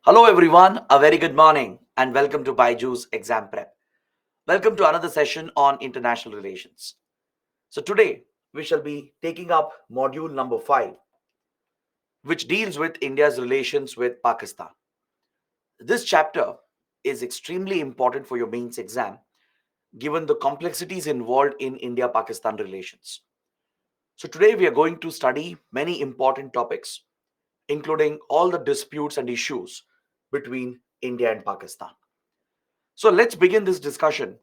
Hello everyone, a very good morning and welcome to Baiju's Exam Prep. Welcome to another session on international relations. So today we shall be taking up module number 5 which deals with India's relations with Pakistan. This chapter is extremely important for your mains exam given the complexities involved in India-Pakistan relations. So today we are going to study many important topics including all the disputes and issues between India and Pakistan. So let's begin this discussion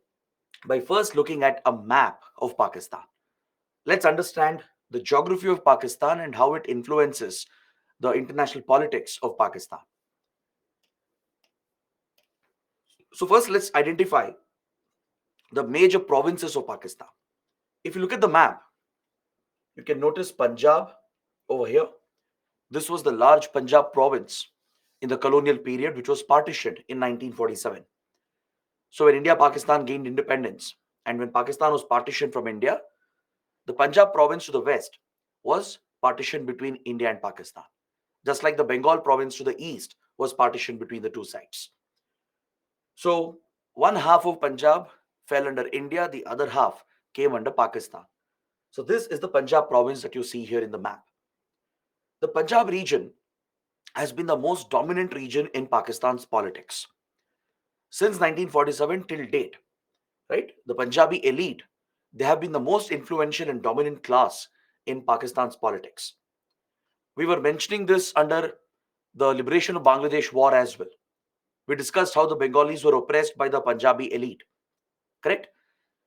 by first looking at a map of Pakistan. Let's understand the geography of Pakistan and how it influences the international politics of Pakistan. So, first, let's identify the major provinces of Pakistan. If you look at the map, you can notice Punjab over here. This was the large Punjab province in the colonial period, which was partitioned in 1947. So, when India Pakistan gained independence and when Pakistan was partitioned from India, the Punjab province to the west was partitioned between India and Pakistan, just like the Bengal province to the east was partitioned between the two sides. So, one half of Punjab fell under India, the other half came under Pakistan. So, this is the Punjab province that you see here in the map. The Punjab region has been the most dominant region in Pakistan's politics since 1947 till date, right? The Punjabi elite, they have been the most influential and dominant class in Pakistan's politics. We were mentioning this under the liberation of Bangladesh war as well. We discussed how the Bengalis were oppressed by the Punjabi elite, correct?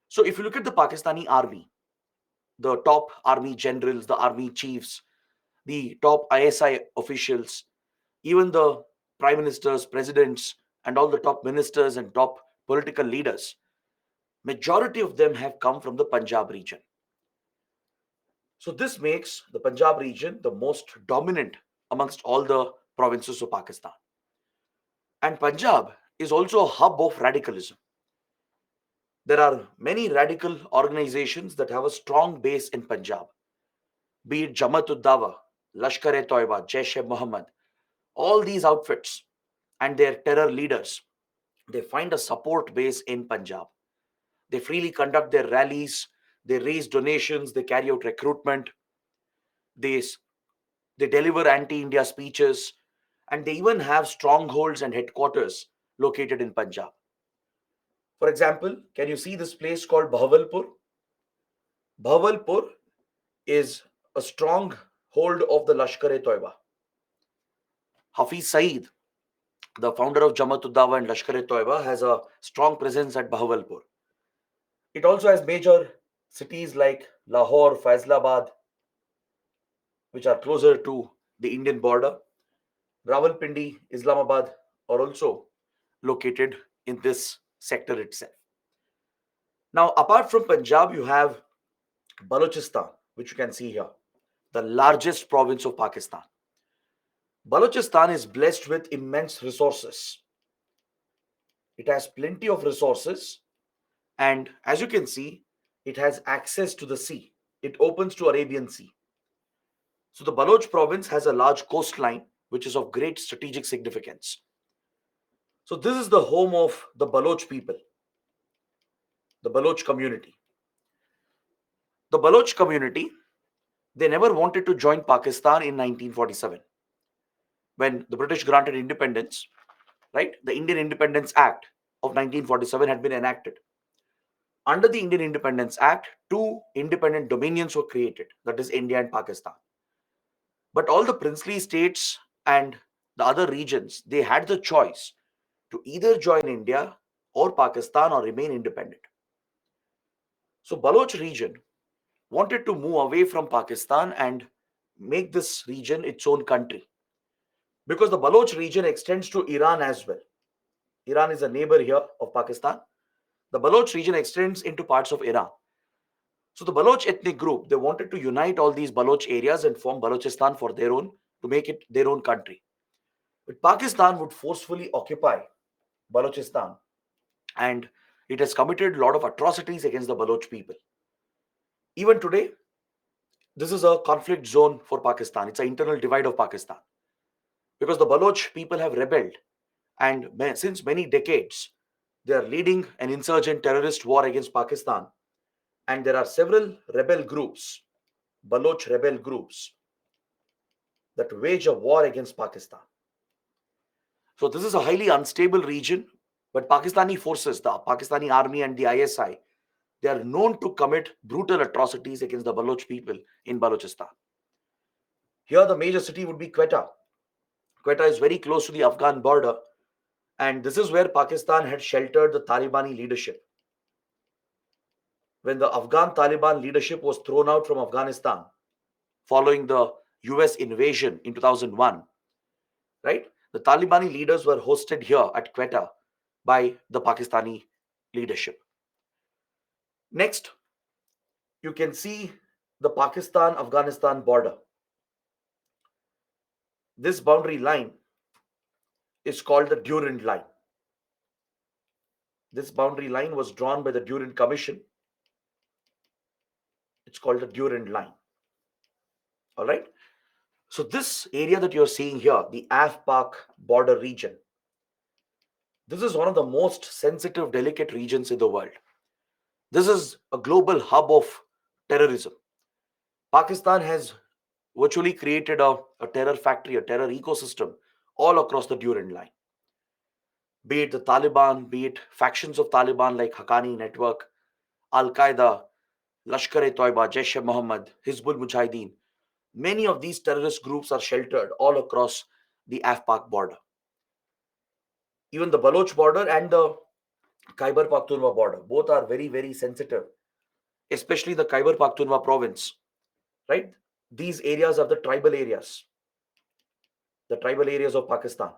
So if you look at the Pakistani army, the top army generals, the army chiefs, the top ISI officials, even the prime ministers, presidents, and all the top ministers and top political leaders, majority of them have come from the Punjab region. So this makes the Punjab region the most dominant amongst all the provinces of Pakistan. And Punjab is also a hub of radicalism. There are many radical organizations that have a strong base in Punjab, be it Jamaat ud Dawa, Lashkar-e-Toiba, Jaish-e-Mohammed, all these outfits and their terror leaders, they find a support base in Punjab. They freely conduct their rallies, they raise donations, they carry out recruitment, they, they deliver anti-India speeches, and they even have strongholds and headquarters located in Punjab. For example, can you see this place called Bahawalpur? Bahawalpur is a strong hold of the Lashkar-e-Toiba. Hafiz Saeed, the founder of Jamaat-ud-Dawa and Lashkar-e-Toiba, has a strong presence at Bahawalpur. It also has major cities like Lahore, Faisalabad, which are closer to the Indian border. Rawalpindi, Islamabad are also located in this sector itself. Now, apart from Punjab, you have Balochistan, which you can see here, the largest province of Pakistan. Balochistan is blessed with immense resources. It has plenty of resources, and as you can see, it has access to the sea. It opens to Arabian Sea. So the Baloch province has a large coastline, which is of great strategic significance. So this is the home of the Baloch people, the Baloch community. The Baloch community, they never wanted to join Pakistan in 1947 when the British granted independence, right? The Indian Independence Act of 1947 had been enacted. Under the Indian Independence Act, two independent dominions were created, that is India and Pakistan. But all the princely states and the other regions, they had the choice to either join India or Pakistan or remain independent. So Baloch region wanted to move away from Pakistan and make this region its own country because the Baloch region extends to Iran as well. Iran is a neighbor here of Pakistan. The Baloch region extends into parts of Iran. So the Baloch ethnic group, they wanted to unite all these Baloch areas and form Balochistan for their own, to make it their own country. But Pakistan would forcefully occupy Balochistan and it has committed a lot of atrocities against the Baloch people. Even today, this is a conflict zone for Pakistan. It's an internal divide of Pakistan. because the Baloch people have rebelled, and since many decades, they are leading an insurgent terrorist war against Pakistan. And there are several rebel groups, Baloch rebel groups, that wage a war against Pakistan. So this is a highly unstable region, but Pakistani forces, the Pakistani army and the ISI, they are known to commit brutal atrocities against the Baloch people in Balochistan. Here, the major city would be Quetta. Quetta is very close to the Afghan border, and this is where Pakistan had sheltered the Talibani leadership. When the Afghan Taliban leadership was thrown out from Afghanistan following the US invasion in 2001, right? The Talibani leaders were hosted here at Quetta by the Pakistani leadership. Next, you can see the Pakistan Afghanistan border. This boundary line is called the Durand line. This boundary line was drawn by the Durand Commission. It's called the Durand line. All right. So this area that you're seeing here, the AFPAC border region, this is one of the most sensitive, delicate regions in the world. This is a global hub of terrorism. Pakistan has virtually created a terror factory, a terror ecosystem all across the Durand line. Be it the Taliban, be it factions of Taliban like Haqqani Network, Al Qaeda, Lashkar-e-Toiba, Jaish-e-Mohammed, Hizbul Mujahideen. Many of these terrorist groups are sheltered all across the AFPAC border. Even the Baloch border and the Khyber Pakhtunkhwa border, both are very, very sensitive, especially the Khyber Pakhtunkhwa province, right? These areas are the tribal areas of Pakistan.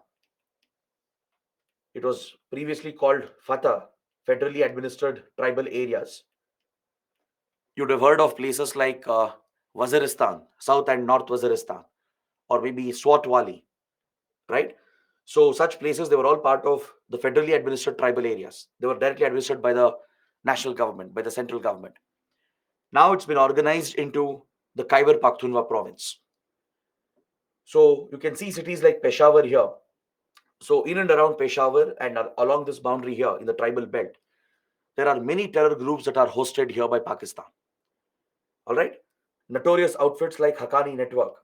It was previously called FATA, federally administered tribal areas. You'd have heard of places like Waziristan, South and North Waziristan, or maybe Swat Valley, right? So such places, they were all part of the federally administered tribal areas. They were directly administered by the national government, by the central government. Now it's been organized into the Khyber Pakhtunkhwa province. So you can see cities like Peshawar here. So in and around Peshawar and along this boundary here in the tribal belt, there are many terror groups that are hosted here by Pakistan. All right. Notorious outfits like Haqqani Network.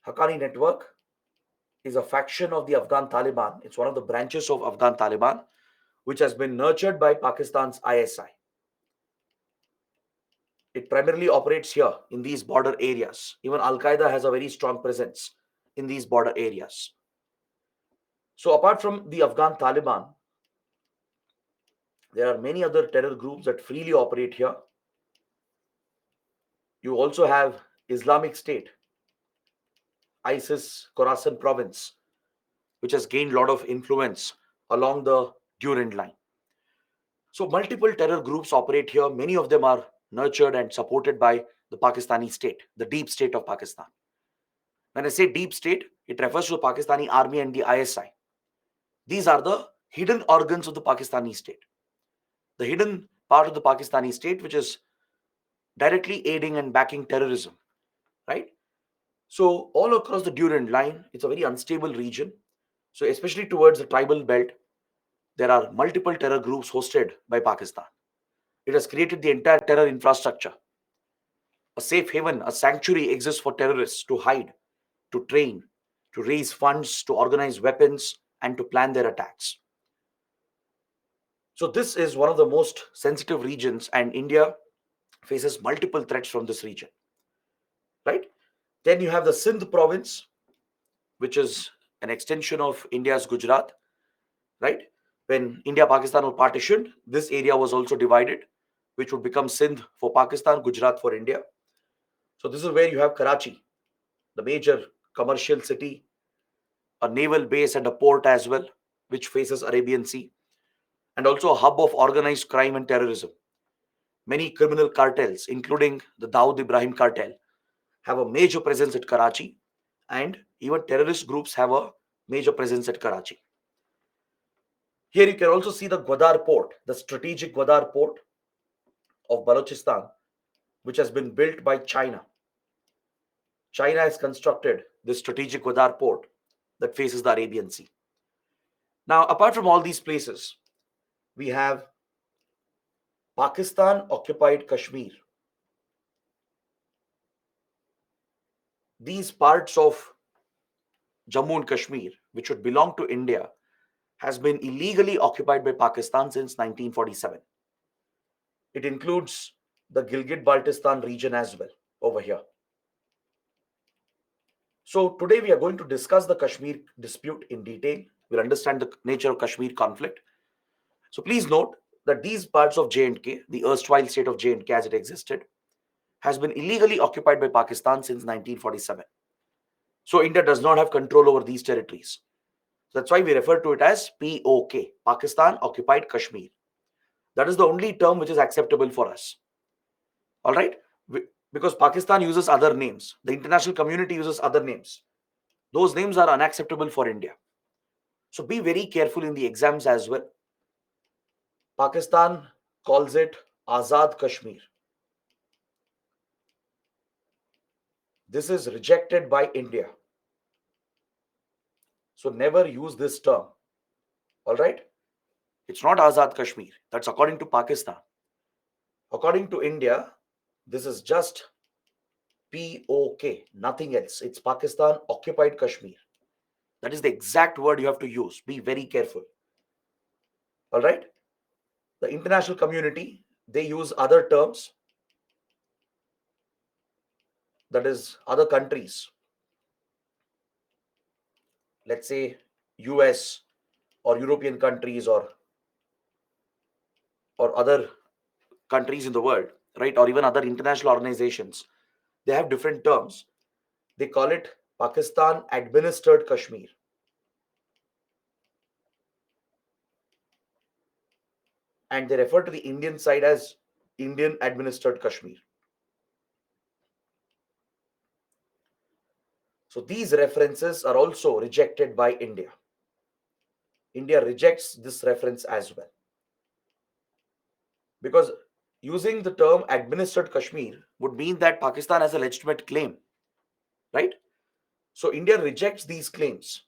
Haqqani Network is a faction of the Afghan Taliban. It's one of the branches of Afghan Taliban, which has been nurtured by Pakistan's ISI. It primarily operates here in these border areas. Even Al Qaeda has a very strong presence in these border areas. So, apart from the Afghan Taliban, there are many other terror groups that freely operate here. You also have Islamic State, ISIS Khorasan province, which has gained a lot of influence along the Durand line. So multiple terror groups operate here. Many of them are nurtured and supported by the Pakistani state, the deep state of Pakistan. When I say deep state, it refers to the Pakistani army and the ISI. These are the hidden organs of the Pakistani state. The hidden part of the Pakistani state, which is directly aiding and backing terrorism, right? So all across the Durand line, it's a very unstable region. So especially towards the tribal belt, there are multiple terror groups hosted by Pakistan. It has created the entire terror infrastructure. A safe haven, a sanctuary exists for terrorists to hide, to train, to raise funds, to organize weapons, and to plan their attacks. So, this is one of the most sensitive regions, and India faces multiple threats from this region, right? Then you have the Sindh province, which is an extension of India's Gujarat, right? When India Pakistan were partitioned, this area was also divided, which would become Sindh for Pakistan, Gujarat for India. So this is where you have Karachi, the major commercial city, a naval base and a port as well, which faces Arabian Sea, and also a hub of organized crime and terrorism. Many criminal cartels, including the Dawood Ibrahim cartel, have a major presence at Karachi, and even terrorist groups have a major presence at Karachi. Here you can also see the Gwadar port, the strategic Gwadar port of Balochistan, which has been built by China. China has constructed this strategic Gwadar port that faces the Arabian Sea. Now, apart from all these places, we have Pakistan occupied Kashmir. These parts of Jammu and Kashmir, which would belong to India, has been illegally occupied by Pakistan since 1947. It includes the Gilgit-Baltistan region as well over here. So today we are going to discuss the Kashmir dispute in detail. We'll understand the nature of Kashmir conflict. So please note that these parts of J&K, the erstwhile state of J&K as it existed, has been illegally occupied by Pakistan since 1947. So India does not have control over these territories. That's why we refer to it as POK, Pakistan Occupied Kashmir. That is the only term which is acceptable for us. All right? Because Pakistan uses other names. The international community uses other names. Those names are unacceptable for India. So be very careful in the exams as well. Pakistan calls it Azad Kashmir. This is rejected by India. So never use this term. All right? It's not Azad Kashmir. That's according to Pakistan. According to India, this is just POK, nothing else. It's Pakistan occupied Kashmir. That is the exact word you have to use. Be very careful. All right? The international community, they use other terms. That is other countries. Let's say US or European countries or other countries in the world, right? Or even other international organizations. They have different terms. They call it Pakistan administered Kashmir. And they refer to the Indian side as Indian administered Kashmir. So these references are also rejected by India. India rejects this reference as well. Because using the term administered Kashmir would mean that Pakistan has a legitimate claim, right? So India rejects these claims.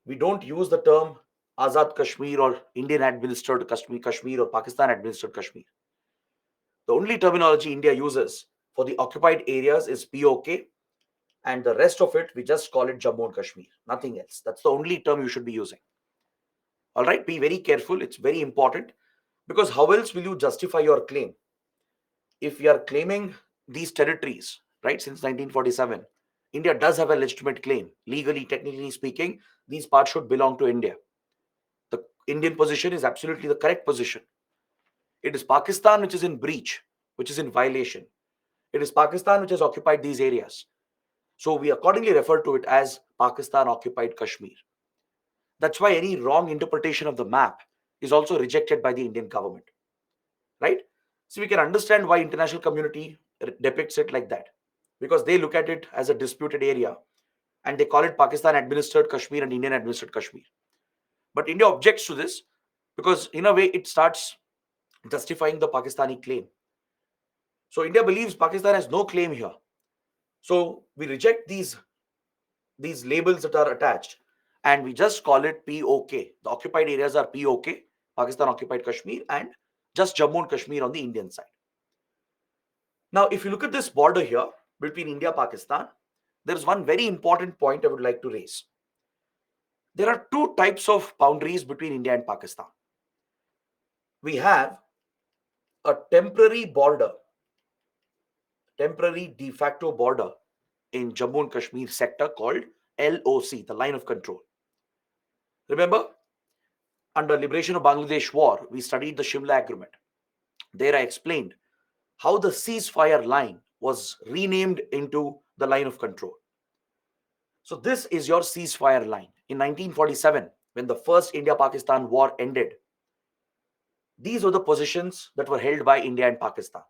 We don't use the term Azad Kashmir or Indian administered Kashmir or Pakistan administered Kashmir. The only terminology India uses for the occupied areas is POK, and the rest of it we just call it Jammu and Kashmir, nothing else. That's the only term you should be using. All right, be very careful. It's very important, because how else will you justify your claim? If we are claiming these territories, right, since 1947, India does have a legitimate claim. Legally, technically speaking, these parts should belong to India. The Indian position is absolutely the correct position. It is Pakistan which is in breach, which is in violation. It is Pakistan which has occupied these areas. So we accordingly refer to it as Pakistan occupied Kashmir. That's why any wrong interpretation of the map is also rejected by the Indian government, right? So we can understand why international community depicts it like that, because they look at it as a disputed area and they call it Pakistan administered Kashmir and Indian administered Kashmir. But India objects to this because in a way it starts justifying the Pakistani claim. So India believes Pakistan has no claim here. So we reject these labels that are attached and we just call it POK. The occupied areas are POK, Pakistan occupied Kashmir, and just Jammu and Kashmir on the Indian side. Now, if you look at this border here between India and Pakistan, there is one very important point I would like to raise. There are two types of boundaries between India and Pakistan. We have a temporary border, temporary de facto border in Jammu and Kashmir sector called LOC, the line of control. Remember, under liberation of Bangladesh war, we studied the Shimla Agreement. There I explained how the ceasefire line was renamed into the line of control. So this is your ceasefire line. In 1947, when the first India-Pakistan war ended, these were the positions that were held by India and Pakistan.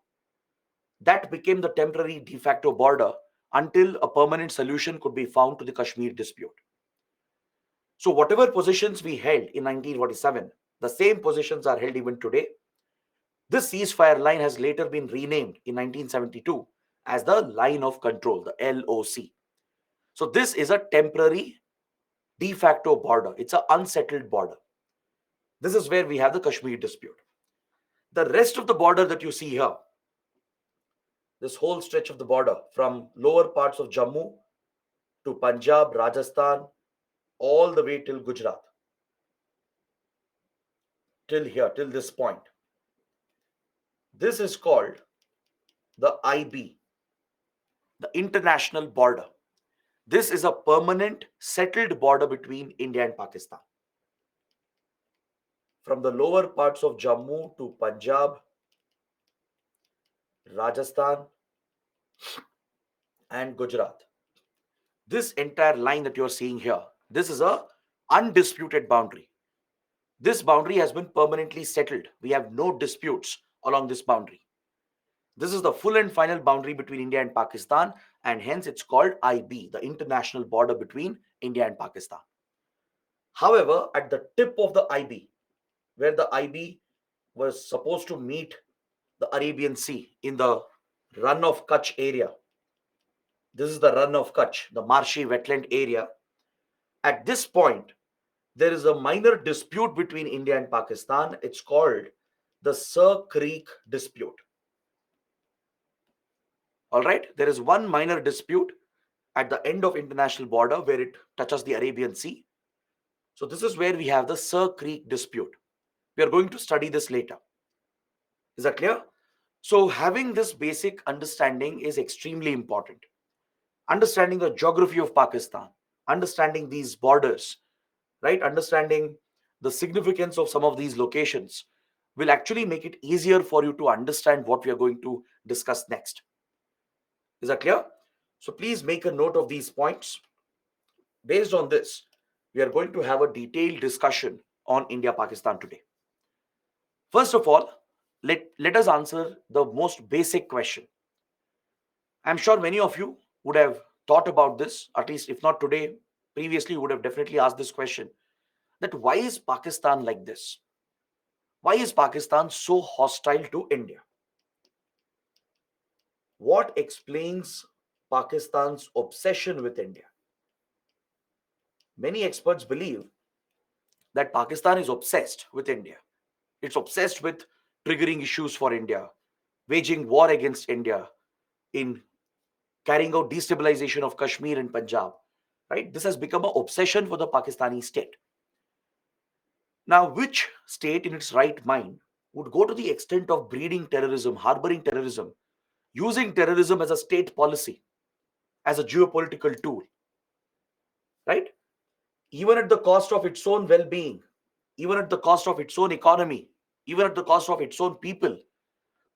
That became the temporary de facto border until a permanent solution could be found to the Kashmir dispute. So whatever positions we held in 1947, the same positions are held even today. This ceasefire line has later been renamed in 1972 as the line of control, the LOC. So this is a temporary de facto border. It's an unsettled border. This is where we have the Kashmir dispute. The rest of the border that you see here, this whole stretch of the border from lower parts of Jammu to Punjab, Rajasthan, all the way till Gujarat, till here, till this point. This is called the IB, the international border. This is a permanent settled border between India and Pakistan. From the lower parts of Jammu to Punjab, Rajasthan, and Gujarat. This entire line that you're seeing here, this is a undisputed boundary. This boundary has been permanently settled. We have no disputes along this boundary. This is the full and final boundary between India and Pakistan, and hence it's called IB, the international border between India and Pakistan. However, at the tip of the IB, where the IB was supposed to meet the Arabian Sea in the Run of Kutch area, this is the Run of Kutch, the marshy wetland area. At this point, there is a minor dispute between India and Pakistan. It's called the Sir Creek dispute. All right, there is one minor dispute at the end of international border where it touches the Arabian Sea. So this is where we have the Sir Creek dispute. We are going to study this later. Is that clear? So having this basic understanding is extremely important. Understanding the geography of Pakistan, understanding these borders, right? Understanding the significance of some of these locations will actually make it easier for you to understand what we are going to discuss next. Is that clear? So please make a note of these points. Based on this, we are going to have a detailed discussion on India-Pakistan today. First of all, let us answer the most basic question. I'm sure many of you would have thought about this, at least if not today, previously you would have definitely asked this question, that why is Pakistan like this? Why is Pakistan so hostile to India? What explains Pakistan's obsession with India? Many experts believe that Pakistan is obsessed with India. It's obsessed with triggering issues for India, waging war against India, in carrying out destabilization of Kashmir and Punjab. Right? This has become an obsession for the Pakistani state. Now, which state in its right mind would go to the extent of breeding terrorism, harboring terrorism, using terrorism as a state policy, as a geopolitical tool, right? Even at the cost of its own well-being, even at the cost of its own economy, even at the cost of its own people,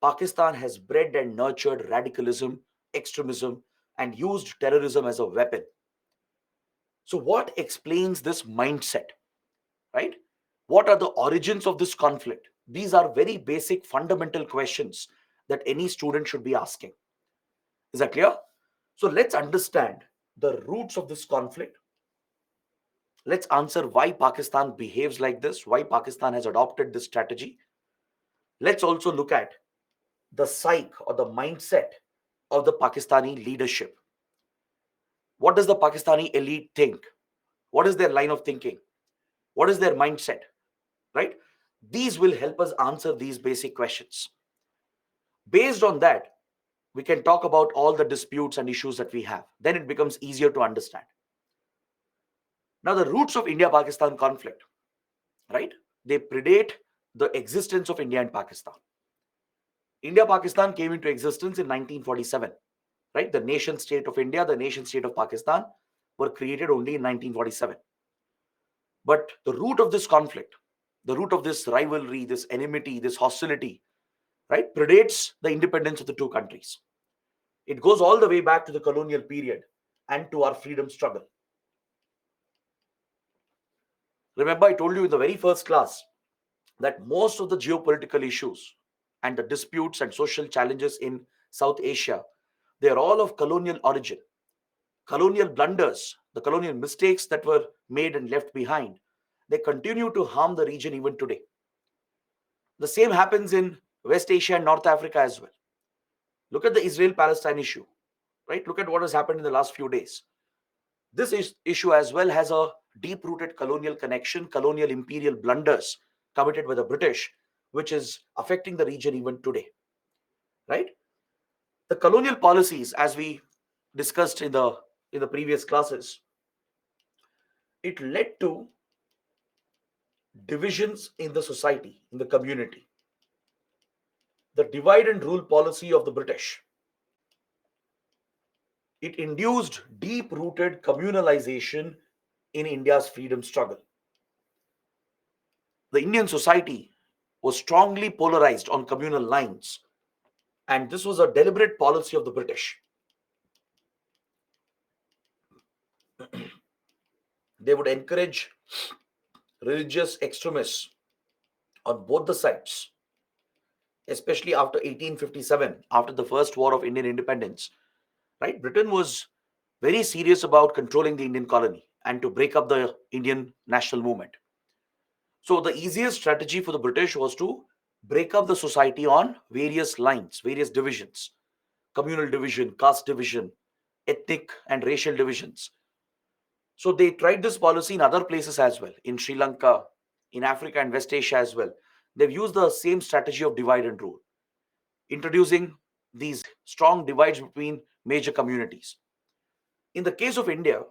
Pakistan has bred and nurtured radicalism, extremism, and used terrorism as a weapon. So what explains this mindset, right? What are the origins of this conflict? These are very basic fundamental questions that any student should be asking. Is that clear? So let's understand the roots of this conflict. Let's answer why Pakistan behaves like this, why Pakistan has adopted this strategy. Let's also look at the psyche or the mindset of the Pakistani leadership. What does the Pakistani elite think? What is their line of thinking? What is their mindset? Right? These will help us answer these basic questions. Based on that, we can talk about all the disputes and issues that we have. Then it becomes easier to understand. Now, the roots of India-Pakistan conflict, right? They predate the existence of India and Pakistan. India-Pakistan came into existence in 1947, right? The nation state of India, the nation state of Pakistan were created only in 1947. But the root of this conflict, the root of this rivalry, this enmity, this hostility, right, predates the independence of the two countries. It goes all the way back to the colonial period and to our freedom struggle. Remember, I told you in the very first class that most of the geopolitical issues and the disputes and social challenges in South Asia, they are all of colonial origin. Colonial blunders, the colonial mistakes that were made and left behind, they continue to harm the region even today. The same happens in West Asia and North Africa as well. Look at the Israel-Palestine issue, right? Look at what has happened in the last few days. This issue as well has a deep rooted colonial connection, colonial imperial blunders committed by the British, which is affecting the region even today, right? The colonial policies, as we discussed in the previous classes, it led to divisions in the society, in the community. The divide and rule policy of the British, it induced deep rooted communalization in India's freedom struggle. The Indian society was strongly polarized on communal lines, and this was a deliberate policy of the British. They would encourage religious extremists on both the sides, especially after 1857, after the first war of Indian independence. Right? Britain was very serious about controlling the Indian colony and to break up the Indian national movement. So the easiest strategy for the British was to break up the society on various lines, various divisions, communal division, caste division, ethnic and racial divisions. So they tried this policy in other places as well, in Sri Lanka, in Africa and West Asia as well. They've used the same strategy of divide and rule, introducing these strong divides between major communities. In the case of India,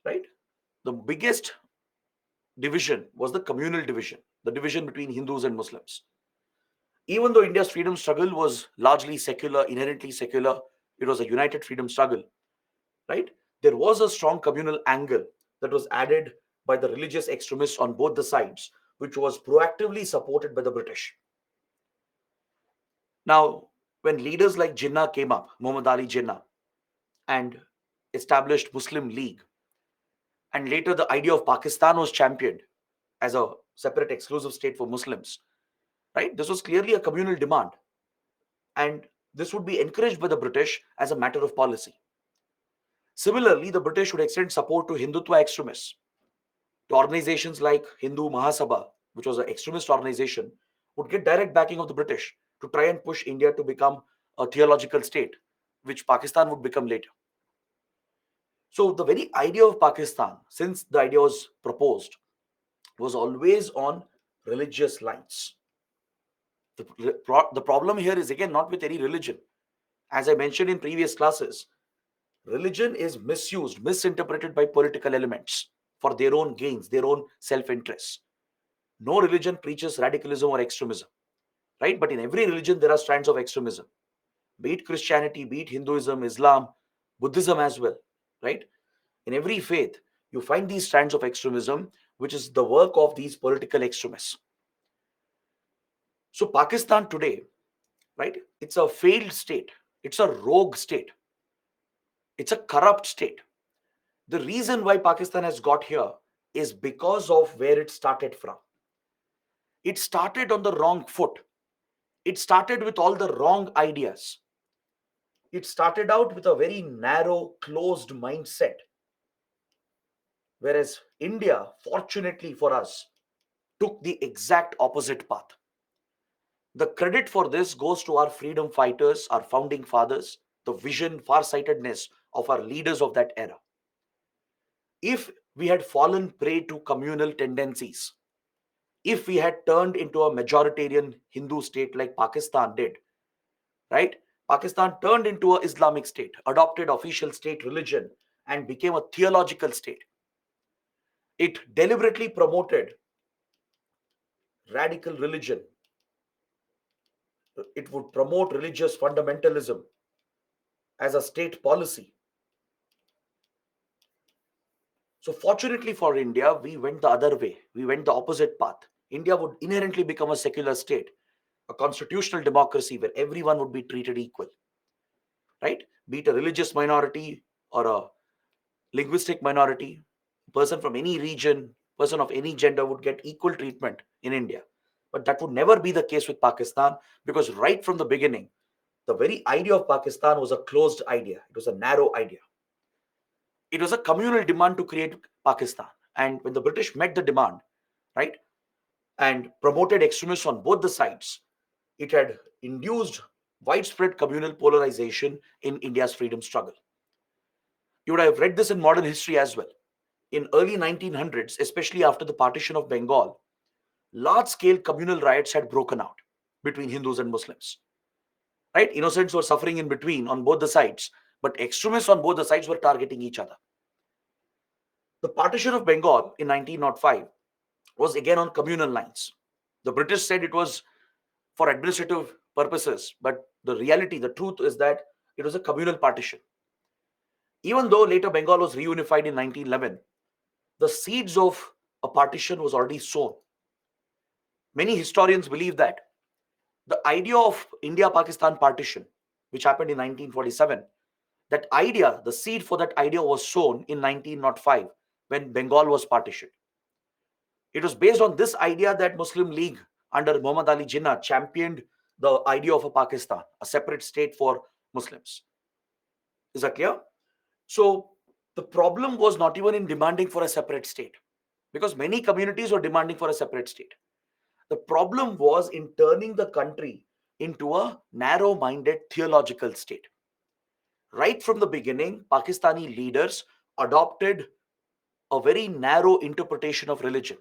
right, the biggest division was the communal division, the division between Hindus and Muslims. Even though India's freedom struggle was largely secular, inherently secular, it was a united freedom struggle, right? There was a strong communal angle that was added by the religious extremists on both the sides, which was proactively supported by the British. Now, when leaders like Jinnah came up, Muhammad Ali Jinnah, and established Muslim League, and later the idea of Pakistan was championed as a separate exclusive state for Muslims, right? This was clearly a communal demand, and this would be encouraged by the British as a matter of policy. Similarly, the British would extend support to Hindutva extremists, to organizations like Hindu Mahasabha, which was an extremist organization, would get direct backing of the British to try and push India to become a theological state, which Pakistan would become later. So the very idea of Pakistan, since the idea was proposed, was always on religious lines. The problem here is again not with any religion. As I mentioned in previous classes, religion is misused, misinterpreted by political elements for their own gains, their own self interests. No religion preaches radicalism or extremism, right? But in every religion, there are strands of extremism, be it Christianity, be it Hinduism, Islam, Buddhism as well, right? In every faith, you find these strands of extremism, which is the work of these political extremists. So, Pakistan today, right, it's a failed state, it's a rogue state, it's a corrupt state. The reason why Pakistan has got here is because of where it started from. It started on the wrong foot. It started with all the wrong ideas. It started out with a very narrow, closed mindset. Whereas India, fortunately for us, took the exact opposite path. The credit for this goes to our freedom fighters, our founding fathers, the vision, farsightedness of our leaders of that era. If we had fallen prey to communal tendencies, if we had turned into a majoritarian Hindu state like Pakistan did, right? Pakistan turned into an Islamic state, adopted official state religion, and became a theological state. It deliberately promoted radical religion. It would promote religious fundamentalism as a state policy. So, fortunately for India, we went the other way. We went the opposite path. India would inherently become a secular state, a constitutional democracy where everyone would be treated equal, right? Be it a religious minority or a linguistic minority, person from any region, person of any gender would get equal treatment in India. But that would never be the case with Pakistan because right from the beginning, the very idea of Pakistan was a closed idea. It was a narrow idea. It was a communal demand to create Pakistan. And when the British met the demand, right, and promoted extremists on both the sides, it had induced widespread communal polarization in India's freedom struggle. You would have read this in modern history as well. In early 1900s, especially after the partition of Bengal, large-scale communal riots had broken out between Hindus and Muslims. Right? Innocents were suffering in between on both the sides, but extremists on both the sides were targeting each other. The partition of Bengal in 1905 was again on communal lines. The British said it was for administrative purposes, but the reality, the truth is that it was a communal partition. Even though later Bengal was reunified in 1911, the seeds of a partition was already sown. Many historians believe that the idea of India-Pakistan partition, which happened in 1947, that idea, the seed for that idea was sown in 1905 when Bengal was partitioned. It was based on this idea that Muslim League under Muhammad Ali Jinnah championed the idea of a Pakistan, a separate state for Muslims. Is that clear? So the problem was not even in demanding for a separate state, because many communities were demanding for a separate state. The problem was in turning the country into a narrow-minded theological state. Right from the beginning, Pakistani leaders adopted a very narrow interpretation of religion.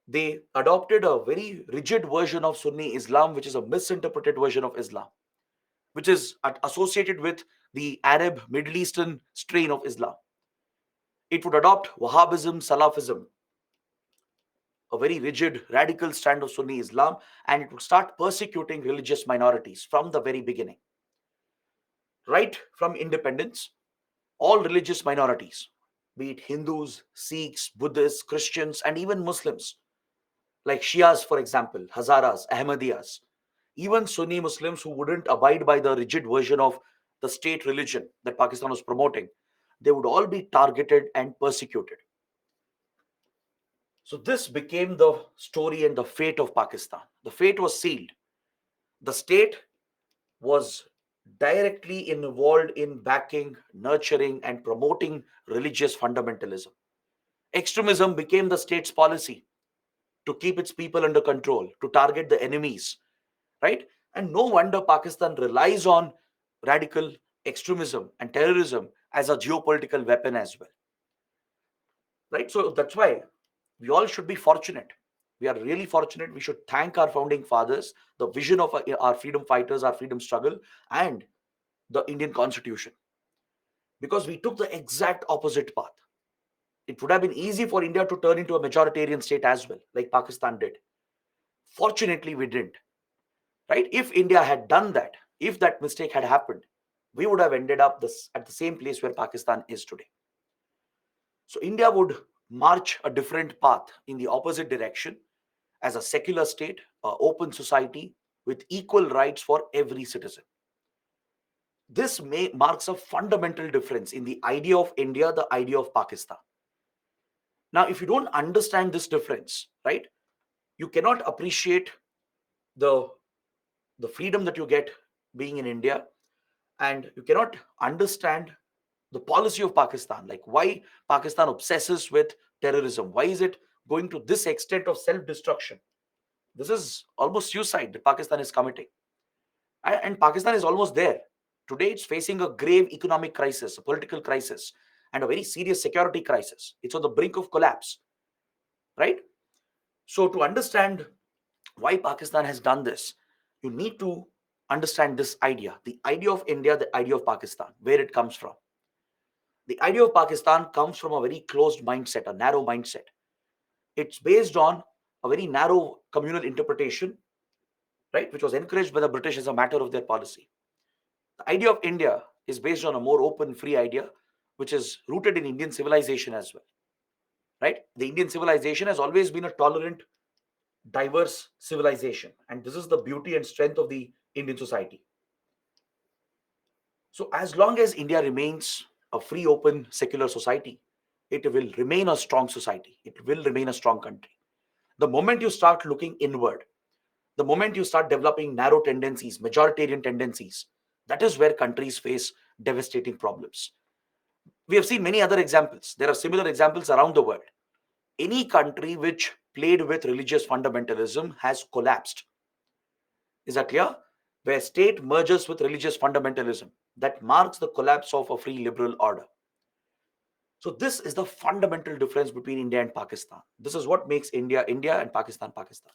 They adopted a very rigid version of Sunni Islam, which is a misinterpreted version of Islam, which is associated with the Arab Middle Eastern strain of Islam. It would adopt Wahhabism, Salafism, a very rigid, radical stand of Sunni Islam, and it would start persecuting religious minorities from the very beginning. Right from independence, all religious minorities, be it Hindus, Sikhs, Buddhists, Christians, and even Muslims, like Shias, for example, Hazaras, Ahmadiyas, even Sunni Muslims who wouldn't abide by the rigid version of the state religion that Pakistan was promoting, they would all be targeted and persecuted. So this became the story and the fate of Pakistan. The fate was sealed. The state was directly involved in backing, nurturing, and promoting religious fundamentalism. Extremism became the state's policy to keep its people under control, to target the enemies, right? And no wonder Pakistan relies on radical extremism and terrorism as a geopolitical weapon as well, right? So that's why we all should be fortunate. We are really fortunate. We should thank our founding fathers, the vision of our freedom fighters, our freedom struggle, and the Indian Constitution, because we took the exact opposite path. It would have been easy for India to turn into a majoritarian state as well, like Pakistan did. Fortunately, we didn't. Right? If India had done that, if that mistake had happened, we would have ended up at the same place where Pakistan is today. So India would march a different path in the opposite direction as a secular state, an open society with equal rights for every citizen. This marks a fundamental difference in the idea of India, the idea of Pakistan. Now, if you don't understand this difference, right, you cannot appreciate the freedom that you get being in India, and you cannot understand the policy of Pakistan, like why Pakistan obsesses with terrorism. Why is it going to this extent of self-destruction? This is almost suicide that Pakistan is committing. And Pakistan is almost there. Today, it's facing a grave economic crisis, a political crisis, and a very serious security crisis. It's on the brink of collapse, right? So to understand why Pakistan has done this, you need to understand this idea, the idea of India, the idea of Pakistan, where it comes from. The idea of Pakistan comes from a very closed mindset, a narrow mindset. It's based on a very narrow communal interpretation, right, which was encouraged by the British as a matter of their policy. The idea of India is based on a more open, free idea, which is rooted in Indian civilization as well, right? The Indian civilization has always been a tolerant, diverse civilization, and this is the beauty and strength of the Indian society. So as long as India remains a free, open, secular society, it will remain a strong society. It will remain a strong country. The moment you start looking inward, the moment you start developing narrow tendencies, majoritarian tendencies, that is where countries face devastating problems. We have seen many other examples. There are similar examples around the world. Any country which played with religious fundamentalism has collapsed. Is that clear? where state merges with religious fundamentalism that marks the collapse of a free liberal order. So this is the fundamental difference between India and Pakistan. This is what makes India India and Pakistan Pakistan.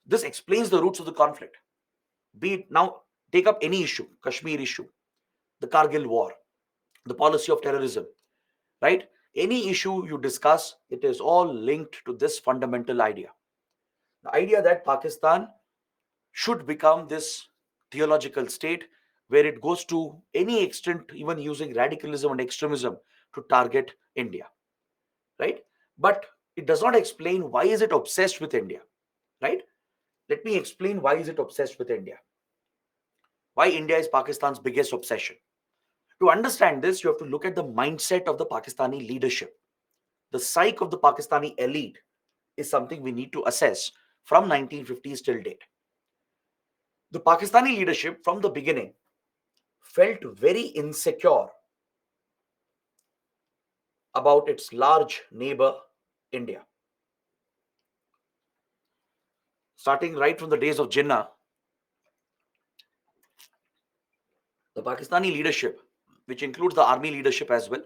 This explains the roots of the conflict. Be it now, take up any issue, Kashmir issue, the Kargil war, the policy of terrorism, right? Any issue you discuss, it is all linked to this fundamental idea. The idea that Pakistan should become this theological state where it goes to any extent, even using radicalism and extremism to target India, right? But it does not explain why is it obsessed with India, right? Let me explain why is it obsessed with India. Why India is Pakistan's biggest obsession. To understand this, you have to look at the mindset of the Pakistani leadership. The psyche of the Pakistani elite is something we need to assess from 1950s till date. The Pakistani leadership from the beginning felt very insecure about its large neighbor, India. Starting right from the days of Jinnah, the Pakistani leadership, which includes the army leadership as well,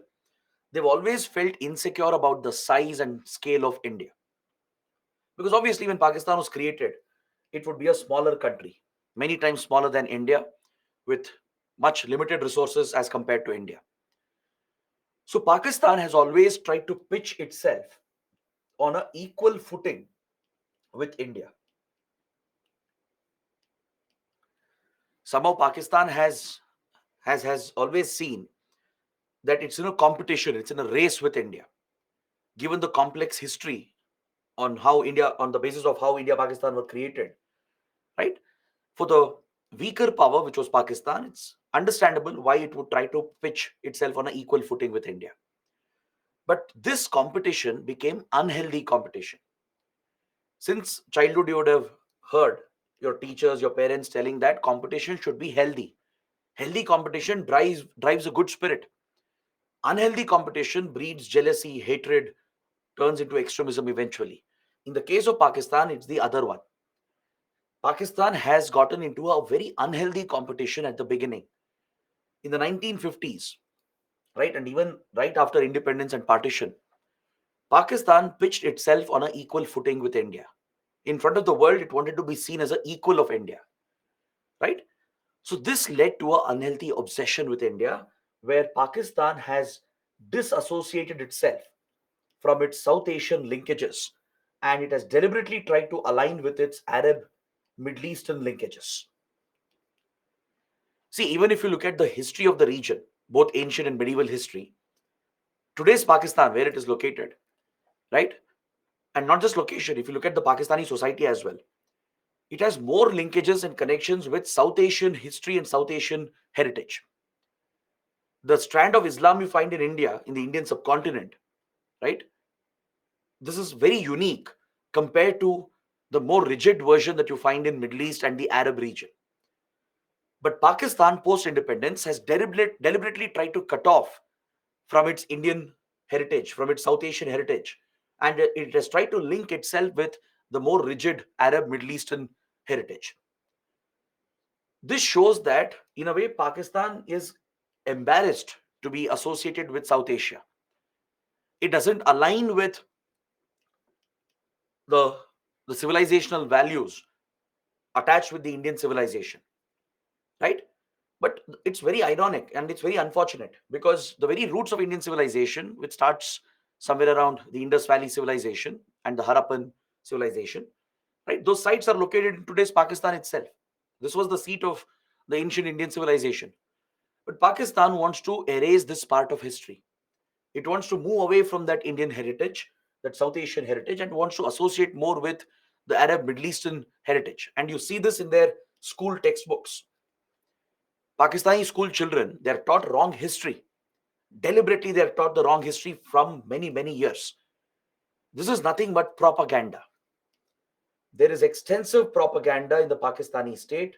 they've always felt insecure about the size and scale of India. Because obviously, when Pakistan was created, it would be a smaller country, many times smaller than India, with much limited resources as compared to India. So Pakistan has always tried to pitch itself on an equal footing with India. Somehow Pakistan has always seen that it's in a competition, it's in a race with India. Given the complex history on how India, on the basis of how India Pakistan were created, right? For the weaker power, which was Pakistan, it's understandable why it would try to pitch itself on an equal footing with India. But this competition became unhealthy competition. Since childhood, you would have heard your teachers, your parents telling that competition should be healthy. Healthy competition drives a good spirit. Unhealthy competition breeds jealousy, hatred, turns into extremism eventually. In the case of Pakistan, it's the other one. Pakistan has gotten into a very unhealthy competition at the beginning. In the 1950s, right, and even right after independence and partition, Pakistan pitched itself on an equal footing with India. In front of the world, it wanted to be seen as an equal of India, right? So this led to an unhealthy obsession with India, where Pakistan has disassociated itself from its South Asian linkages, and it has deliberately tried to align with its Arab Middle Eastern linkages. See, even if you look at the history of the region, both ancient and medieval history, today's Pakistan, where it is located, right? And not just location, if you look at the Pakistani society as well, it has more linkages and connections with South Asian history and South Asian heritage. The strand of Islam you find in India, in the Indian subcontinent, right? This is very unique compared to the more rigid version that you find in Middle East and the Arab region. But Pakistan post-independence has deliberately tried to cut off from its Indian heritage, from its South Asian heritage, and it has tried to link itself with the more rigid Arab Middle Eastern heritage. This shows that, in a way, Pakistan is embarrassed to be associated with South Asia. It doesn't align with the, the civilizational values attached with the Indian civilization, right? But it's very ironic and it's very unfortunate because the very roots of Indian civilization, which starts somewhere around the Indus Valley civilization and the Harappan civilization, right? Those sites are located in today's Pakistan itself. This was the seat of the ancient Indian civilization. But Pakistan wants to erase this part of history. It wants to move away from that Indian heritage, that South Asian heritage, and wants to associate more with the Arab Middle Eastern heritage. And you see this in their school textbooks. Pakistani school children, they are taught wrong history. Deliberately, they are taught the wrong history from many, many years. This is nothing but propaganda. There is extensive propaganda in the Pakistani state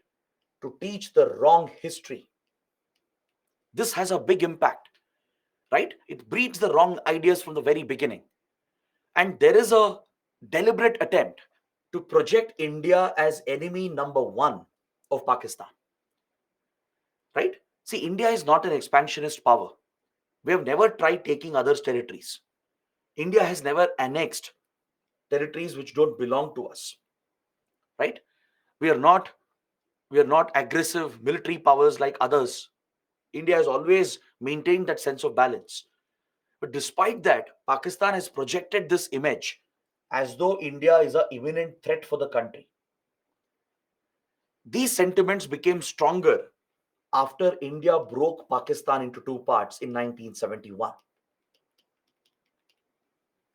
to teach the wrong history. This has a big impact, right? It breeds the wrong ideas from the very beginning. And there is a deliberate attempt to project India as enemy number one of Pakistan, right? See, India is not an expansionist power. We have never tried taking others' territories. India has never annexed territories which don't belong to us, right? We are not we are not aggressive military powers like others. India has always maintained that sense of balance. But despite that, Pakistan has projected this image as though India is an imminent threat for the country. These sentiments became stronger after India broke Pakistan into two parts in 1971.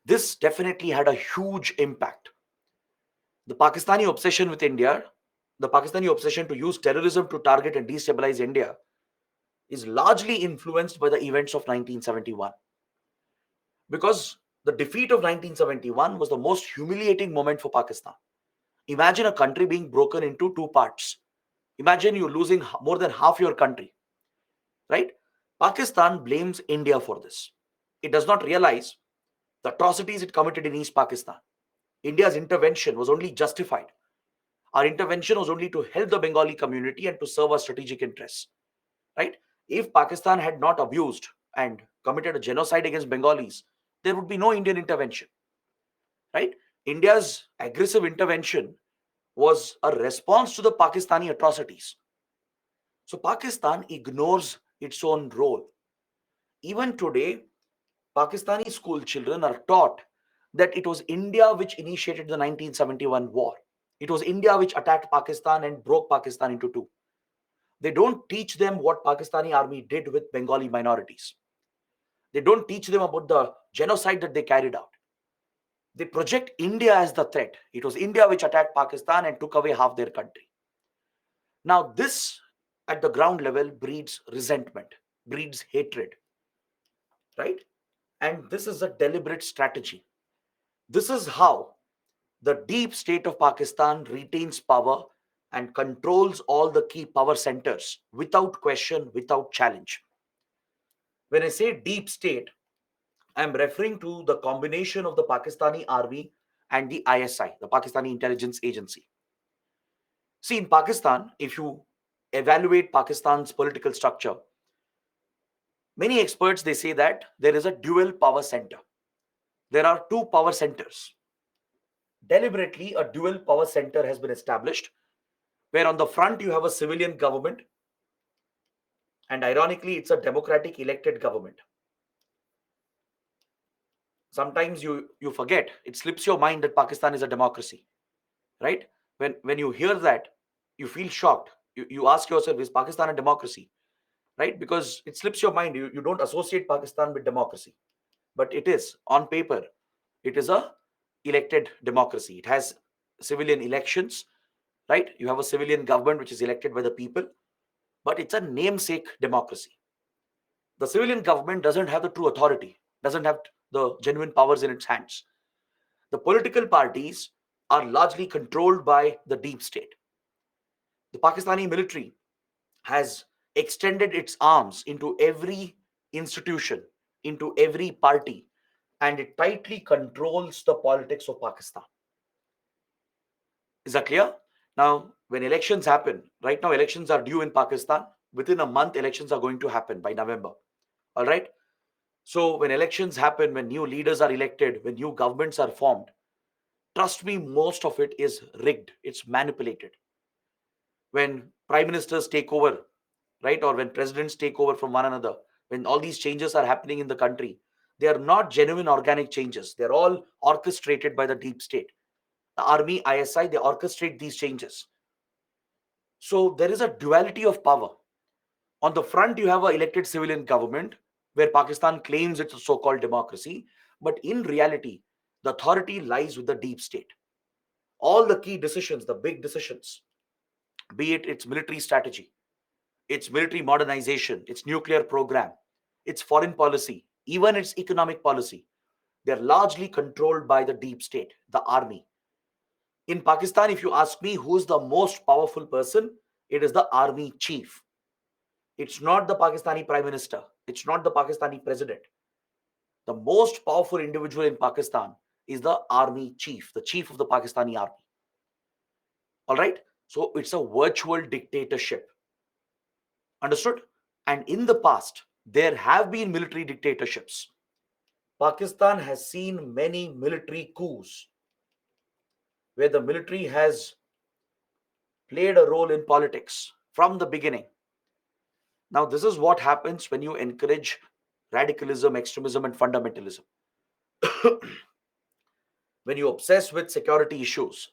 This definitely had a huge impact. The Pakistani obsession with India, the Pakistani obsession to use terrorism to target and destabilize India, is largely influenced by the events of 1971. Because the defeat of 1971 was the most humiliating moment for Pakistan. Imagine a country being broken into two parts. Imagine you losing more than half your country, right? Pakistan blames India for this. It does not realize the atrocities it committed in East Pakistan. India's intervention was only justified. Our intervention was only to help the Bengali community and to serve our strategic interests, right? If Pakistan had not abused and committed a genocide against Bengalis, there would be no Indian intervention, right? India's aggressive intervention was a response to the Pakistani atrocities. So Pakistan ignores its own role. Even today, Pakistani school children are taught that it was India which initiated the 1971 war. It was India which attacked Pakistan and broke Pakistan into two. They don't teach them what Pakistani army did with Bengali minorities. They don't teach them about the genocide that they carried out. They project India as the threat. It was India which attacked Pakistan and took away half their country. Now, this at the ground level breeds resentment, breeds hatred, right? And this is a deliberate strategy. This is how the deep state of Pakistan retains power and controls all the key power centers without question, without challenge. When I say deep state, I'm referring to the combination of the Pakistani army and the ISI, the Pakistani intelligence agency. See, in Pakistan, if you evaluate Pakistan's political structure, many experts they say that there is a dual power center. There are two power centers. Deliberately, a dual power center has been established, where on the front you have a civilian government, and ironically, it's a democratic elected government. Sometimes you forget, it slips your mind that Pakistan is a democracy, right? When you hear that, you feel shocked. You ask yourself, is Pakistan a democracy, right? Because it slips your mind. You don't associate Pakistan with democracy, but it is on paper. It is a elected democracy. It has civilian elections, right? You have a civilian government which is elected by the people, but it's a namesake democracy. The civilian government doesn't have the true authority, doesn't have the genuine powers in its hands. The political parties are largely controlled by the deep state. The Pakistani military has extended its arms into every institution, into every party, and it tightly controls the politics of Pakistan. Is that clear? Now, when elections happen, right now elections are due in Pakistan. Within a month, elections are going to happen by November. All right. So when elections happen, when new leaders are elected, when new governments are formed, trust me, most of it is rigged. It's manipulated. When prime ministers take over, right, or when presidents take over from one another, when all these changes are happening in the country, they are not genuine organic changes. They're all orchestrated by the deep state. The army, ISI, they orchestrate these changes. So there is a duality of power. On the front, you have an elected civilian government where Pakistan claims it's a so called democracy, but in reality, the authority lies with the deep state. All the key decisions, the big decisions, be it its military strategy, its military modernization, its nuclear program, its foreign policy, even its economic policy, they're largely controlled by the deep state, the army. In Pakistan, if you ask me who's the most powerful person, it is the army chief. It's not the Pakistani prime minister. It's not the Pakistani president. The most powerful individual in Pakistan is the army chief, the chief of the Pakistani army. All right. So it's a virtual dictatorship. Understood? And in the past, there have been military dictatorships. Pakistan has seen many military coups where the military has played a role in politics from the beginning. Now, this is what happens when you encourage radicalism, extremism, and fundamentalism. When you obsess with security issues,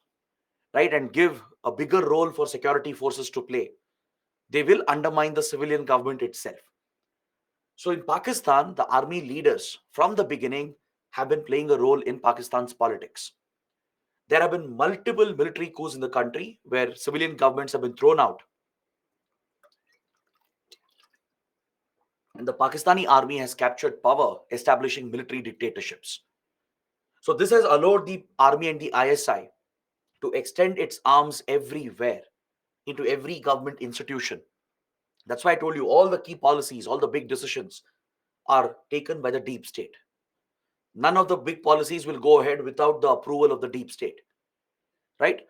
right, and give a bigger role for security forces to play, they will undermine the civilian government itself. So, in Pakistan, the army leaders from the beginning have been playing a role in Pakistan's politics. There have been multiple military coups in the country where civilian governments have been thrown out, and the Pakistani army has captured power, establishing military dictatorships. So, this has allowed the army and the ISI to extend its arms everywhere into every government institution. That's why I told you all the key policies, all the big decisions are taken by the deep state. None of the big policies will go ahead without the approval of the deep state, right?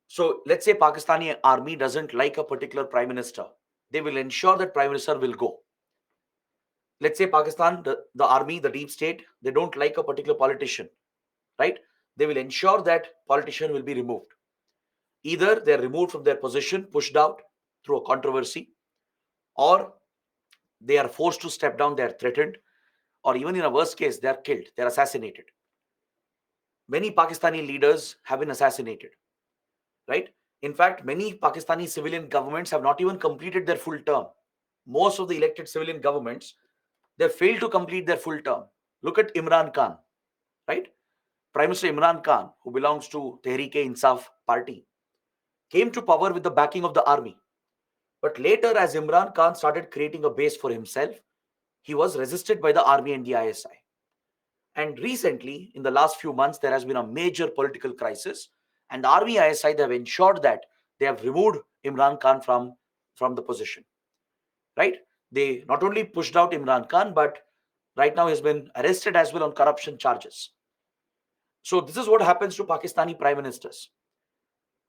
So let's say Pakistani army doesn't like a particular prime minister. They will ensure that prime minister will go. Let's say Pakistan, the army, the deep state, they don't like a particular politician, right? They will ensure that politician will be removed. Either they're removed from their position, pushed out through a controversy, or they are forced to step down, they are threatened, or even in a worst case, they are killed, they are assassinated. Many Pakistani leaders have been assassinated, right? In fact, many Pakistani civilian governments have not even completed their full term. Most of the elected civilian governments, they failed to complete their full term. Look at Imran Khan, right? Prime Minister Imran Khan, who belongs to Tehreek-e-Insaf party, came to power with the backing of the army. But later, as Imran Khan started creating a base for himself, he was resisted by the army and the ISI. And recently, in the last few months, there has been a major political crisis, and the army ISI, they have ensured that they have removed Imran Khan from the position. Right? They not only pushed out Imran Khan, but right now he has been arrested as well on corruption charges. So this is what happens to Pakistani prime ministers.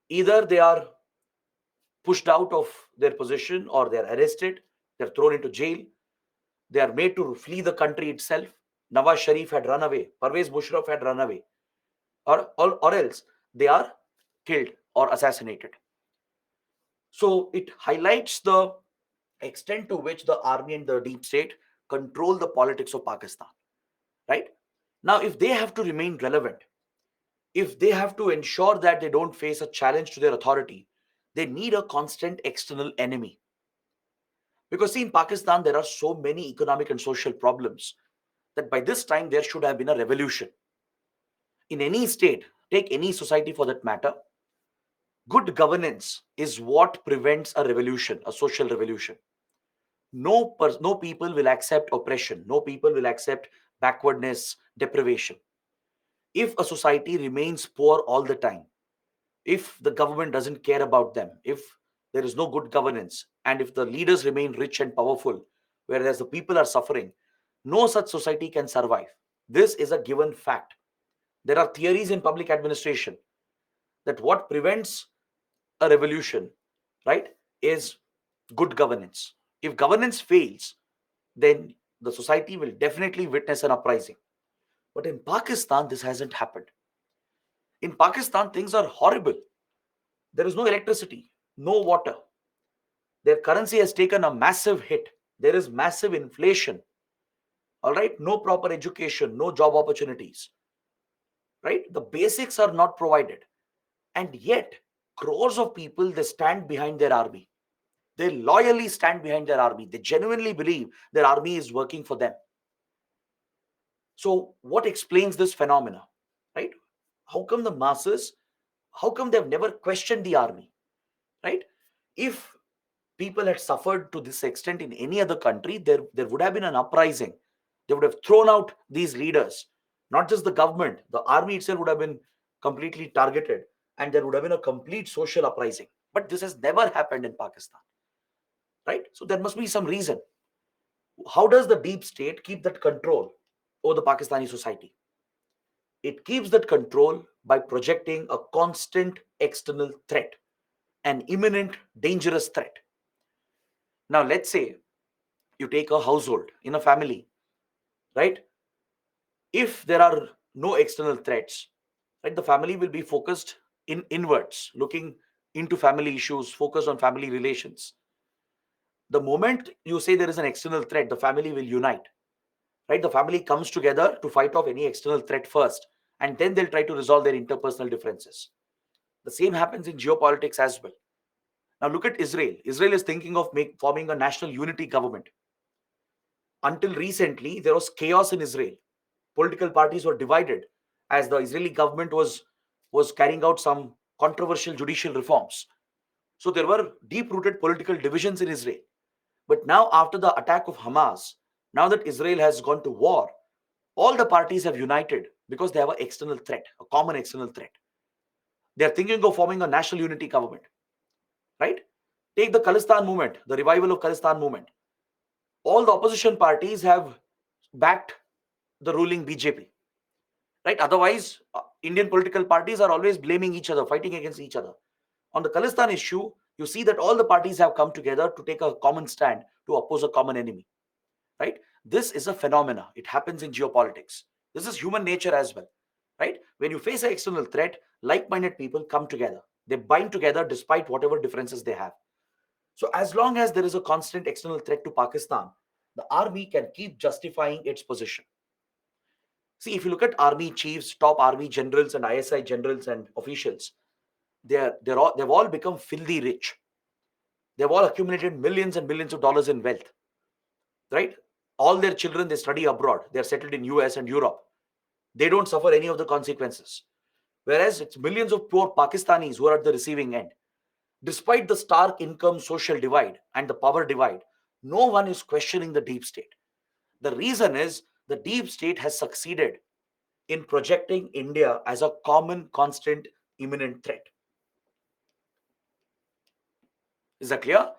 Either they are pushed out of their position, or they are arrested, they are thrown into jail, they are made to flee the country itself. Nawaz Sharif had run away, Parvez Musharraf had run away, or else they are killed or assassinated. So it highlights the extent to which the army and the deep state control the politics of Pakistan, right? Now, if they have to remain relevant, if they have to ensure that they don't face a challenge to their authority, they need a constant external enemy. Because, see, in Pakistan, there are so many economic and social problems that by this time there should have been a revolution. In any state, take any society for that matter, good governance is what prevents a revolution, a social revolution. No people will accept oppression. No people will accept backwardness, deprivation. If a society remains poor all the time, if the government doesn't care about them, if there is no good governance, and if the leaders remain rich and powerful, whereas the people are suffering, no such society can survive. This is a given fact. There are theories in public administration that what prevents a revolution, right, is good governance. If governance fails, then the society will definitely witness an uprising. But in Pakistan, this hasn't happened. In Pakistan, things are horrible. There is no electricity, no water. Their currency has taken a massive hit. There is massive inflation. All right, no proper education, no job opportunities. Right, the basics are not provided, and yet crores of people, they stand behind their army. They loyally stand behind their army. They genuinely believe their army is working for them. So, what explains this phenomena? Right? How come the masses, how come they've never questioned the army? Right? If people had suffered to this extent in any other country, there would have been an uprising. They would have thrown out these leaders. Not just the government, the army itself would have been completely targeted, and there would have been a complete social uprising. But this has never happened in Pakistan. Right? So there must be some reason. How does the deep state keep that control over the Pakistani society? It keeps that control by projecting a constant external threat. an imminent dangerous threat. Now let's say you take a household in a family, right? If there are no external threats, right, the family will be focused inwards, looking into family issues, focused on family relations. The moment you say there is an external threat, the family will unite, right? The family comes together to fight off any external threat first, and then they'll try to resolve their interpersonal differences. The same happens in geopolitics as well. Now look at Israel. Israel is thinking of forming a national unity government. Until recently, there was chaos in Israel. Political parties were divided as the Israeli government was carrying out some controversial judicial reforms. So there were deep-rooted political divisions in Israel. But now, after the attack of Hamas, now that Israel has gone to war, all the parties have united because they have an external threat, a common external threat. They are thinking of forming a national unity government, right? Take the Khalistan movement, the revival of Khalistan movement. All the opposition parties have backed the ruling BJP, right? Otherwise, Indian political parties are always blaming each other, fighting against each other. On the Khalistan issue, you see that all the parties have come together to take a common stand to oppose a common enemy, right? This is a phenomena. It happens in geopolitics. This is human nature as well, right? When you face an external threat, like-minded people come together. They bind together despite whatever differences they have. So as long as there is a constant external threat to Pakistan, the army can keep justifying its position. See, if you look at army chiefs, top army generals, and ISI generals and officials, they've all become filthy rich. They've all accumulated millions and millions of dollars in wealth, right? All their children, they study abroad. They're settled in US and Europe. They don't suffer any of the consequences. Whereas it's millions of poor Pakistanis who are at the receiving end. Despite the stark income social divide and the power divide, no one is questioning the deep state. The reason is the deep state has succeeded in projecting India as a common, constant, imminent threat. Is that clear?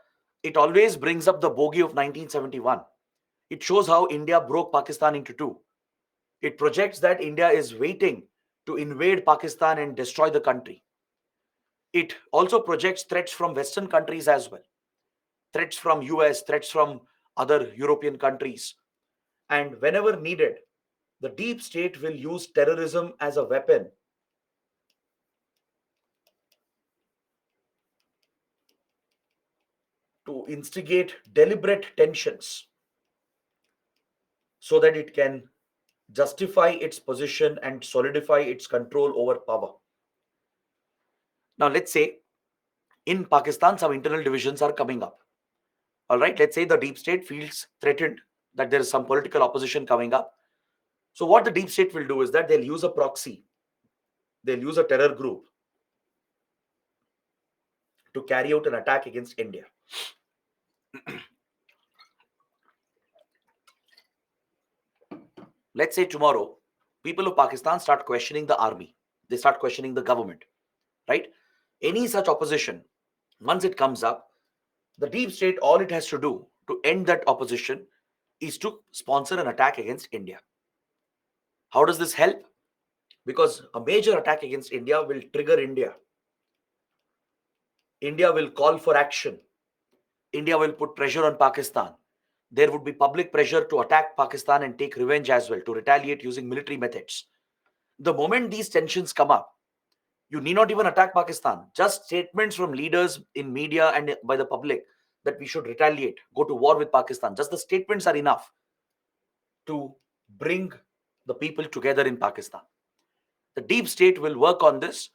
It always brings up the bogey of 1971. It shows how India broke Pakistan into two. It projects that India is waiting to invade Pakistan and destroy the country. It also projects threats from Western countries as well. Threats from US, threats from other European countries. And whenever needed, the deep state will use terrorism as a weapon to instigate deliberate tensions so that it can justify its position and solidify its control over power. Now, let's say in Pakistan, some internal divisions are coming up. All right, let's say the deep state feels threatened that there is some political opposition coming up. So, what the deep state will do is that they'll use a proxy, they'll use a terror group to carry out an attack against India. Let's say tomorrow, people of Pakistan start questioning the army, they start questioning the government, right? Any such opposition, once it comes up, the deep state, all it has to do to end that opposition is to sponsor an attack against India. How does this help? Because a major attack against India will trigger India. India will call for action. India will put pressure on Pakistan. There would be public pressure to attack Pakistan and take revenge as well, to retaliate using military methods. The moment these tensions come up, you need not even attack Pakistan. Just statements from leaders in media and by the public that we should retaliate, go to war with Pakistan. Just the statements are enough to bring the people together in Pakistan. The deep state will work on this,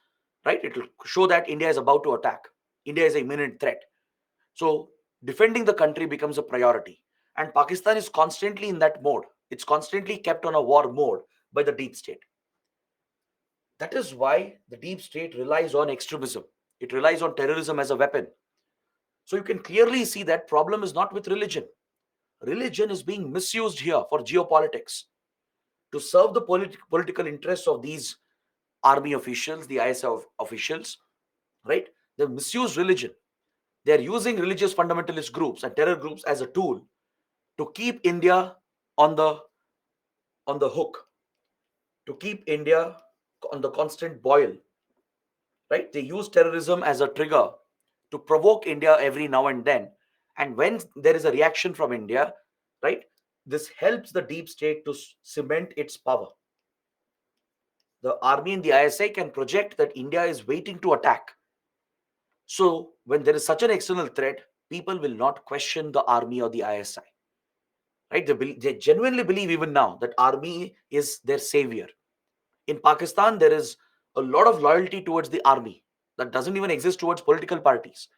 right? It will show that India is about to attack. India is an imminent threat. So defending the country becomes a priority. And Pakistan is constantly in that mode. It's constantly kept on a war mode by the deep state. That is why the deep state relies on extremism. It relies on terrorism as a weapon. So you can clearly see that problem is not with religion. Religion is being misused here for geopolitics to serve the political interests of these army officials, the ISI officials, right? They've misused religion. They're using religious fundamentalist groups and terror groups as a tool to keep India on the hook, to keep India on the constant boil, right? They use terrorism as a trigger to provoke India every now and then. And when there is a reaction from India, right, this helps the deep state to cement its power. The army and the ISI can project that India is waiting to attack. So when there is such an external threat, people will not question the army or the ISI. Right? They genuinely believe even now that army is their savior. In Pakistan, there is a lot of loyalty towards the army that doesn't even exist towards political parties,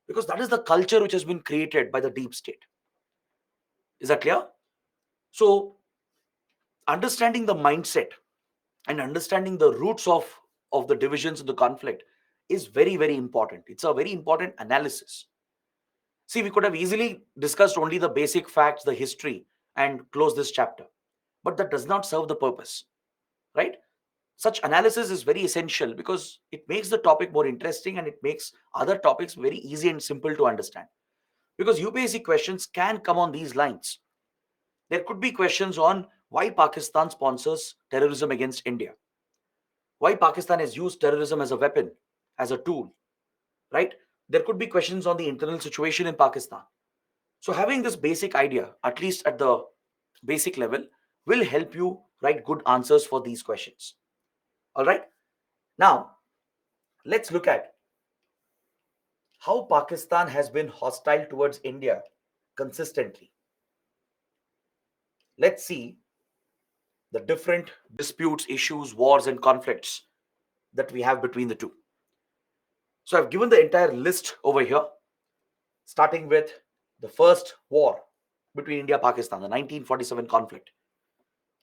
because that is the culture which has been created by the deep state. Is that clear? So understanding the mindset and understanding the roots of the divisions of the conflict is very, very important. It's a very important analysis. See, we could have easily discussed only the basic facts, the history, and close this chapter, but that does not serve the purpose, right? Such analysis is very essential because it makes the topic more interesting and it makes other topics very easy and simple to understand. Because UPSC questions can come on these lines. There could be questions on why Pakistan sponsors terrorism against India, why Pakistan has used terrorism as a weapon, as a tool, right? There could be questions on the internal situation in Pakistan. So having this basic idea, at least at the basic level, will help you write good answers for these questions. All right. Now, let's look at how Pakistan has been hostile towards India consistently. Let's see the different disputes, issues, wars, and conflicts that we have between the two. So I've given the entire list over here, starting with the first war between India and Pakistan, the 1947 conflict.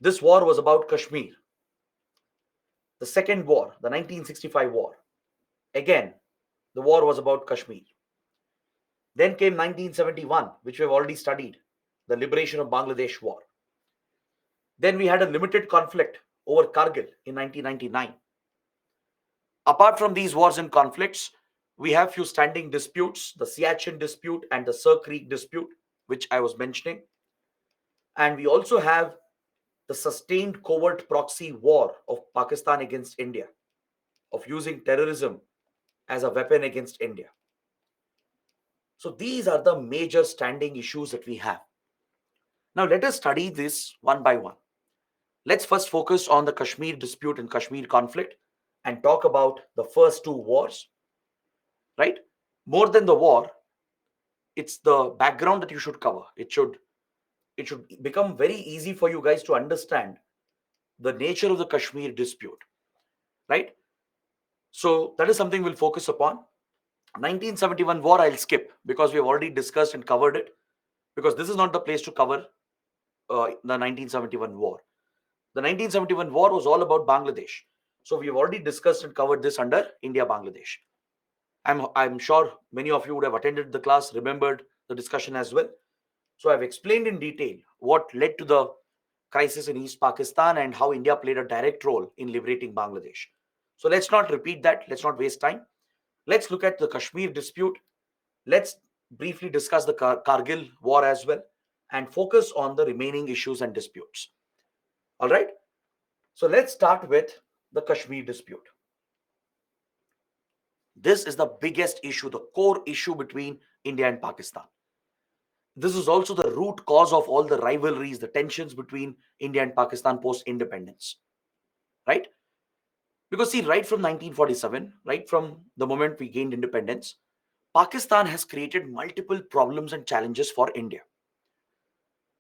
This war was about Kashmir. The second war, the 1965 war. Again, the war was about Kashmir. Then came 1971, which we have already studied, the liberation of Bangladesh war. Then we had a limited conflict over Kargil in 1999. Apart from these wars and conflicts, we have few standing disputes, the Siachen dispute and the Sir Creek dispute, which I was mentioning. And we also have the sustained covert proxy war of Pakistan against India, of using terrorism as a weapon against India. So these are the major standing issues that we have. Now let us study this one by one. Let's first focus on the Kashmir dispute and Kashmir conflict and talk about the first two wars, right? More than the war, it's the background that you should cover. It should become very easy for you guys to understand the nature of the Kashmir dispute, right? So that is something we'll focus upon. 1971 war I'll skip because we have already discussed and covered it, because this is not the place to cover the 1971 war. The 1971 war was all about Bangladesh. So we have already discussed and covered this under India Bangladesh. I'm sure many of you would have attended the class, remembered the discussion as well. So I've explained in detail what led to the crisis in East Pakistan and how India played a direct role in liberating Bangladesh. So let's not repeat that. Let's not waste time. Let's look at the Kashmir dispute. Let's briefly discuss the Kargil war as well and focus on the remaining issues and disputes. All right. So let's start with the Kashmir dispute. This is the biggest issue, the core issue between India and Pakistan. This is also the root cause of all the rivalries, the tensions between India and Pakistan post independence, right? Because see, right from 1947, right from the moment we gained independence, Pakistan has created multiple problems and challenges for India.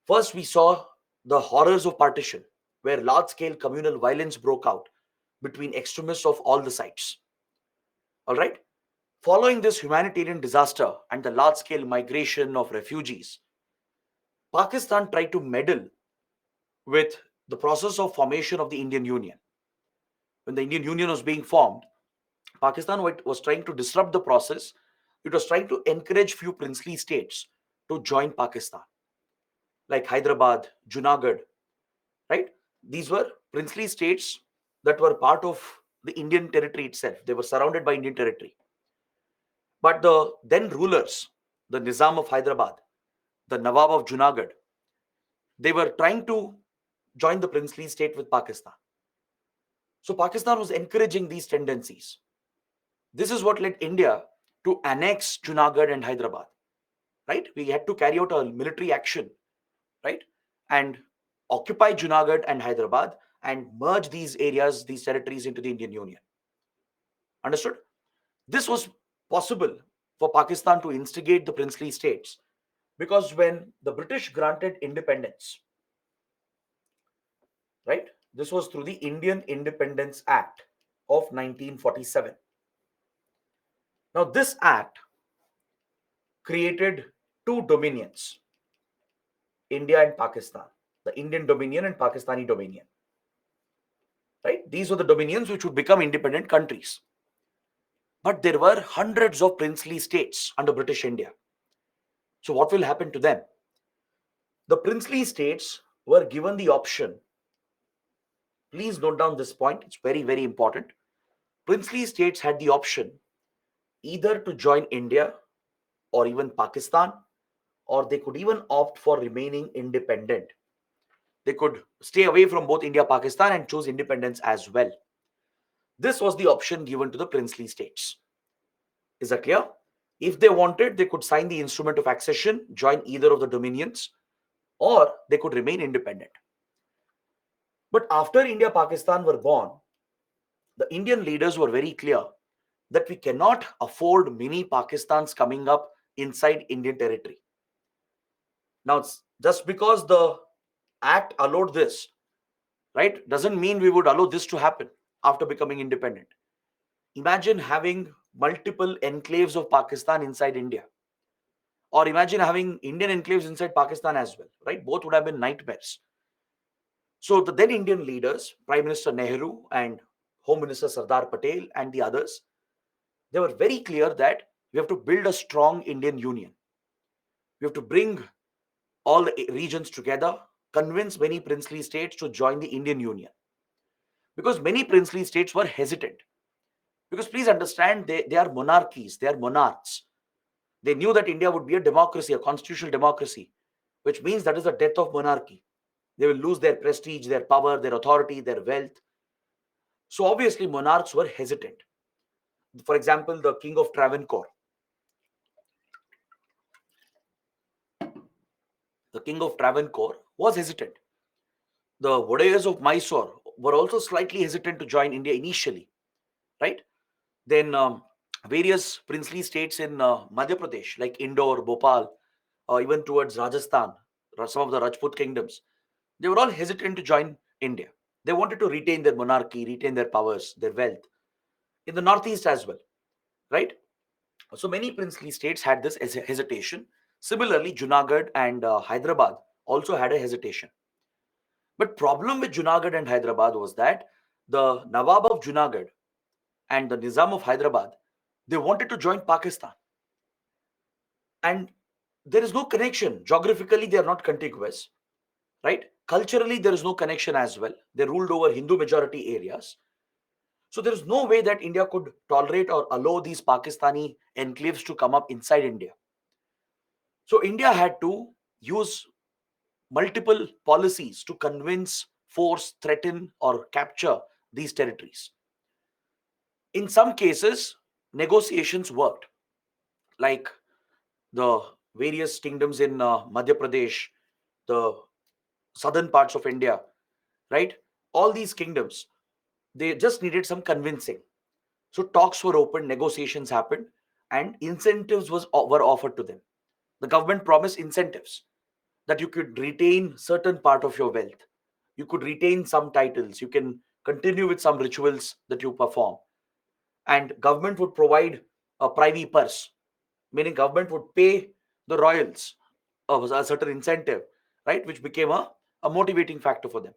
First, we saw the horrors of partition, where large scale communal violence broke out between extremists of all the sides. All right. Following this humanitarian disaster and the large scale migration of refugees, Pakistan tried to meddle with the process of formation of the Indian Union. When the Indian Union was being formed, Pakistan was trying to disrupt the process. It was trying to encourage few princely states to join Pakistan, like Hyderabad, Junagadh, right? These were princely states that were part of the Indian territory itself. They were surrounded by Indian territory. But the then rulers, the Nizam of Hyderabad, the Nawab of Junagadh, they were trying to join the princely state with Pakistan. So Pakistan was encouraging these tendencies. This is what led India to annex Junagadh and Hyderabad, right? We had to carry out a military action, right? And occupy Junagadh and Hyderabad and merge these areas, these territories into the Indian Union. Understood? This was possible for Pakistan to instigate the princely states because when the British granted independence, right? This was through the Indian Independence Act of 1947. Now, this act created two dominions, India and Pakistan, the Indian Dominion and Pakistani Dominion. Right? These were the dominions which would become independent countries. But there were hundreds of princely states under British India. So, what will happen to them? The princely states were given the option. Please note down this point, it's very, very important. Princely states had the option either to join India or even Pakistan, or they could even opt for remaining independent. They could stay away from both India, Pakistan, and choose independence as well. This was the option given to the princely states. Is that clear? If they wanted, they could sign the instrument of accession, join either of the dominions, or they could remain independent. But after India, Pakistan were born, the Indian leaders were very clear that we cannot afford mini Pakistans coming up inside Indian territory. Now, just because the act allowed this, right, doesn't mean we would allow this to happen after becoming independent. Imagine having multiple enclaves of Pakistan inside India. Or imagine having Indian enclaves inside Pakistan as well, right? Both would have been nightmares. So the then Indian leaders, Prime Minister Nehru and Home Minister Sardar Patel and the others, they were very clear that we have to build a strong Indian Union. We have to bring all the regions together, convince many princely states to join the Indian Union. Because many princely states were hesitant. Because please understand, they are monarchies, they are monarchs. They knew that India would be a democracy, a constitutional democracy, which means that is the death of monarchy. They will lose their prestige, their power, their authority, their wealth. So obviously, monarchs were hesitant. For example, the king of Travancore. The king of Travancore was hesitant. The Vodayas of Mysore were also slightly hesitant to join India initially, right? Then various princely states in Madhya Pradesh, like Indore, Bhopal, even towards Rajasthan, some of the Rajput kingdoms, they were all hesitant to join India. They wanted to retain their monarchy, retain their powers, their wealth. In the northeast as well, right? So many princely states had this hesitation. Similarly, Junagadh and Hyderabad also had a hesitation. But problem with Junagadh and Hyderabad was that the Nawab of Junagadh and the Nizam of Hyderabad, they wanted to join Pakistan. And there is no connection. Geographically, they are not contiguous, right? Culturally, there is no connection as well. They ruled over Hindu majority areas. So there is no way that India could tolerate or allow these Pakistani enclaves to come up inside India. So India had to use multiple policies to convince, force, threaten, or capture these territories. In some cases, negotiations worked, like the various kingdoms in Madhya Pradesh, the southern parts of India, right? All these kingdoms, they just needed some convincing. So talks were opened, negotiations happened, and incentives were offered to them. The government promised incentives that you could retain certain part of your wealth. You could retain some titles. You can continue with some rituals that you perform. And government would provide a privy purse, meaning government would pay the royals of a certain incentive, right, which became a motivating factor for them.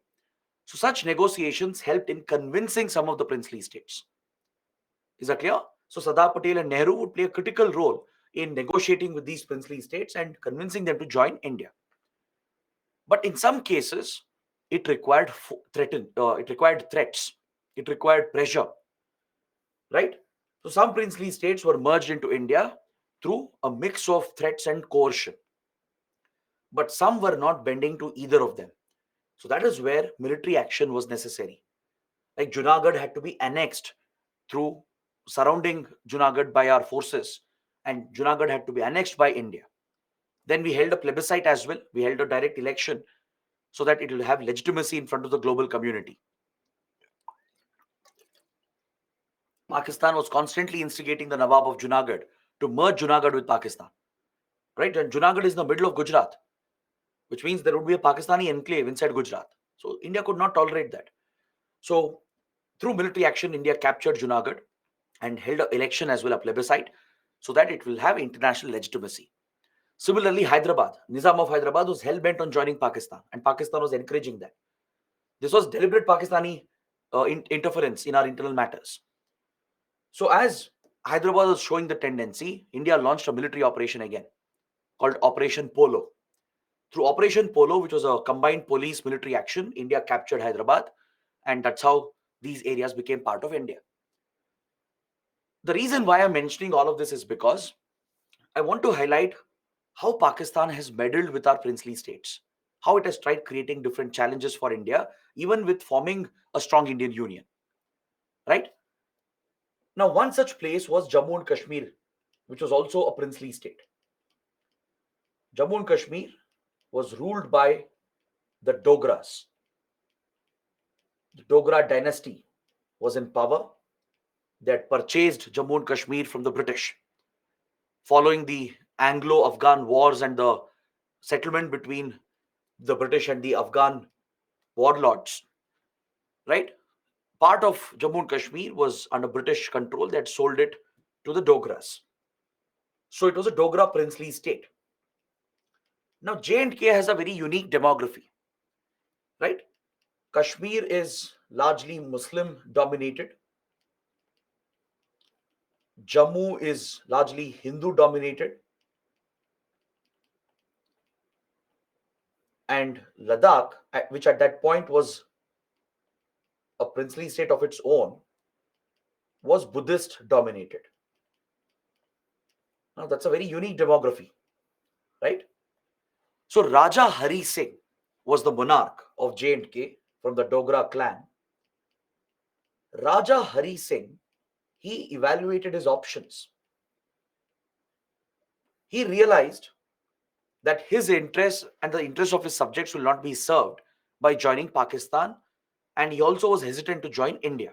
So such negotiations helped in convincing some of the princely states. Is that clear? So Sardar Patel and Nehru would play a critical role in negotiating with these princely states and convincing them to join India. But in some cases, it required it required threats, it required pressure, right? So some princely states were merged into India through a mix of threats and coercion. But some were not bending to either of them. So that is where military action was necessary. Like Junagadh had to be annexed through surrounding Junagadh by our forces, and Junagadh had to be annexed by India. Then we held a plebiscite as well. We held a direct election so that it will have legitimacy in front of the global community. Pakistan was constantly instigating the Nawab of Junagadh to merge Junagadh with Pakistan. Right? And Junagadh is in the middle of Gujarat, which means there would be a Pakistani enclave inside Gujarat. So India could not tolerate that. So through military action, India captured Junagadh and held an election as well, a plebiscite, so that it will have international legitimacy. Similarly, Hyderabad, Nizam of Hyderabad was hell-bent on joining Pakistan, and Pakistan was encouraging that. This was deliberate Pakistani interference in our internal matters. So as Hyderabad was showing the tendency, India launched a military operation again called Operation Polo. Through Operation Polo, which was a combined police military action, India captured Hyderabad, and that's how these areas became part of India. The reason why I'm mentioning all of this is because I want to highlight how Pakistan has meddled with our princely states, how it has tried creating different challenges for India, even with forming a strong Indian Union. Right? Now, one such place was Jammu and Kashmir, which was also a princely state. Jammu and Kashmir was ruled by the Dogras. The Dogra dynasty was in power. They had purchased Jammu and Kashmir from the British. Following the Anglo-Afghan wars and the settlement between the British and the Afghan warlords, right? Part of Jammu and Kashmir was under British control. They had sold it to the Dogras. So it was a Dogra princely state. Now J&K has a very unique demography, right? Kashmir is largely Muslim dominated. Jammu is largely Hindu dominated. And Ladakh, which at that point was a princely state of its own, was Buddhist dominated. Now that's a very unique demography, right? So Raja Hari Singh was the monarch of J&K from the Dogra clan. Raja Hari Singh, he evaluated his options. He realized that his interests and the interests of his subjects will not be served by joining Pakistan, and he also was hesitant to join India.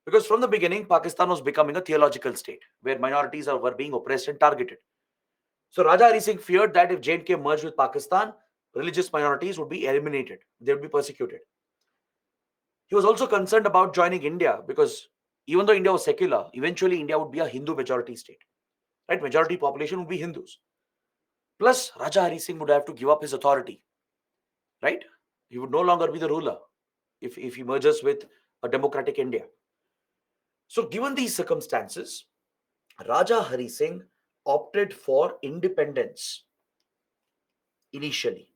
Because from the beginning, Pakistan was becoming a theological state where minorities were being oppressed and targeted. So Raja Hari Singh feared that if J&K merged with Pakistan, religious minorities would be eliminated. They would be persecuted. He was also concerned about joining India because even though India was secular, eventually India would be a Hindu majority state. Right? Majority population would be Hindus. Plus, Raja Hari Singh would have to give up his authority. Right? He would no longer be the ruler if he merges with a democratic India. So given these circumstances, Raja Hari Singh opted for independence initially.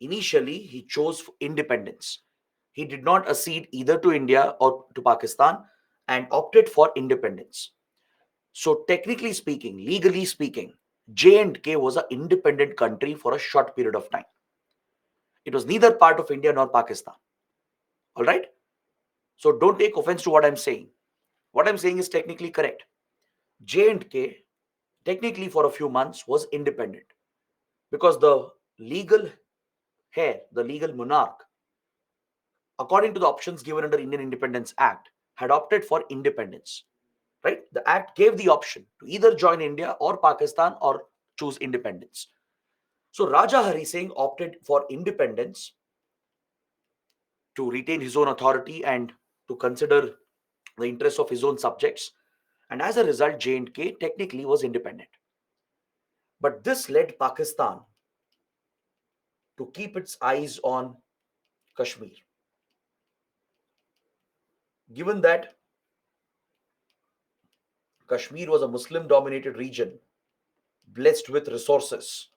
Initially, he chose independence. He did not accede either to India or to Pakistan and opted for independence. So technically speaking, legally speaking, J&K was an independent country for a short period of time. It was neither part of India nor Pakistan. All right? So don't take offense to what I'm saying. What I'm saying is technically correct. J&K technically for a few months was independent because the legal heir, the legal monarch, according to the options given under Indian Independence Act, had opted for independence. Right? The act gave the option to either join India or Pakistan or choose independence. So Raja Hari Singh opted for independence to retain his own authority and to consider the interests of his own subjects. And as a result, J&K technically was independent. But this led Pakistan to keep its eyes on Kashmir. Given that Kashmir was a Muslim dominated region, blessed with resources,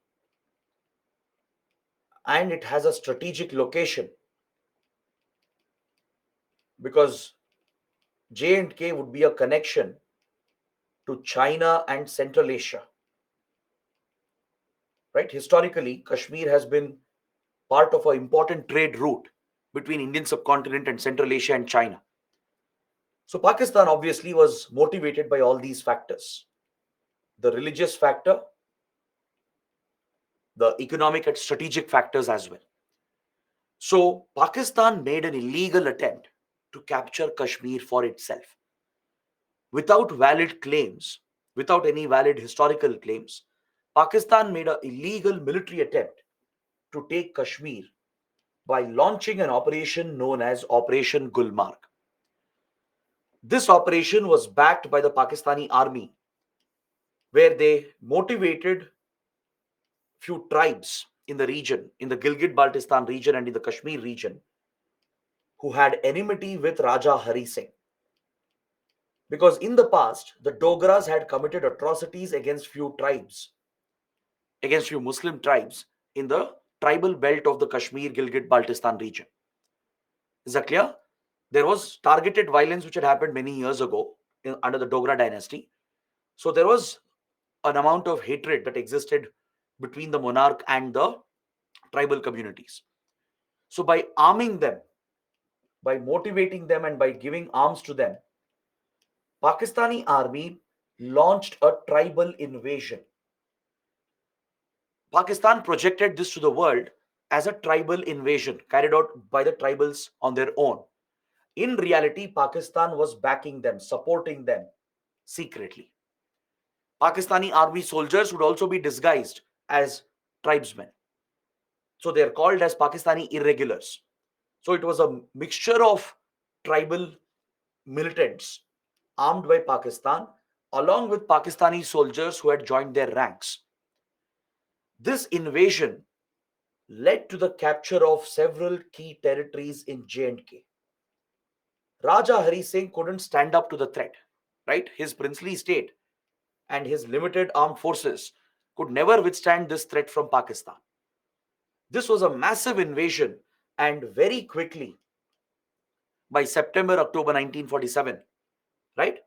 and it has a strategic location because J&K would be a connection to China and Central Asia. Right? Historically, Kashmir has been part of an important trade route between Indian subcontinent and Central Asia and China. So Pakistan obviously was motivated by all these factors: the religious factor, the economic and strategic factors as well. So Pakistan made an illegal attempt to capture Kashmir for itself without valid claims, without any valid historical claims. Pakistan made an illegal military attempt to take Kashmir by launching an operation known as Operation Gulmarg. This operation was backed by the Pakistani army, where they motivated few tribes in the region, in the Gilgit Baltistan region and in the Kashmir region, who had enmity with Raja Hari Singh. Because in the past, the Dogras had committed atrocities against few tribes, against few Muslim tribes in the tribal belt of the Kashmir Gilgit Baltistan region. Is that clear? There was targeted violence which had happened many years ago under the Dogra dynasty. So there was an amount of hatred that existed between the monarch and the tribal communities. So by arming them, by motivating them, and by giving arms to them, Pakistani army launched a tribal invasion. Pakistan projected this to the world as a tribal invasion carried out by the tribals on their own. In reality, Pakistan was backing them, supporting them secretly. Pakistani army soldiers would also be disguised as tribesmen. So they are called as Pakistani irregulars. So it was a mixture of tribal militants armed by Pakistan along with Pakistani soldiers who had joined their ranks. This invasion led to the capture of several key territories in J&K. Raja Hari Singh couldn't stand up to the threat, right? His princely state and his limited armed forces could never withstand this threat from Pakistan. This was a massive invasion, and very quickly, by September, October 1947, right?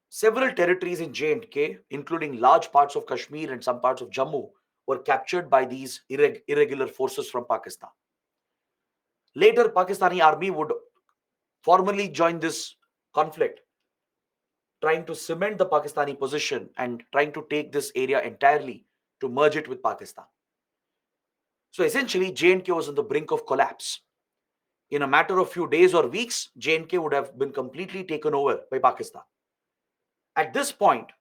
Several territories in J&K, including large parts of Kashmir and some parts of Jammu, were captured by these irregular forces from Pakistan. Later, Pakistani army would formally join this conflict, trying to cement the Pakistani position and trying to take this area entirely to merge it with Pakistan. So essentially, J&K was on the brink of collapse. In a matter of few days or weeks, J&K would have been completely taken over by Pakistan. At this point,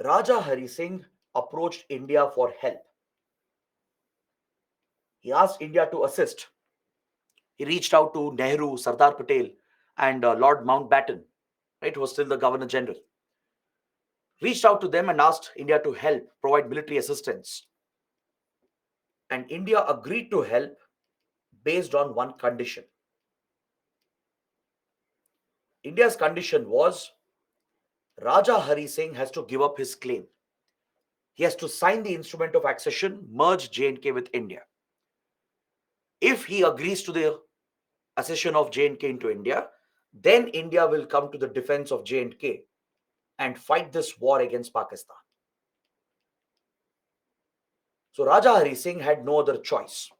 Raja Hari Singh approached India for help. He asked India to assist. He reached out to Nehru, Sardar Patel, and Lord Mountbatten, right, who was still the Governor General. Reached out to them and asked India to help provide military assistance. And India agreed to help based on one condition. India's condition was Raja Hari Singh has to give up his claim. He has to sign the instrument of accession, merge J&K with India. If he agrees to the accession of J&K into India, then India will come to the defense of J&K and fight this war against Pakistan. So Raja Hari Singh had no other choice.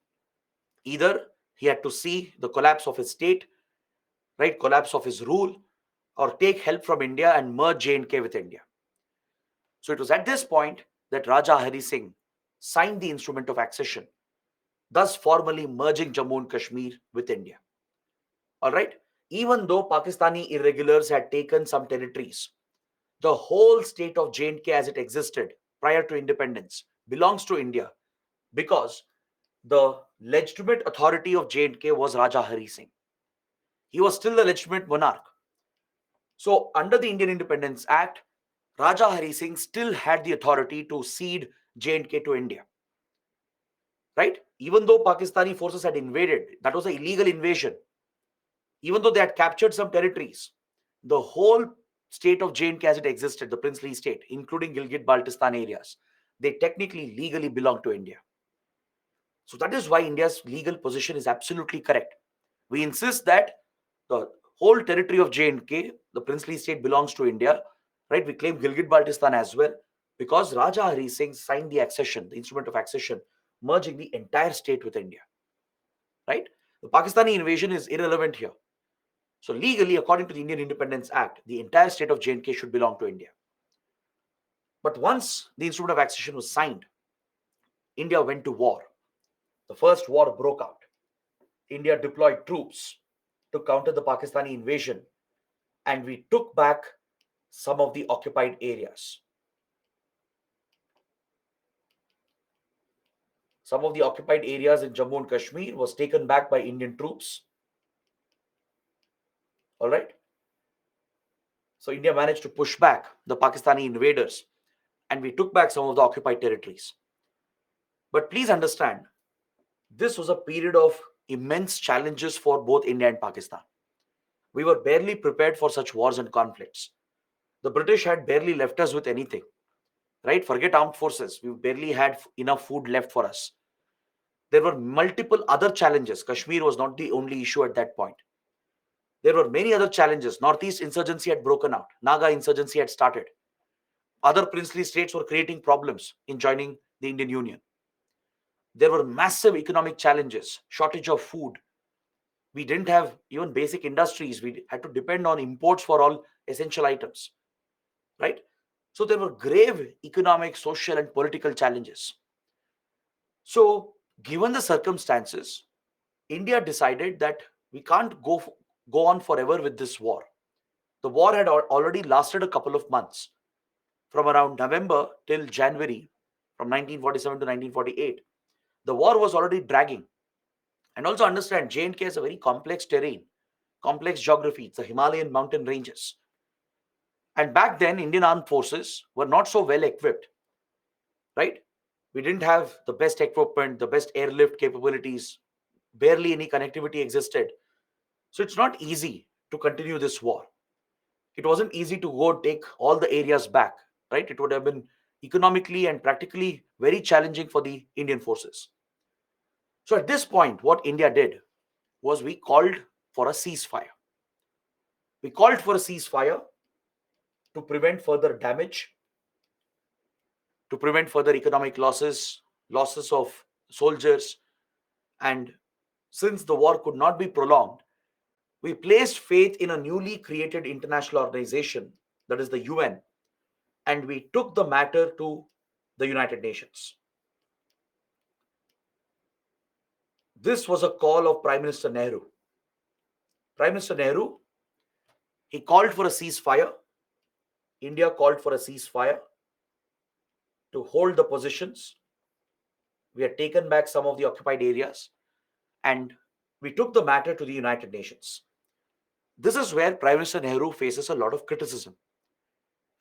Either he had to see the collapse of his state, right, collapse of his rule, or take help from India and merge J&K with India. So it was at this point that Raja Hari Singh signed the instrument of accession, thus formally merging Jammu and Kashmir with India. All right? Even though Pakistani irregulars had taken some territories, the whole state of J&K as it existed prior to independence belongs to India, because the legitimate authority of J&K was Raja Hari Singh. He was still the legitimate monarch. So under the Indian Independence Act, Raja Hari Singh still had the authority to cede J&K to India. Right? Even though Pakistani forces had invaded, that was an illegal invasion. Even though they had captured some territories, the whole state of J&K as it existed, the princely state, including Gilgit-Baltistan areas, they technically legally belong to India. So that is why India's legal position is absolutely correct. We insist that the whole territory of J&K, the princely state, belongs to India. Right? We claim Gilgit-Baltistan as well, because Raja Hari Singh signed the accession, the instrument of accession, merging the entire state with India. Right? The Pakistani invasion is irrelevant here. So legally, according to the Indian Independence Act, the entire state of J&K should belong to India. But once the Instrument of Accession was signed, India went to war. The first war broke out. India deployed troops to counter the Pakistani invasion, and we took back some of the occupied areas. Some of the occupied areas in Jammu and Kashmir was taken back by Indian troops. All right. So India managed to push back the Pakistani invaders, and we took back some of the occupied territories. But please understand, this was a period of immense challenges for both India and Pakistan. We were barely prepared for such wars and conflicts. The British had barely left us with anything, right? Forget armed forces. We barely had enough food left for us. There were multiple other challenges. Kashmir was not the only issue at that point. There were many other challenges. Northeast insurgency had broken out. Naga insurgency had started. Other princely states were creating problems in joining the Indian Union. There were massive economic challenges, shortage of food. We didn't have even basic industries. We had to depend on imports for all essential items, right? So there were grave economic, social, and political challenges. So, given the circumstances, India decided that we can't go on forever with this war. The war had already lasted a couple of months, from around November till January, from 1947 to 1948. The war was already dragging. And also understand, J&K has a very complex terrain, complex geography. It's the Himalayan mountain ranges. And back then, Indian armed forces were not so well equipped, right? We didn't have the best equipment, the best airlift capabilities, barely any connectivity existed. So it's not easy to continue this war. It wasn't easy to go take all the areas back, right? It would have been economically and practically very challenging for the Indian forces. So at this point, what India did was we called for a ceasefire. We called for a ceasefire to prevent further damage, to prevent further economic losses, losses of soldiers. And since the war could not be prolonged, we placed faith in a newly created international organization, that is the UN, and we took the matter to the United Nations. This was a call of Prime Minister Nehru. Prime Minister Nehru, he called for a ceasefire. India called for a ceasefire to hold the positions. We had taken back some of the occupied areas, and we took the matter to the United Nations. This is where Prime Minister Nehru faces a lot of criticism,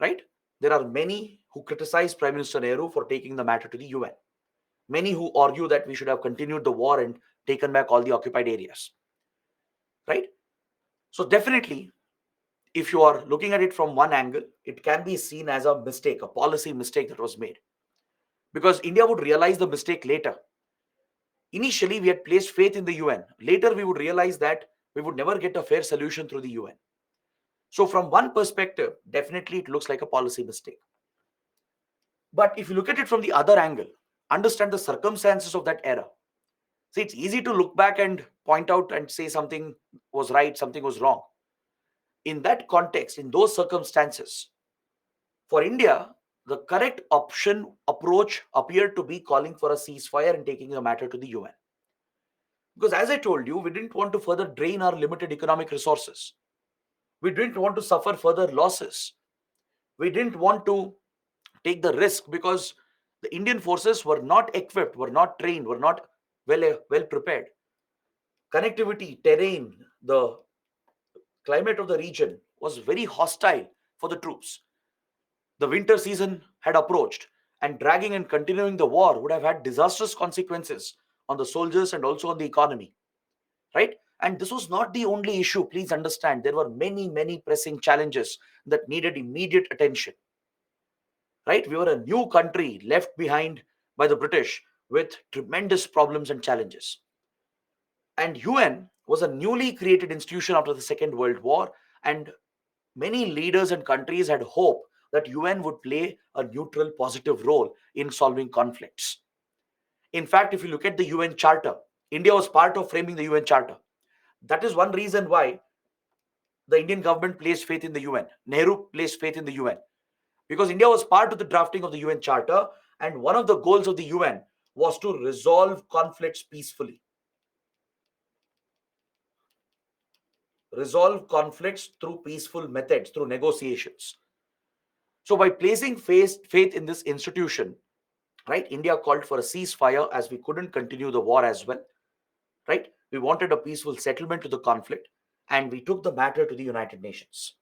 right? There are many who criticize Prime Minister Nehru for taking the matter to the UN. Many who argue that we should have continued the war and taken back all the occupied areas, right? So definitely, if you are looking at it from one angle, it can be seen as a mistake, a policy mistake that was made. Because India would realize the mistake later. Initially, we had placed faith in the UN. Later, we would realize that we would never get a fair solution through the UN. So from one perspective, definitely it looks like a policy mistake. But if you look at it from the other angle, understand the circumstances of that era. See, it's easy to look back and point out and say something was right, something was wrong. In that context, in those circumstances, for India, the correct approach appeared to be calling for a ceasefire and taking the matter to the UN. Because as I told you, we didn't want to further drain our limited economic resources. We didn't want to suffer further losses. We didn't want to take the risk because the Indian forces were not equipped, were not trained, were not well prepared. Connectivity, terrain, the climate of the region was very hostile for the troops. The winter season had approached, and dragging and continuing the war would have had disastrous consequences on the soldiers and also on the economy, right? And this was not the only issue. Please understand, there were many, many pressing challenges that needed immediate attention, right? We were a new country left behind by the British with tremendous problems and challenges. And UN was a newly created institution after the Second World War, and many leaders and countries had hope that UN would play a neutral, positive role in solving conflicts. In fact, if you look at the UN Charter, India was part of framing the UN Charter. That is one reason why the Indian government placed faith in the UN. Nehru placed faith in the UN because India was part of the drafting of the UN Charter, and one of the goals of the UN was to resolve conflicts peacefully. Resolve conflicts through peaceful methods, through negotiations. So, by placing faith in this institution, right, India called for a ceasefire as we couldn't continue the war as well, right? We wanted a peaceful settlement to the conflict, and we took the matter to the United Nations.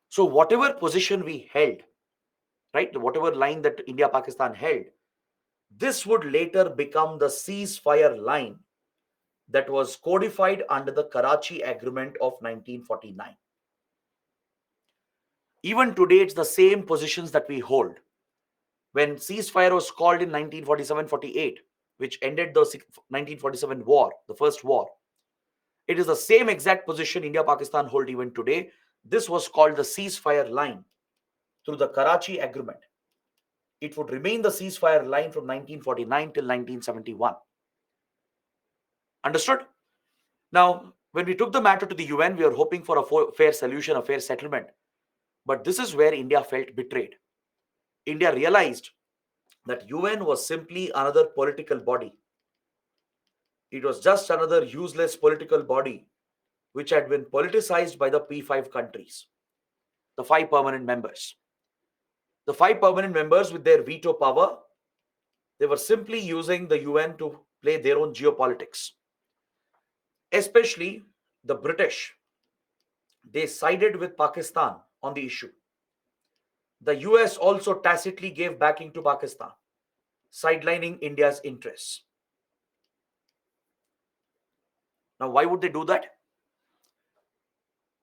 So, whatever position we held, right, whatever line that India Pakistan held, this would later become the ceasefire line that was codified under the Karachi Agreement of 1949. Even today, it's the same positions that we hold. When ceasefire was called in 1947-48, which ended the 1947 war, the first war, it is the same exact position India-Pakistan hold even today. This was called the ceasefire line through the Karachi Agreement. It would remain the ceasefire line from 1949 till 1971. Understood? Now, when we took the matter to the UN, we were hoping for a fair solution, a fair settlement. But this is where India felt betrayed. India realized that UN was simply another political body. It was just another useless political body which had been politicized by the P5 countries, the five permanent members. The five permanent members, with their veto power, they were simply using the UN to play their own geopolitics. Especially the British, they sided with Pakistan on the issue. The US also tacitly gave backing to Pakistan, sidelining India's interests. Now, why would they do that?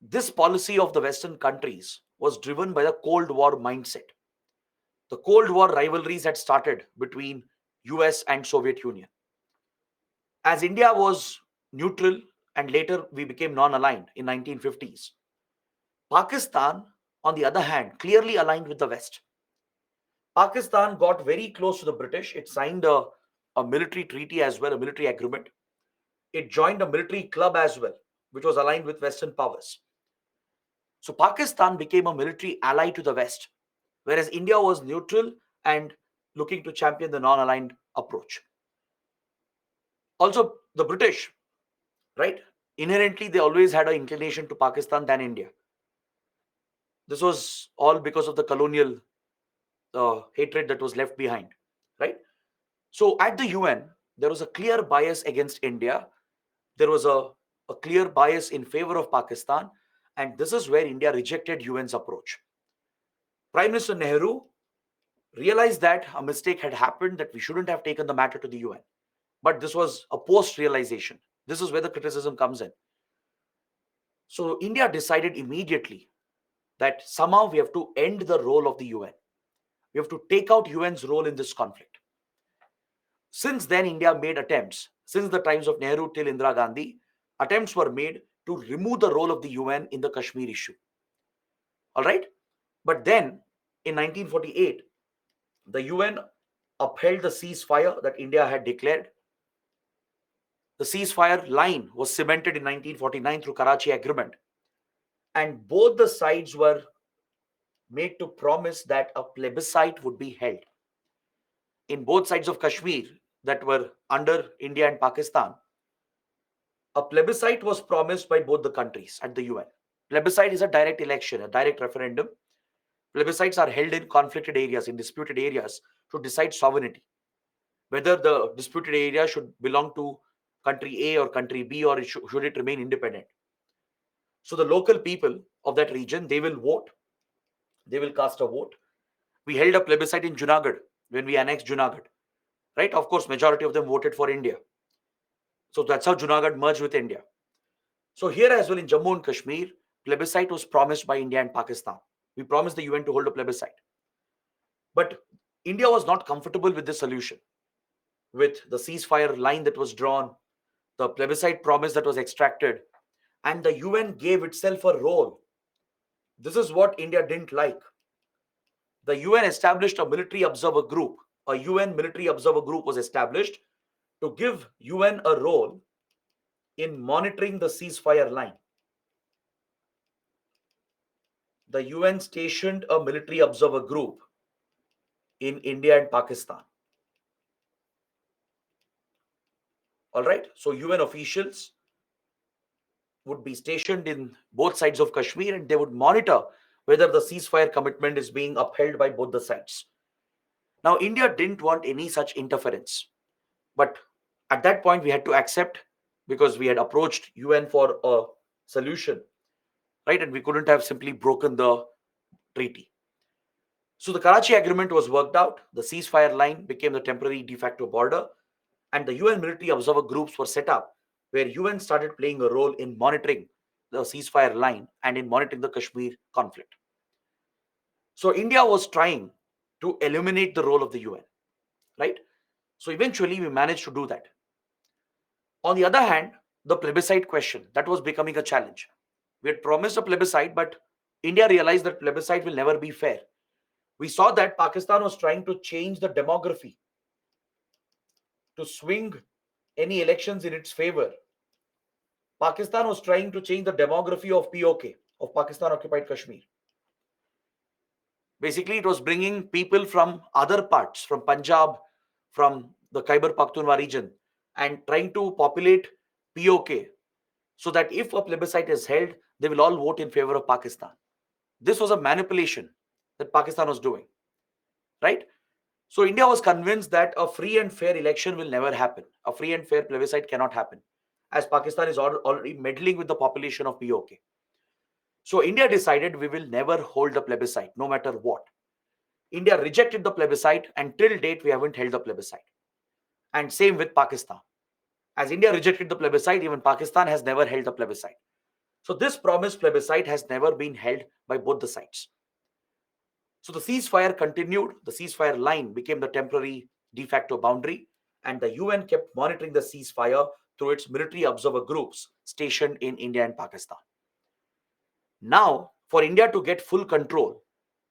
This policy of the Western countries was driven by the Cold War mindset. The Cold War rivalries had started between US and Soviet Union. As India was neutral and later we became non-aligned in 1950s, Pakistan, on the other hand, clearly aligned with the West. Pakistan got very close to the British. It signed a military treaty as well, a military agreement. It joined a military club as well, which was aligned with Western powers. So Pakistan became a military ally to the West, whereas India was neutral and looking to champion the non-aligned approach. Also, the British, right? Inherently, they always had an inclination to Pakistan than India. This was all because of the colonial hatred that was left behind, right? So at the UN, there was a clear bias against India. There was a clear bias in favor of Pakistan. And this is where India rejected UN's approach. Prime Minister Nehru realized that a mistake had happened, that we shouldn't have taken the matter to the UN. But this was a post-realization. This is where the criticism comes in. So India decided immediately that somehow we have to end the role of the UN. We have to take out UN's role in this conflict. Since then, India made attempts, since the times of Nehru till Indira Gandhi, attempts were made to remove the role of the UN in the Kashmir issue. All right? But then, in 1948, the UN upheld the ceasefire that India had declared. The ceasefire line was cemented in 1949 through Karachi Agreement. And both the sides were made to promise that a plebiscite would be held. In both sides of Kashmir that were under India and Pakistan, a plebiscite was promised by both the countries at the UN. Plebiscite is a direct election, a direct referendum. Plebiscites are held in conflicted areas, in disputed areas, to decide sovereignty. Whether the disputed area should belong to country A or country B, or should it remain independent. So the local people of that region, they will vote. They will cast a vote. We held a plebiscite in Junagadh when we annexed Junagadh. Right? Of course, majority of them voted for India. So that's how Junagadh merged with India. So here as well in Jammu and Kashmir, plebiscite was promised by India and Pakistan. We promised the UN to hold a plebiscite. But India was not comfortable with this solution, with the ceasefire line that was drawn, the plebiscite promise that was extracted, and the UN gave itself a role. This is what India didn't like. The UN established a military observer group. A UN military observer group was established to give UN a role in monitoring the ceasefire line. the UN stationed a military observer group in India and Pakistan. All right. So UN officials would be stationed in both sides of Kashmir and they would monitor whether the ceasefire commitment is being upheld by both the sides. Now, India didn't want any such interference. But at that point, we had to accept because we had approached UN for a solution, right? And we couldn't have simply broken the treaty. So the Karachi agreement was worked out. The ceasefire line became the temporary de facto border, and the UN military observer groups were set up where UN started playing a role in monitoring the ceasefire line and in monitoring the Kashmir conflict. So India was trying to eliminate the role of the UN, right? So eventually we managed to do that. On the other hand, the plebiscite question, that was becoming a challenge. We had promised a plebiscite, but India realized that plebiscite will never be fair. We saw that Pakistan was trying to change the demography to swing any elections in its favor. Pakistan was trying to change the demography of POK, of Pakistan occupied Kashmir. Basically, it was bringing people from other parts, from Punjab, from the Khyber Pakhtunkhwa region, and trying to populate POK so that if a plebiscite is held, they will all vote in favor of Pakistan. This was a manipulation that Pakistan was doing, right? So India was convinced that a free and fair election will never happen. A free and fair plebiscite cannot happen, as Pakistan is already meddling with the population of POK. So India decided we will never hold a plebiscite, no matter what. India rejected the plebiscite, and till date we haven't held the plebiscite. And same with Pakistan. As India rejected the plebiscite, even Pakistan has never held the plebiscite. So this promised plebiscite has never been held by both the sides. So the ceasefire continued. The ceasefire line became the temporary de facto boundary, and the UN kept monitoring the ceasefire through its military observer groups stationed in India and Pakistan. Now, for India to get full control,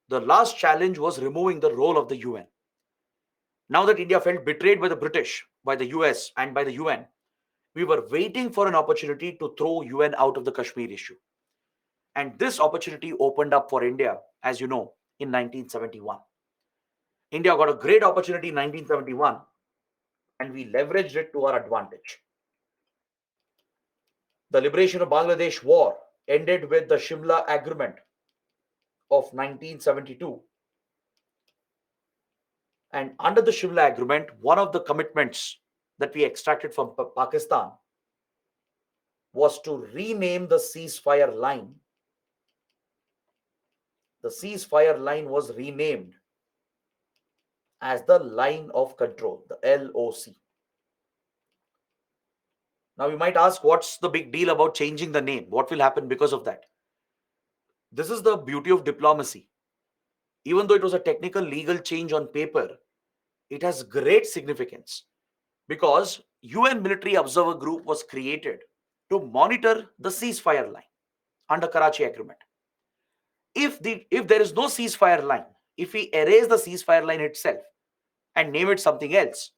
the last challenge was removing the role of the UN. Now that India felt betrayed by the British, by the US, and by the UN, we were waiting for an opportunity to throw UN out of the Kashmir issue. And this opportunity opened up for India, as you know, in 1971. India got a great opportunity in 1971 and we leveraged it to our advantage. The liberation of Bangladesh war ended with the Shimla Agreement of 1972. And under the Shimla Agreement, one of the commitments that we extracted from Pakistan was to rename the ceasefire line. The ceasefire line was renamed as the line of control, the LOC. Now you might ask, what's the big deal about changing the name? What will happen because of that? This is the beauty of diplomacy. Even though it was a technical legal change on paper, it has great significance because UN military observer group was created to monitor the ceasefire line under Karachi Agreement. If there is no ceasefire line, if we erase the ceasefire line itself and name it something else,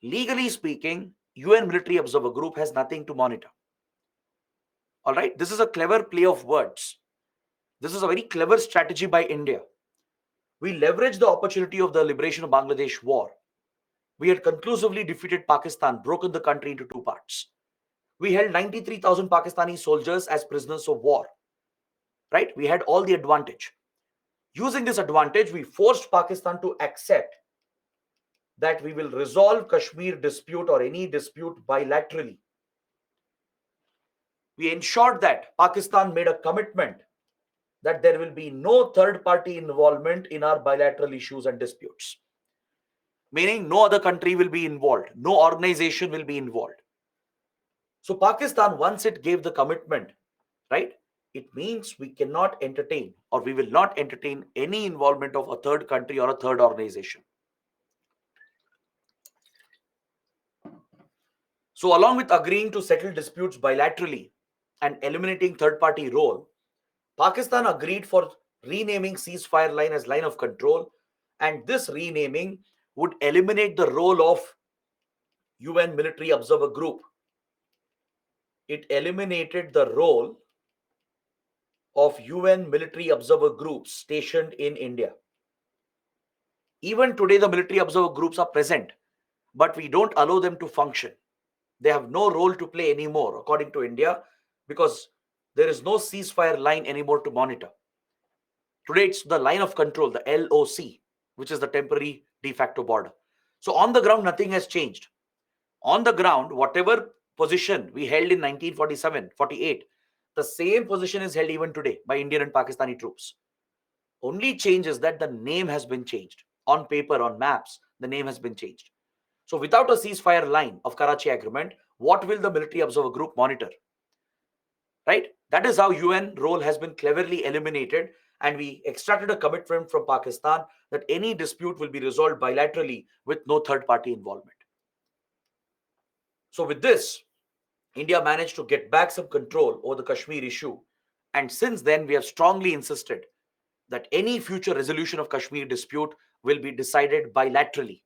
legally speaking, UN military observer group has nothing to monitor. All right, this is a clever play of words. This is a very clever strategy by India. We leveraged the opportunity of the liberation of Bangladesh war. We had conclusively defeated Pakistan, broken the country into two parts. We held 93,000 Pakistani soldiers as prisoners of war. Right? We had all the advantage. Using this advantage, we forced Pakistan to accept that we will resolve Kashmir dispute or any dispute bilaterally. We ensured that Pakistan made a commitment that there will be no third-party involvement in our bilateral issues and disputes. Meaning no other country will be involved, no organization will be involved. So Pakistan, once it gave the commitment, right, it means we cannot entertain or we will not entertain any involvement of a third country or a third organization. So along with agreeing to settle disputes bilaterally and eliminating third-party role, Pakistan agreed for renaming ceasefire line as line of control, and this renaming would eliminate the role of UN military observer group. It eliminated the role of UN military observer groups stationed in India. Even today, the military observer groups are present, but we don't allow them to function. They have no role to play anymore, according to India, because there is no ceasefire line anymore to monitor. Today, it's the line of control, the LOC, which is the temporary de facto border. So, on the ground, nothing has changed. On the ground, whatever position we held in 1947, 48, the same position is held even today by Indian and Pakistani troops. Only change is that the name has been changed. On paper, on maps, the name has been changed. So, without a ceasefire line of Karachi Agreement, what will the military observer group monitor? Right? That is how UN role has been cleverly eliminated, and we extracted a commitment from Pakistan that any dispute will be resolved bilaterally with no third party involvement. So, with this, India managed to get back some control over the Kashmir issue. And since then, we have strongly insisted that any future resolution of Kashmir dispute will be decided bilaterally.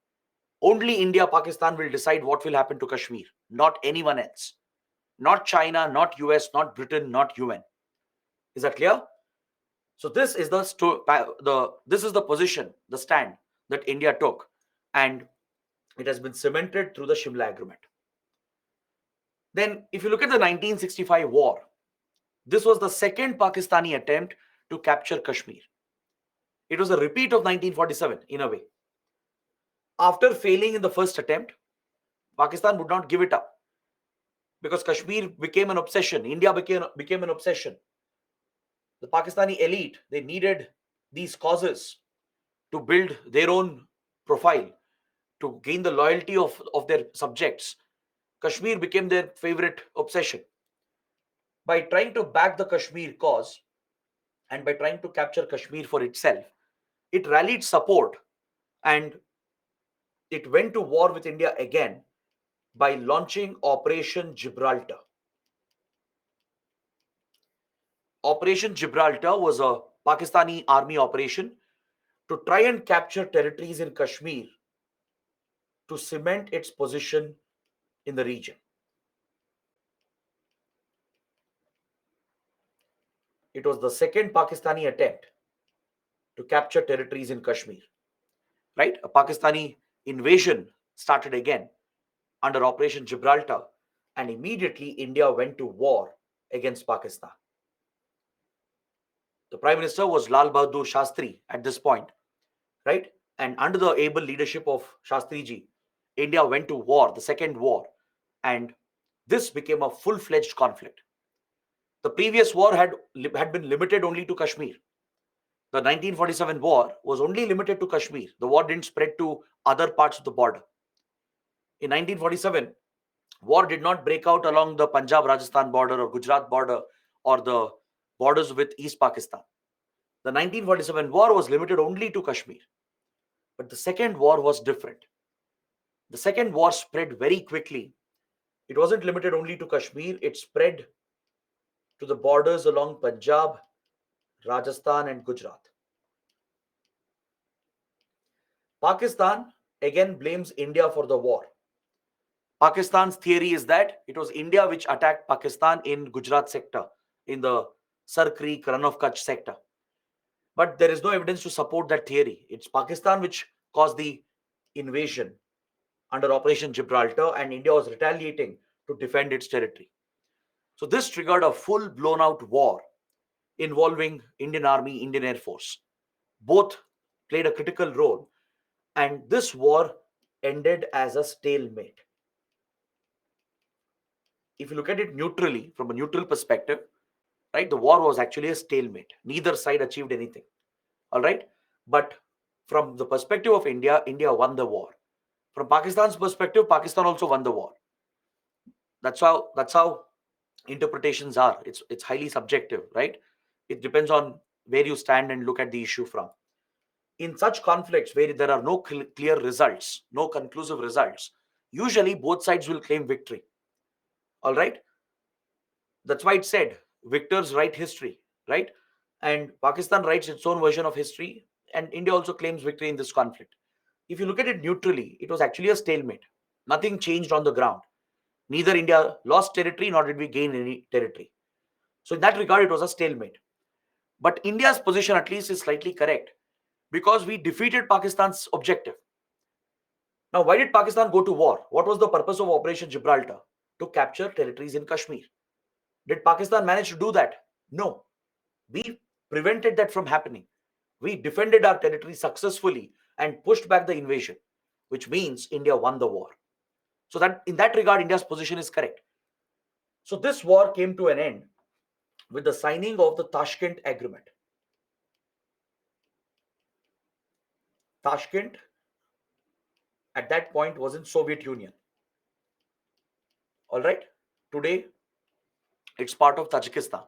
Only India, Pakistan will decide what will happen to Kashmir, not anyone else. Not China, not US, not Britain, not UN. Is that clear? So this is this is the position, the stand that India took, and it has been cemented through the Shimla Agreement. Then, if you look at the 1965 war, this was the second Pakistani attempt to capture Kashmir. It was a repeat of 1947 in a way. After failing in the first attempt, Pakistan would not give it up because Kashmir became an obsession. India became an obsession. The Pakistani elite, they needed these causes to build their own profile, to gain the loyalty of their subjects. Kashmir became their favorite obsession. By trying to back the Kashmir cause and by trying to capture Kashmir for itself, it rallied support and it went to war with India again by launching Operation Gibraltar. Operation Gibraltar was a Pakistani army operation to try and capture territories in Kashmir to cement its position in the region. It was the second Pakistani attempt to capture territories in Kashmir. Right? A Pakistani invasion started again under Operation Gibraltar, and immediately India went to war against Pakistan. The Prime Minister was Lal Bahadur Shastri at this point, right? And under the able leadership of Shastri ji, India went to war, the second war, and this became a full-fledged conflict. The previous war had been limited only to Kashmir. The 1947 war was only limited to Kashmir. The war didn't spread to other parts of the border. In 1947, war did not break out along the Punjab-Rajasthan border or Gujarat border or the borders with East Pakistan. The 1947 war was limited only to Kashmir. But the second war was different. The second war spread very quickly. It wasn't limited only to Kashmir, it spread to the borders along Punjab, Rajasthan, and Gujarat. Pakistan again blames India for the war. Pakistan's theory is that it was India which attacked Pakistan in Gujarat sector, in the Sar Creek, Run of Kutch sector. But there is no evidence to support that theory. It's Pakistan which caused the invasion under Operation Gibraltar, and India was retaliating to defend its territory. So this triggered a full blown out war involving Indian Army, Indian Air Force. Both played a critical role, and this war ended as a stalemate. If you look at it neutrally, from a neutral perspective, right, the war was actually a stalemate. Neither side achieved anything. All right. But from the perspective of India, India won the war. From Pakistan's perspective, Pakistan also won the war. That's how interpretations are. It's highly subjective, right? It depends on where you stand and look at the issue from. In such conflicts where there are no clear results, no conclusive results, usually both sides will claim victory. All right. That's why it said victors write history, right? And Pakistan writes its own version of history, and India also claims victory in this conflict. If you look at it neutrally, it was actually a stalemate. Nothing changed on the ground. Neither India lost territory nor did we gain any territory. So in that regard, it was a stalemate. But India's position at least is slightly correct because we defeated Pakistan's objective. Now, why did Pakistan go to war? What was the purpose of Operation Gibraltar? To capture territories in Kashmir. Did Pakistan manage to do that? No. We prevented that from happening. We defended our territory successfully and pushed back the invasion, which means India won the war. So that in that regard, India's position is correct. So this war came to an end with the signing of the Tashkent Agreement. Tashkent at that point was in Soviet Union. All right. Today it's part of Tajikistan.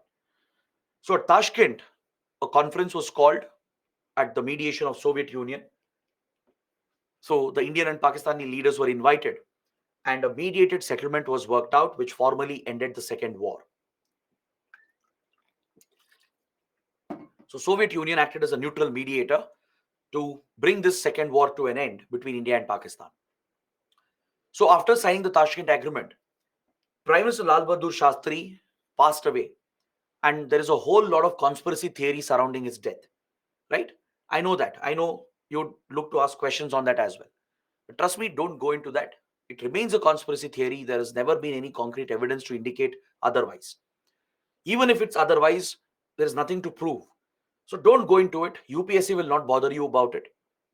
So at Tashkent, a conference was called at the mediation of Soviet Union. So the Indian and Pakistani leaders were invited and a mediated settlement was worked out which formally ended the second war. So Soviet Union acted as a neutral mediator to bring this second war to an end between India and Pakistan. So after signing the Tashkent Agreement, Prime Minister Lal Bahadur Shastri passed away, and there is a whole lot of conspiracy theory surrounding his death. Right? I know that. I know you'd look to ask questions on that as well. But trust me, don't go into that. It remains a conspiracy theory. There has never been any concrete evidence to indicate otherwise. Even if it's otherwise, there is nothing to prove. So don't go into it. UPSC will not bother you about it.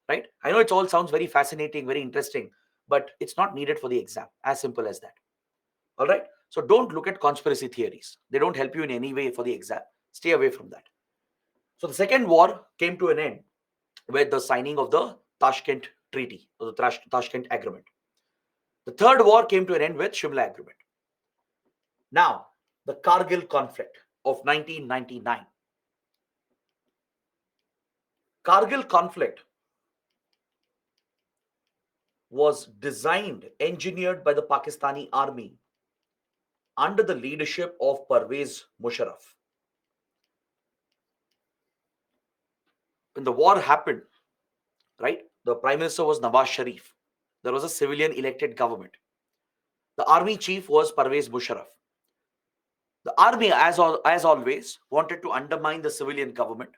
Right? I know it all sounds very fascinating, very interesting, but it's not needed for the exam. As simple as that. All right. So don't look at conspiracy theories. They don't help you in any way for the exam. Stay away from that. So the second war came to an end with the signing of the Tashkent Treaty or the Tashkent Agreement. The third war came to an end with Shimla Agreement. Now, the Kargil conflict of 1999. Kargil conflict was designed, engineered by the Pakistani army under the leadership of Pervez Musharraf. When the war happened, right, the Prime Minister was Nawaz Sharif. There was a civilian elected government. The army chief was Pervez Musharraf. The army, as always, wanted to undermine the civilian government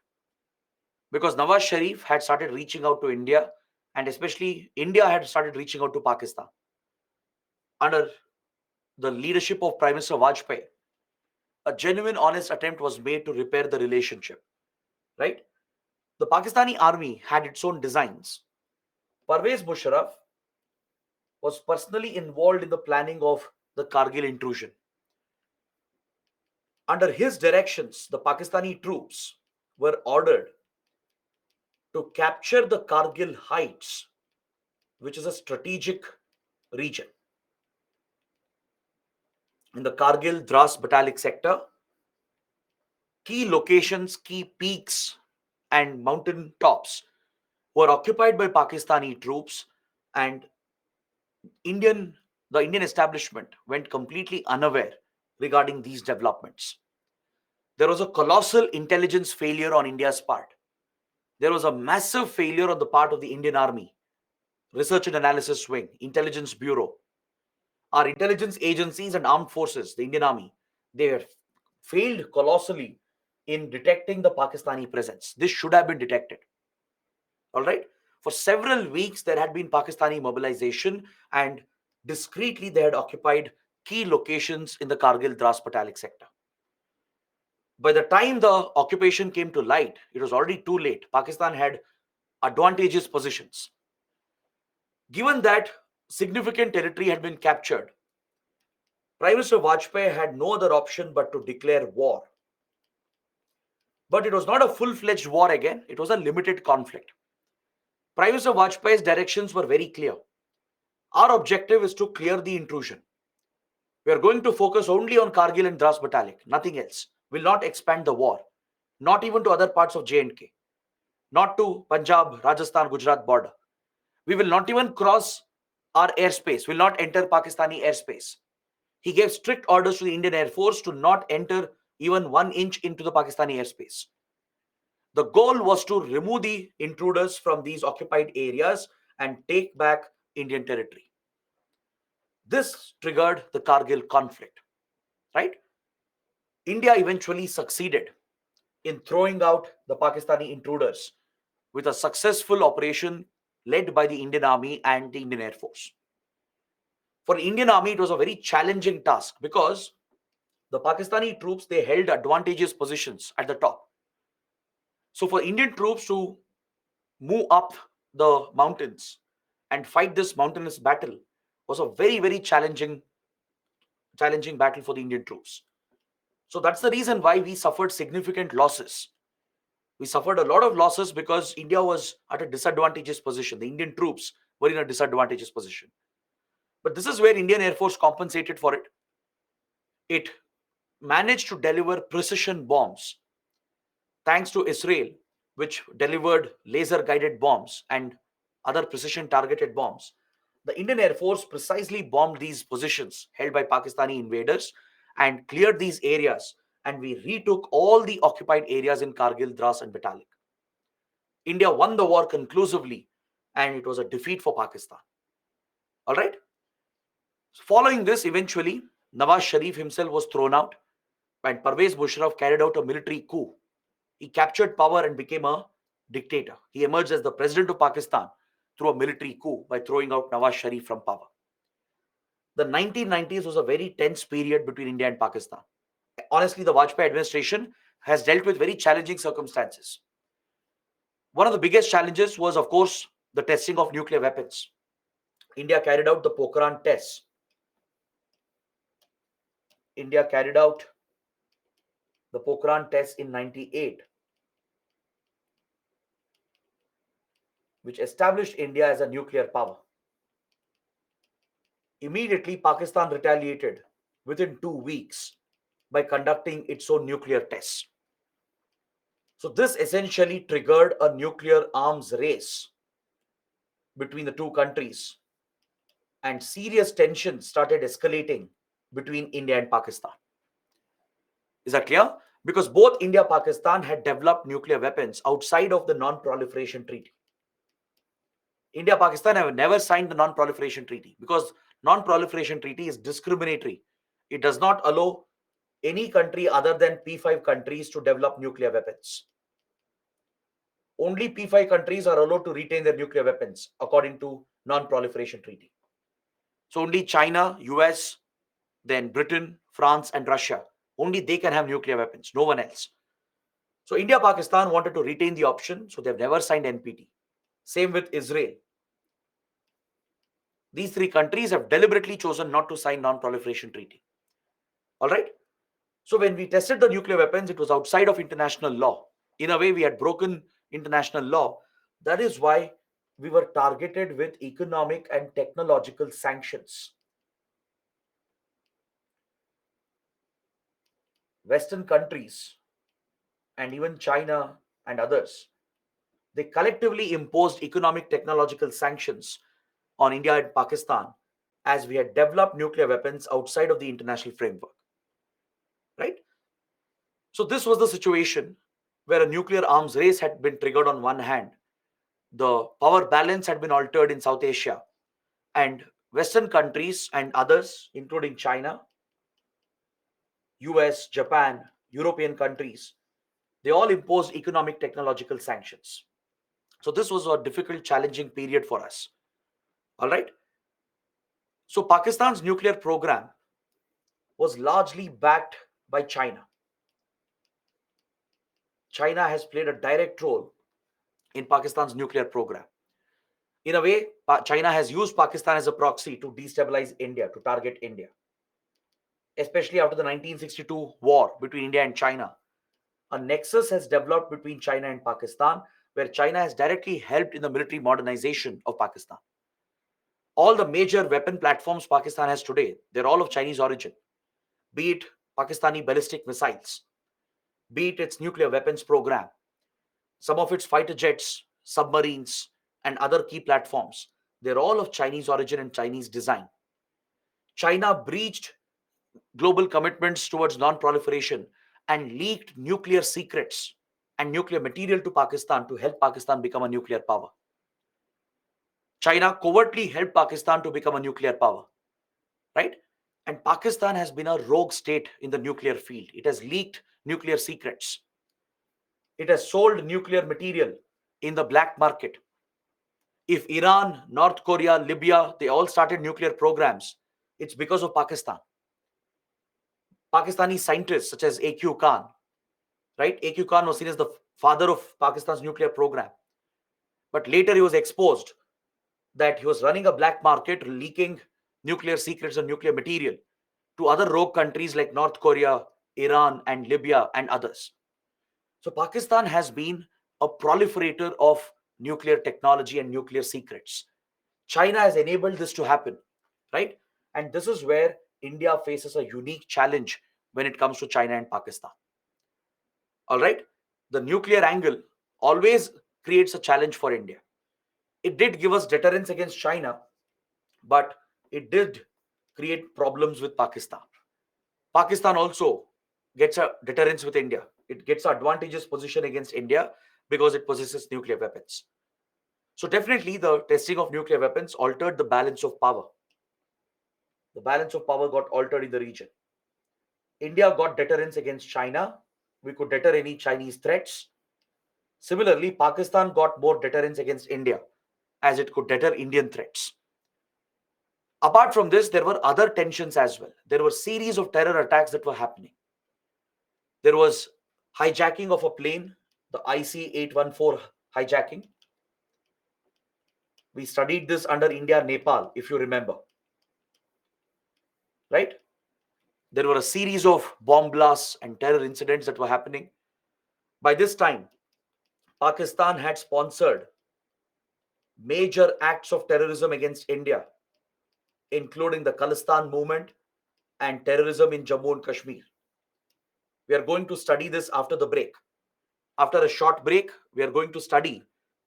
because Nawaz Sharif had started reaching out to India, and especially India had started reaching out to Pakistan. Under the leadership of Prime Minister Vajpayee, a genuine, honest attempt was made to repair the relationship. Right? The Pakistani army had its own designs. Pervez Musharraf was personally involved in the planning of the Kargil intrusion. Under his directions, the Pakistani troops were ordered to capture the Kargil Heights, which is a strategic region. In the Kargil Dras Batalic sector, key locations, key peaks, and mountain tops were occupied by Pakistani troops, and the Indian establishment went completely unaware regarding these developments. There was a colossal intelligence failure on India's part. There was a massive failure on the part of the Indian Army, Research and Analysis Wing, Intelligence Bureau. Our intelligence agencies and armed forces, the Indian Army, they have failed colossally in detecting the Pakistani presence. This should have been detected. All right. For several weeks, there had been Pakistani mobilization, and discreetly they had occupied key locations in the Kargil Dras Patalik sector. By the time the occupation came to light, it was already too late. Pakistan had advantageous positions. Given that significant territory had been captured, Prime Minister Vajpayee had no other option but to declare war. But it was not a full-fledged war again, it was a limited conflict. Prime Minister Vajpayee's directions were very clear. Our objective is to clear the intrusion. We are going to focus only on Kargil and Dras Batalik, nothing else. Will not expand the war, not even to other parts of J&K, not to Punjab, Rajasthan, Gujarat border. We will not even cross our airspace, will not enter Pakistani airspace. He gave strict orders to the Indian Air Force to not enter even 1 inch into the Pakistani airspace. The goal was to remove the intruders from these occupied areas and take back Indian territory. This triggered the Kargil conflict, right? India eventually succeeded in throwing out the Pakistani intruders with a successful operation led by the Indian Army and the Indian Air Force. For the Indian Army, it was a very challenging task because the Pakistani troops, they held advantageous positions at the top. So for Indian troops to move up the mountains and fight this mountainous battle was a very, very challenging battle for the Indian troops. So that's the reason why we suffered significant losses. We suffered a lot of losses because India was at a disadvantageous position. The Indian troops were in a disadvantageous position. But this is where Indian Air Force compensated for it. It managed to deliver precision bombs thanks to Israel, which delivered laser guided bombs and other precision targeted bombs. The Indian Air Force precisely bombed these positions held by Pakistani invaders and cleared these areas, and we retook all the occupied areas in Kargil, Dras, and Batalik. India won the war conclusively, and it was a defeat for Pakistan. All right. Following this, eventually, Nawaz Sharif himself was thrown out, and Pervez Musharraf carried out a military coup. He captured power and became a dictator. He emerged as the president of Pakistan through a military coup by throwing out Nawaz Sharif from power. The 1990s was a very tense period between India and Pakistan. Honestly, the Vajpayee administration has dealt with very challenging circumstances. One of the biggest challenges was, of course, the testing of nuclear weapons. India carried out the Pokhran tests. India carried out the Pokhran tests in 98, which established India as a nuclear power. Immediately, Pakistan retaliated within 2 weeks by conducting its own nuclear tests. So this essentially triggered a nuclear arms race between the two countries, and serious tensions started escalating between India and Pakistan. Is that clear? Because both India and Pakistan had developed nuclear weapons outside of the Non-Proliferation Treaty. India and Pakistan have never signed the Non-Proliferation Treaty because Non-Proliferation Treaty is discriminatory. It does not allow any country other than P5 countries to develop nuclear weapons. Only P5 countries are allowed to retain their nuclear weapons according to Non-Proliferation Treaty. So only China, US, then Britain, France, and Russia, only they can have nuclear weapons, no one else. So India, Pakistan wanted to retain the option, so they've never signed NPT. Same with Israel. These three countries have deliberately chosen not to sign Non-Proliferation Treaty. All right. So when we tested the nuclear weapons, it was outside of international law. In a way, we had broken international law. That is why we were targeted with economic and technological sanctions. Western countries and even China and others, they collectively imposed economic technological sanctions on India and Pakistan as we had developed nuclear weapons outside of the international framework. Right? So this was the situation where a nuclear arms race had been triggered on one hand. The power balance had been altered in South Asia, and Western countries and others, including China, US, Japan, European countries, they all imposed economic technological sanctions. So this was a difficult, challenging period for us. All right. So Pakistan's nuclear program was largely backed by China. China has played a direct role in Pakistan's nuclear program. In a way, China has used Pakistan as a proxy to destabilize India, to target India. Especially after the 1962 war between India and China, a nexus has developed between China and Pakistan, where China has directly helped in the military modernization of Pakistan. All the major weapon platforms Pakistan has today, they're all of Chinese origin. Be it Pakistani ballistic missiles, be it its nuclear weapons program, some of its fighter jets, submarines, and other key platforms, they're all of Chinese origin and Chinese design. China breached global commitments towards non-proliferation and leaked nuclear secrets and nuclear material to Pakistan to help Pakistan become a nuclear power. China covertly helped Pakistan to become a nuclear power, right? And Pakistan has been a rogue state in the nuclear field. It has leaked nuclear secrets. It has sold nuclear material in the black market. If Iran, North Korea, Libya, they all started nuclear programs, it's because of Pakistan. Pakistani scientists such as AQ Khan, right? AQ Khan was seen as the father of Pakistan's nuclear program. But later he was exposed that he was running a black market, leaking nuclear secrets and nuclear material to other rogue countries like North Korea, Iran, and Libya, and others. So Pakistan has been a proliferator of nuclear technology and nuclear secrets. China has enabled this to happen, right? And this is where India faces a unique challenge when it comes to China and Pakistan. All right? The nuclear angle always creates a challenge for India. It did give us deterrence against China, but it did create problems with Pakistan. Pakistan also gets a deterrence with India. It gets an advantageous position against India because it possesses nuclear weapons. So definitely the testing of nuclear weapons altered the balance of power. The balance of power got altered in the region. India got deterrence against China. We could deter any Chinese threats. Similarly, Pakistan got more deterrence against India as it could deter Indian threats. Apart from this, there were other tensions as well. There were series of terror attacks that were happening. There was hijacking of a plane, the IC-814 hijacking. We studied this under India, Nepal, if you remember, right? There were a series of bomb blasts and terror incidents that were happening. By this time, Pakistan had sponsored major acts of terrorism against India, including the Khalistan movement and terrorism in Jammu and Kashmir. We are going to study this after the break. After a short break, we are going to study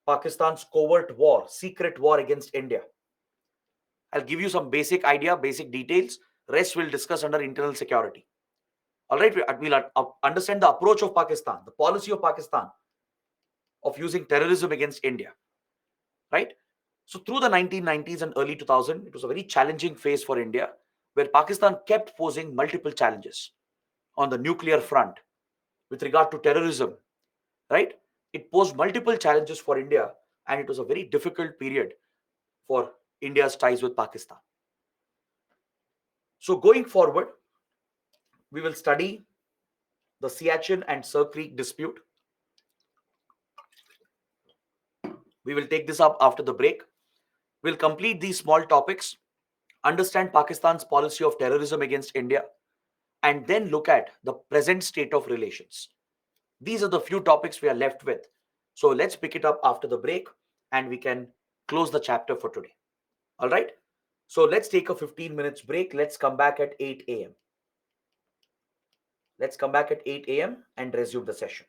Pakistan's covert war, secret war against India. I'll give you some basic idea, basic details. Rest we'll discuss under internal security. All right, we'll understand the approach of Pakistan, the policy of Pakistan of using terrorism against India, right? So through the 1990s and early 2000, it was a very challenging phase for India, where Pakistan kept posing multiple challenges on the nuclear front with regard to terrorism, right? It posed multiple challenges for India, and it was a very difficult period for India's ties with Pakistan. So going forward, we will study the Siachen and Sir Creek dispute. We will take this up after the break. We'll complete these small topics, understand Pakistan's policy of terrorism against India, and then look at the present state of relations. These are the few topics we are left with. So let's pick it up after the break and we can close the chapter for today. All right. So let's take a 15 minutes break. Let's come back at 8 a.m. Let's come back at 8 a.m. and resume the session.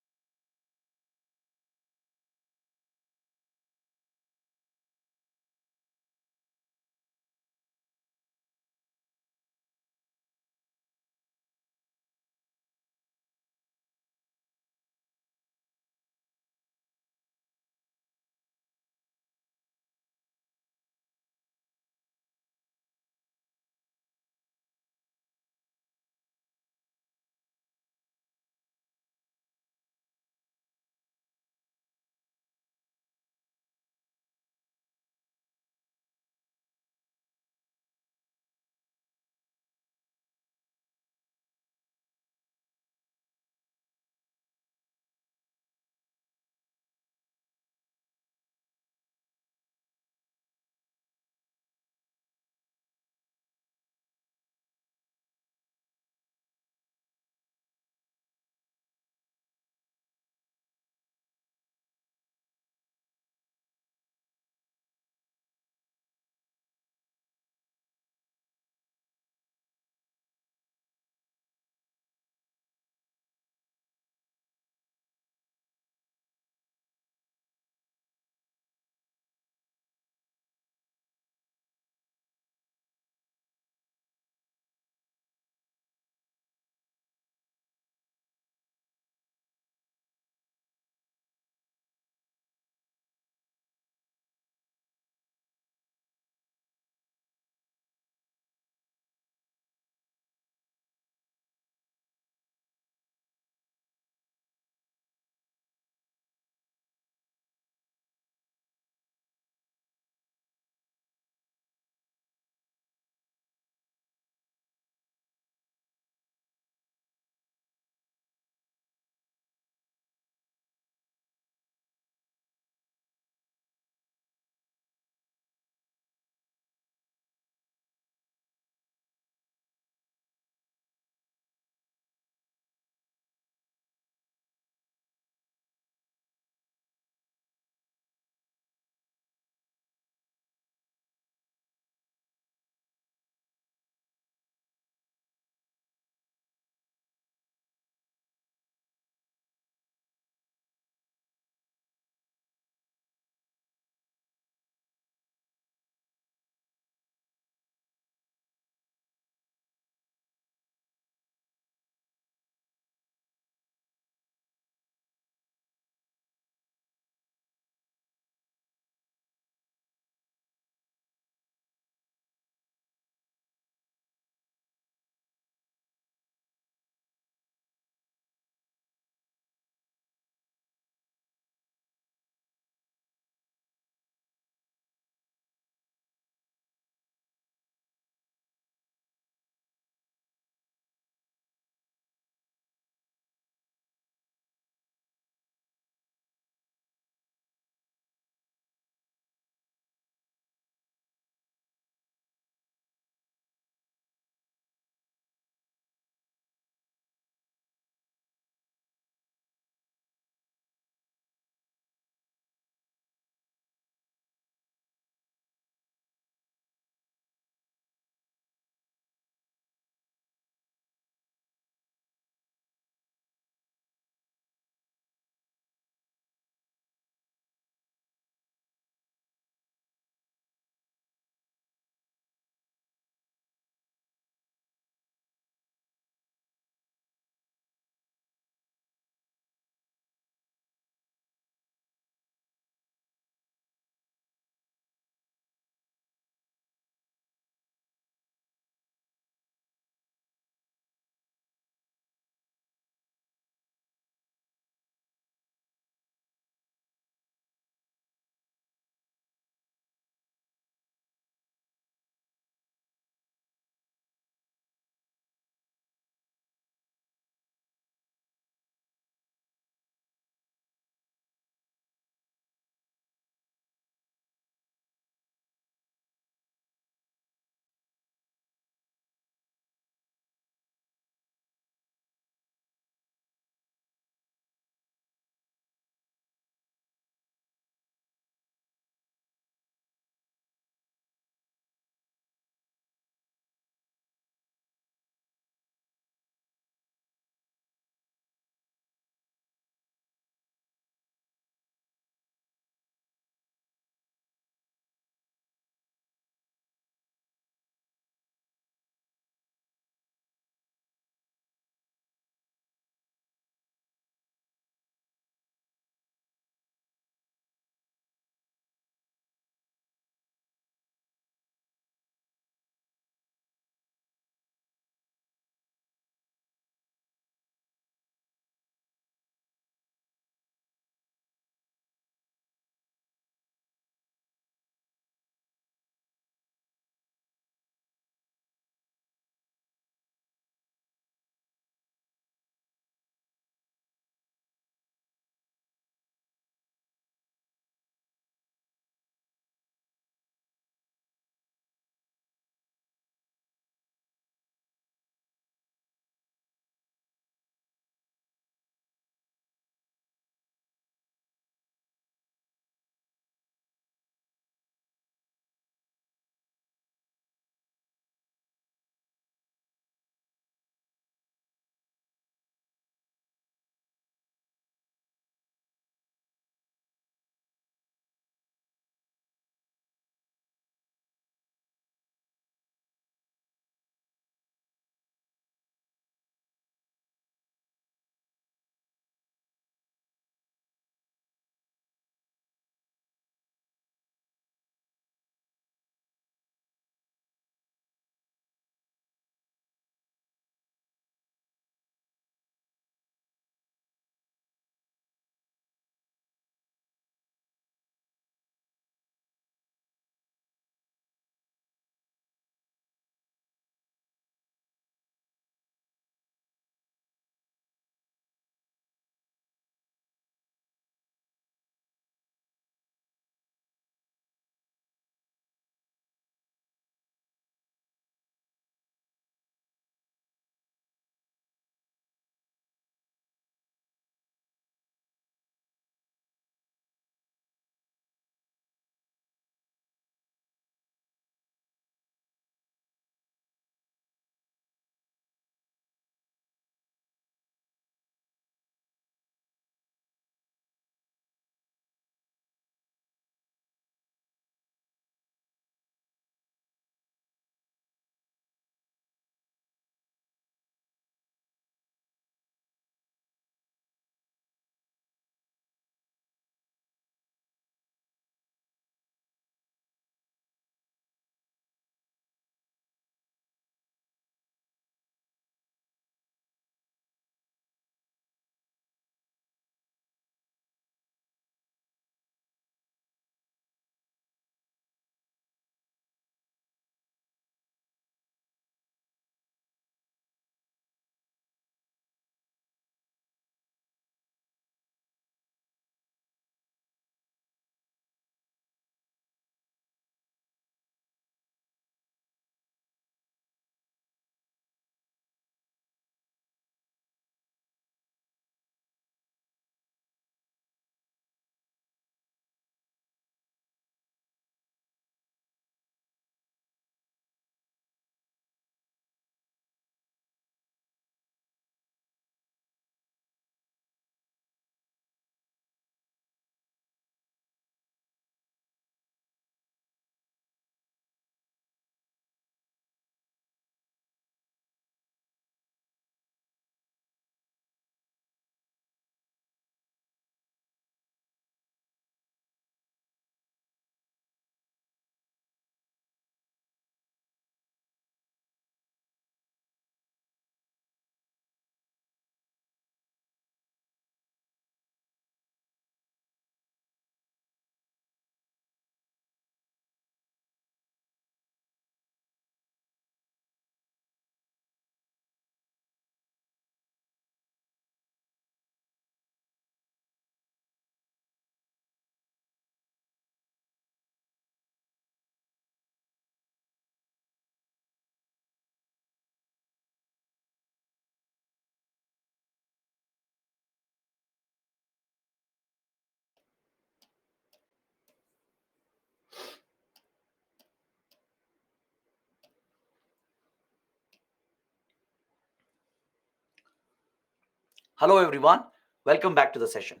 Hello, everyone. Welcome back to the session.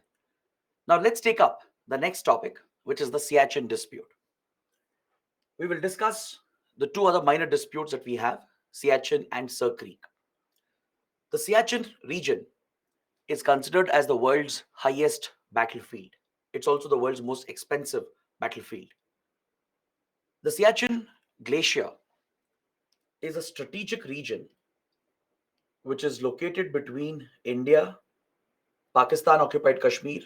Now, let's take up the next topic, which is the Siachen dispute. We will discuss the two other minor disputes that we have, Siachen and Sir Creek. The Siachen region is considered as the world's highest battlefield. It's also the world's most expensive battlefield. The Siachen Glacier is a strategic region which is located between India, Pakistan occupied Kashmir,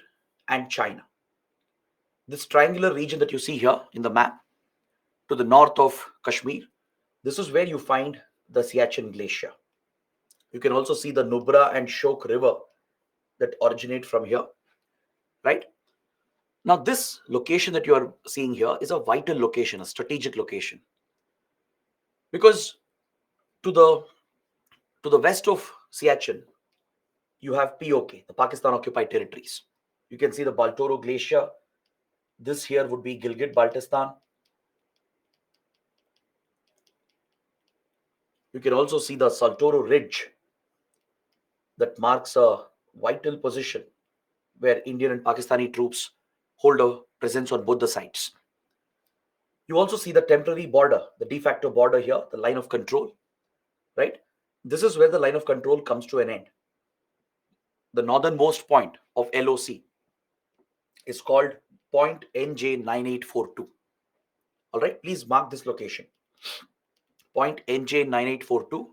and China. This triangular region that you see here in the map to the north of Kashmir, this is where you find the Siachen Glacier. You can also see the Nubra and Shok River that originate from here, right? Now, this location that you are seeing here is a vital location, a strategic location, because to the to the west of Siachen, you have POK, the Pakistan occupied territories. You can see the Baltoro Glacier. This here would be Gilgit Baltistan. You can also see the Saltoro Ridge that marks a vital position where Indian and Pakistani troops hold a presence on both the sides. You also see the temporary border, the de facto border here, the line of control, right? This is where the line of control comes to an end. The northernmost point of LOC is called point NJ9842. All right, please mark this location. Point NJ9842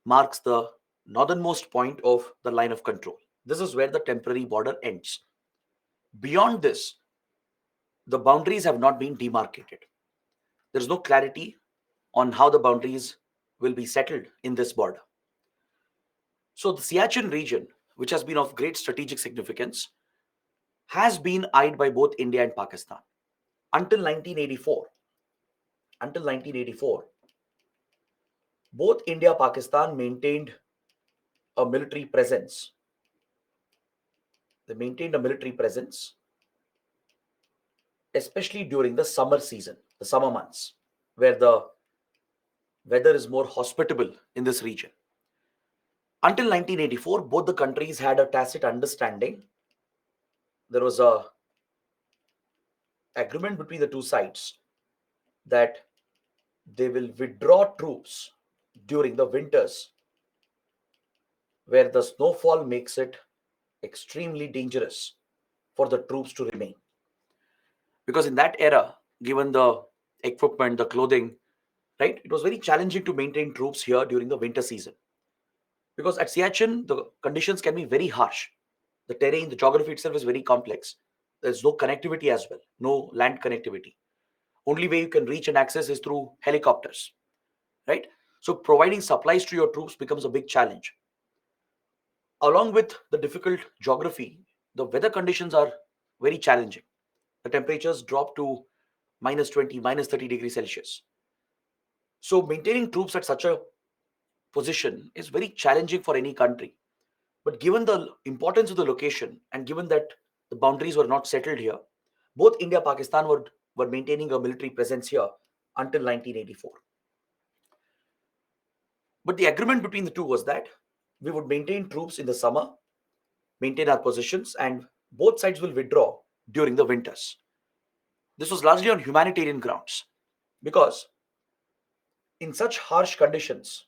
marks the northernmost point of the line of control. This is where the temporary border ends. Beyond this, the boundaries have not been demarcated. There is no clarity on how the boundaries will be settled in this border. So, the Siachen region, which has been of great strategic significance, has been eyed by both India and Pakistan. Until 1984, until 1984, both India and Pakistan maintained a military presence. They maintained a military presence, especially during the summer season, the summer months, where the weather is more hospitable in this region. Until 1984, both the countries had a tacit understanding. There was a agreement between the two sides that they will withdraw troops during the winters where the snowfall makes it extremely dangerous for the troops to remain. Because in that era, given the equipment, the clothing, right, it was very challenging to maintain troops here during the winter season. Because at Siachen, the conditions can be very harsh. The terrain, the geography itself is very complex. There's no connectivity as well, no land connectivity. Only way you can reach and access is through helicopters, right? So providing supplies to your troops becomes a big challenge. Along with the difficult geography, the weather conditions are very challenging. The temperatures drop to minus 20, minus 30 degrees Celsius. So maintaining troops at such a position is very challenging for any country. But given the importance of the location and given that the boundaries were not settled here, both India and Pakistan were maintaining a military presence here until 1984. But the agreement between the two was that we would maintain troops in the summer, maintain our positions, and both sides will withdraw during the winters. This was largely on humanitarian grounds because in such harsh conditions,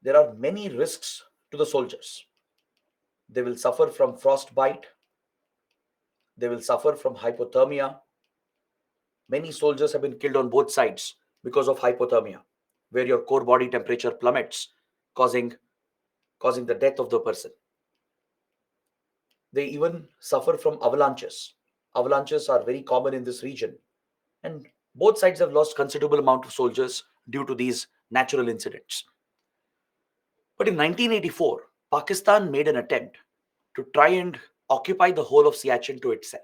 there are many risks to the soldiers. They will suffer from frostbite, they will suffer from hypothermia. Many soldiers have been killed on both sides because of hypothermia, where your core body temperature plummets, causing, causing the death of the person. They even suffer from avalanches. Avalanches are very common in this region, and both sides have lost considerable amount of soldiers due to these natural incidents. But in 1984, Pakistan made an attempt to try and occupy the whole of Siachen to itself.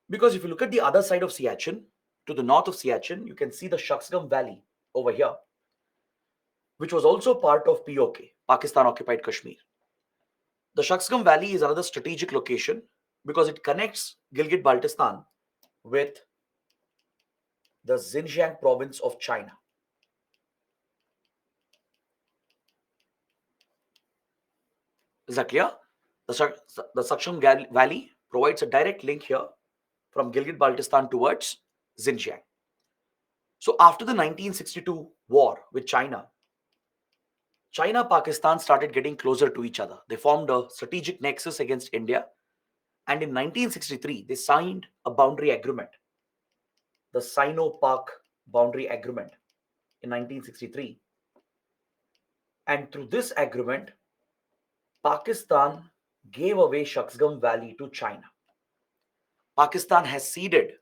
Because if you look at the other side of Siachen, to the north of Siachen, you can see the Shaksgam Valley over here, which was also part of POK, Pakistan occupied Kashmir. The Shaksgam Valley is another strategic location because it connects Gilgit Baltistan with the Xinjiang province of China. Is that clear? The Saksham Valley provides a direct link here from Gilgit-Baltistan towards Xinjiang. So after the 1962 war with China, China-Pakistan started getting closer to each other. They formed a strategic nexus against India, and in 1963 they signed a boundary agreement, the Sino-Pak Boundary Agreement in 1963. And through this agreement, Pakistan gave away Shaksgam Valley to China. Pakistan has ceded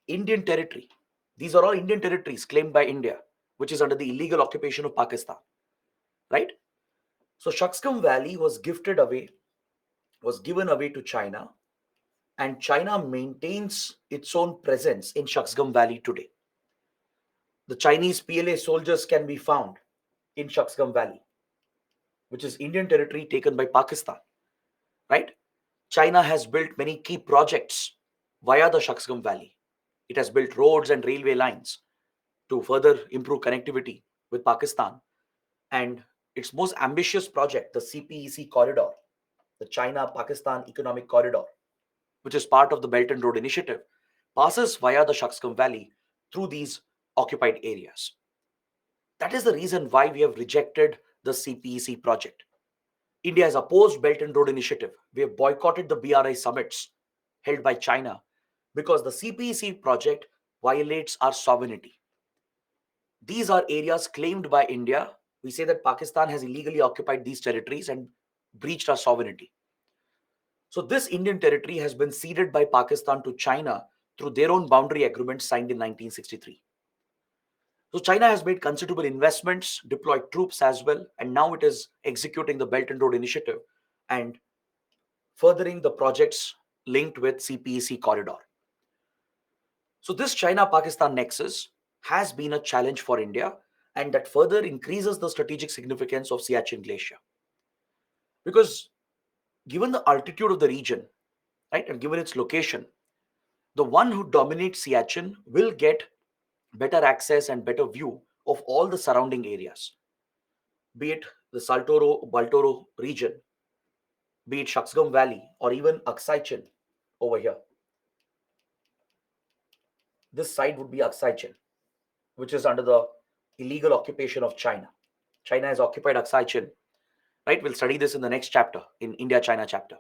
Indian territory. These are all Indian territories claimed by India, which is under the illegal occupation of Pakistan, right? So Shaksgam Valley was given away to China, and China maintains its own presence in Shaksgam Valley today. The Chinese PLA soldiers can be found in Shaksgam Valley, which is Indian territory taken by Pakistan, right? China has built many key projects via the Shaksgam Valley. It has built roads and railway lines to further improve connectivity with Pakistan. And its most ambitious project, the CPEC corridor, the China Pakistan Economic Corridor, which is part of the Belt and Road Initiative, passes via the Shaksgam Valley through these occupied areas. That is the reason why we have rejected the CPEC project. India has opposed Belt and Road Initiative. We have boycotted the BRI summits held by China because the CPEC project violates our sovereignty. These are areas claimed by India. We say that Pakistan has illegally occupied these territories and breached our sovereignty. So this Indian territory has been ceded by Pakistan to China through their own boundary agreement signed in 1963. So China has made considerable investments, deployed troops as well, and now it is executing the Belt and Road Initiative and furthering the projects linked with CPEC corridor. So this China-Pakistan nexus has been a challenge for India, and that further increases the strategic significance of Siachen Glacier. Because given the altitude of the region, right, and given its location, the one who dominates Siachen will get better access and better view of all the surrounding areas, be it the Saltoro Baltoro region, be it Shaksgam Valley, or even Aksai Chin over here. This side would be Aksai Chin, which is under the illegal occupation of China. China has occupied Aksai Chin, right? We'll study this in the next chapter, in India-China chapter.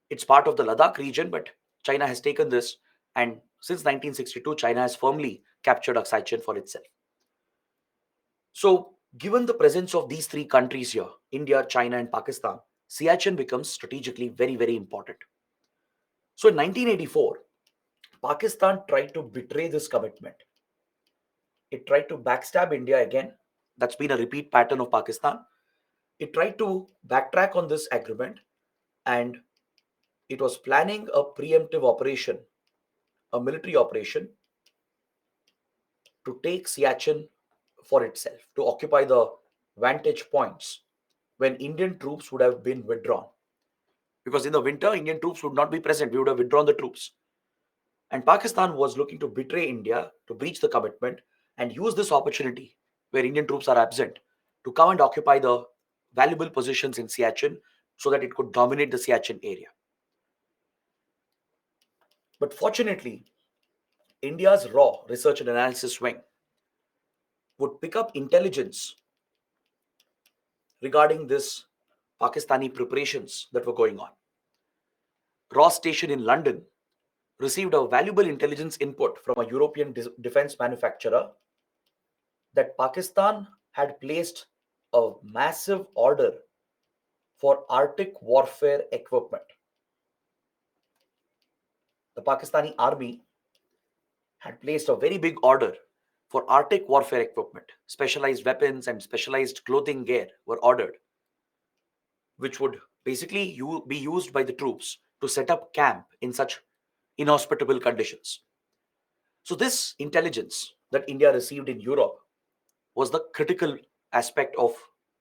It's part of the Ladakh region, but China has taken this, and since 1962, China has firmly captured Aksai Chin for itself. So, given the presence of these three countries here, India, China, and Pakistan, Siachen becomes strategically very, very important. So, in 1984, Pakistan tried to betray this commitment. It tried to backstab India again. That's been a repeat pattern of Pakistan. It tried to backtrack on this agreement, and it was planning a preemptive operation, a military operation, to take Siachen for itself, to occupy the vantage points when Indian troops would have been withdrawn. Because in the winter, Indian troops would not be present. We would have withdrawn the troops. And Pakistan was looking to betray India, to breach the commitment, and use this opportunity where Indian troops are absent to come and occupy the valuable positions in Siachen so that it could dominate the Siachen area. But fortunately, India's raw research and analysis wing would pick up intelligence regarding this Pakistani preparations that were going on. Ross Station in London received a valuable intelligence input from a European defense manufacturer that Pakistan had placed a massive order for Arctic warfare equipment. The Pakistani army had placed a very big order for Arctic warfare equipment. Specialized weapons and specialized clothing gear were ordered, which would basically be used by the troops to set up camp in such inhospitable conditions. So, this intelligence that India received in Europe was the critical aspect of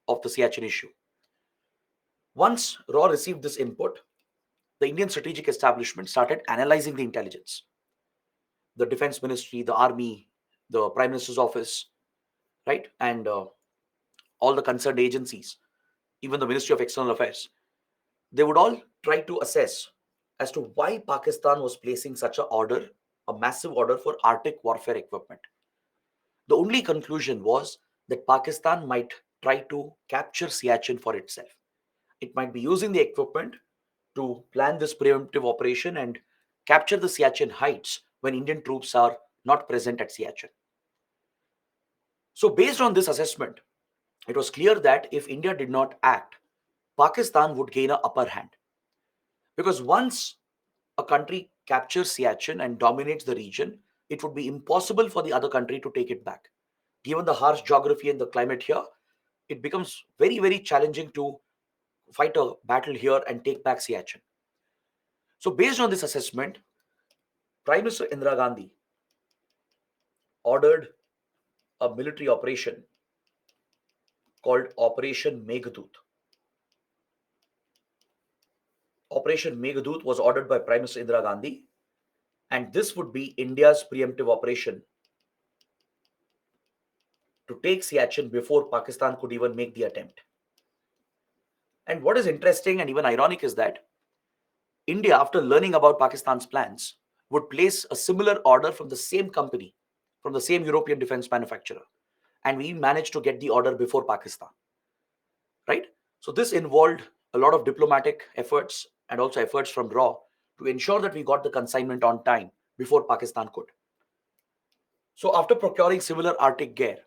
the Siachen issue. Once RAW received this input, the Indian strategic establishment started analyzing the intelligence. The defense ministry, the army, the prime minister's office, right, and all the concerned agencies even the Ministry of External Affairs, they would all try to assess as to why Pakistan was placing such a massive order for Arctic warfare equipment. The only conclusion was that Pakistan might try to capture Siachen for itself. It might be using the equipment to plan this preemptive operation and capture the Siachen heights when Indian troops are not present at Siachen. So, based on this assessment, it was clear that if India did not act, Pakistan would gain an upper hand. Because once a country captures Siachen and dominates the region, it would be impossible for the other country to take it back. Given the harsh geography and the climate here, it becomes very, very challenging to fight a battle here and take back Siachen. So, based on this assessment, Prime Minister Indira Gandhi ordered a military operation called Operation Meghdoot. Operation Meghdoot was ordered by Prime Minister Indira Gandhi, and this would be India's preemptive operation to take Siachen before Pakistan could even make the attempt. And what is interesting and even ironic is that India, after learning about Pakistan's plans, would place a similar order from the same company, from the same European defense manufacturer. And we managed to get the order before Pakistan, right? So this involved a lot of diplomatic efforts and also efforts from RAW to ensure that we got the consignment on time before Pakistan could. So after procuring similar Arctic gear,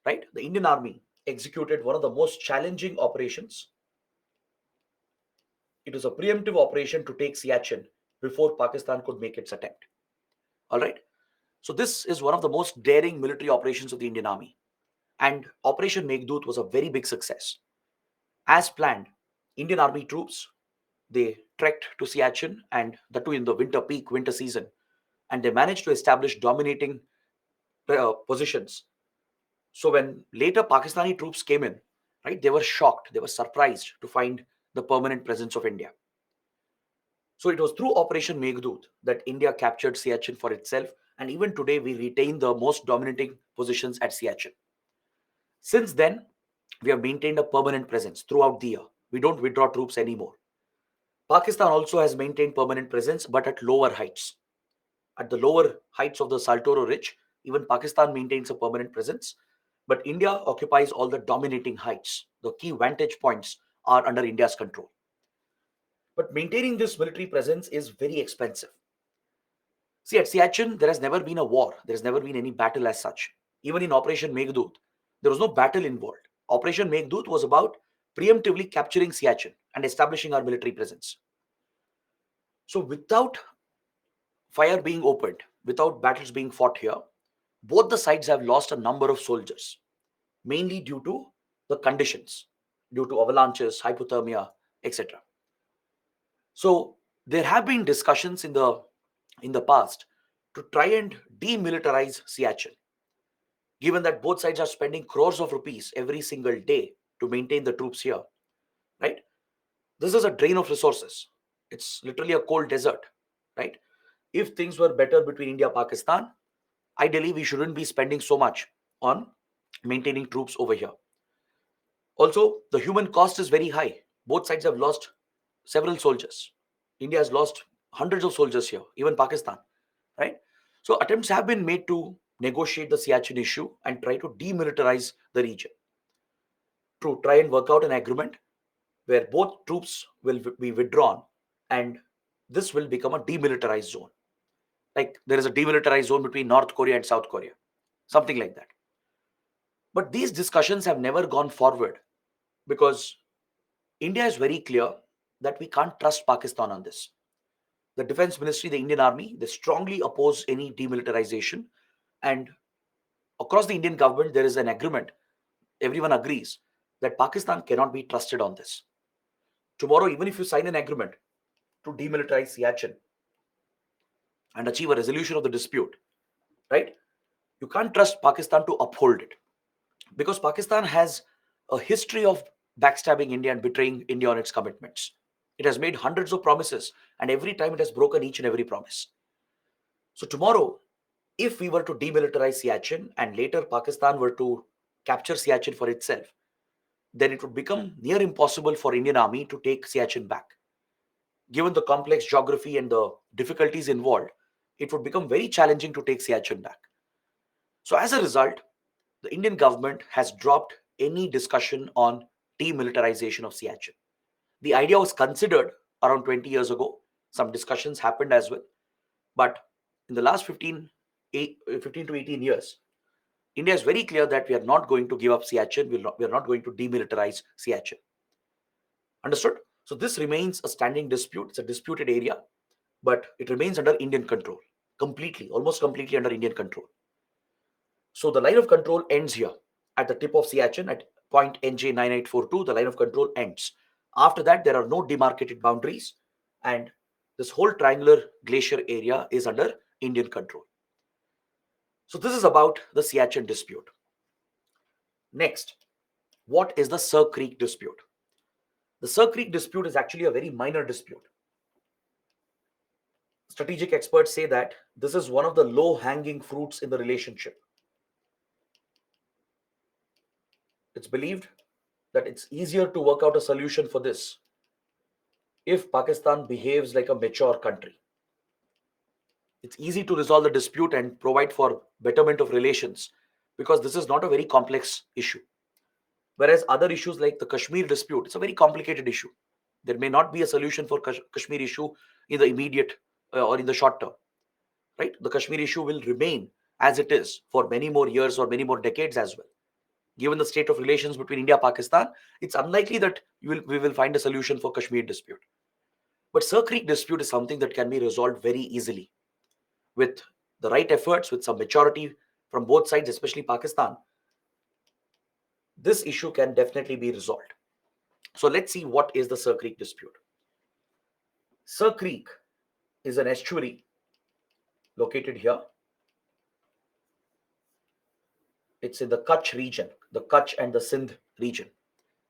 right, the Indian Army executed one of the most challenging operations. It was a preemptive operation to take Siachen before Pakistan could make its attempt. All right. So this is one of the most daring military operations of the Indian Army. And Operation Meghdoot was a very big success. As planned, Indian Army troops, they trekked to Siachen, and that too in the winter peak, winter season. And they managed to establish dominating positions. So when later Pakistani troops came in, right, they were shocked, they were surprised to find the permanent presence of India. So it was through Operation Meghdoot that India captured Siachen for itself, and even today we retain the most dominating positions at Siachen. Since then, we have maintained a permanent presence throughout the year. We don't withdraw troops anymore. Pakistan also has maintained permanent presence, but at lower heights. At the lower heights of the Saltoro Ridge, even Pakistan maintains a permanent presence, but India occupies all the dominating heights. The key vantage points are under India's control. But maintaining this military presence is very expensive. See, at Siachen, there has never been a war. There has never been any battle as such. Even in Operation Meghdoot, there was no battle involved. Operation Meghdoot was about preemptively capturing Siachen and establishing our military presence. So, without fire being opened, without battles being fought here, both the sides have lost a number of soldiers, mainly due to the conditions, due to avalanches, hypothermia, etc. So, there have been discussions in the past to try and demilitarize Siachen, given that both sides are spending crores of rupees every single day to maintain the troops here, right? This is a drain of resources. It's literally a cold desert, right? If things were better between India and Pakistan, ideally we shouldn't be spending so much on maintaining troops over here. Also, the human cost is very high. Both sides have lost several soldiers. India has lost hundreds of soldiers here, even Pakistan, right? So attempts have been made to negotiate the Siachen issue and try to demilitarize the region, to try and work out an agreement where both troops will be withdrawn and this will become a demilitarized zone. Like there is a demilitarized zone between North Korea and South Korea, something like that. But these discussions have never gone forward because India is very clear that we can't trust Pakistan on this. The Defense Ministry, the Indian Army, they strongly oppose any demilitarization. And across the Indian government, there is an agreement. Everyone agrees that Pakistan cannot be trusted on this. Tomorrow, even if you sign an agreement to demilitarize Siachen and achieve a resolution of the dispute, right? You can't trust Pakistan to uphold it because Pakistan has a history of backstabbing India and betraying India on its commitments. It has made hundreds of promises, and every time it has broken each and every promise. So, tomorrow, if we were to demilitarize Siachen and later Pakistan were to capture Siachen for itself, then it would become near impossible for Indian Army to take Siachen back. Given the complex geography and the difficulties involved, it would become very challenging to take Siachen back. So as a result, the Indian government has dropped any discussion on demilitarization of Siachen. The idea was considered around 20 years ago. Some discussions happened as well. But in the last 15 to 18 years, India is very clear that we are not going to give up Siachen. We are not going to demilitarize Siachen. Understood? So this remains a standing dispute. It's a disputed area, but it remains under Indian control. Completely, almost completely under Indian control. So the line of control ends here at the tip of Siachen at point NJ9842. The line of control ends. After that, there are no demarcated boundaries, and this whole triangular glacier area is under Indian control. So this is about the Siachen dispute. Next, what is the Sir Creek dispute? The Sir Creek dispute is actually a very minor dispute. Strategic experts say that this is one of the low-hanging fruits in the relationship. It's believed that it's easier to work out a solution for this if Pakistan behaves like a mature country. It's easy to resolve the dispute and provide for betterment of relations because this is not a very complex issue. Whereas other issues like the Kashmir dispute, it's a very complicated issue. There may not be a solution for Kashmir issue in the immediate or in the short term, right? The Kashmir issue will remain as it is for many more years or many more decades as well. Given the state of relations between India and Pakistan, it's unlikely that we will find a solution for Kashmir dispute. But Sir Creek dispute is something that can be resolved very easily with the right efforts, with some maturity from both sides, especially Pakistan. This issue can definitely be resolved. So let's see what is the Sir Creek dispute. Sir Creek is an estuary located here. It's in the Kutch region, the Kutch and the Sindh region.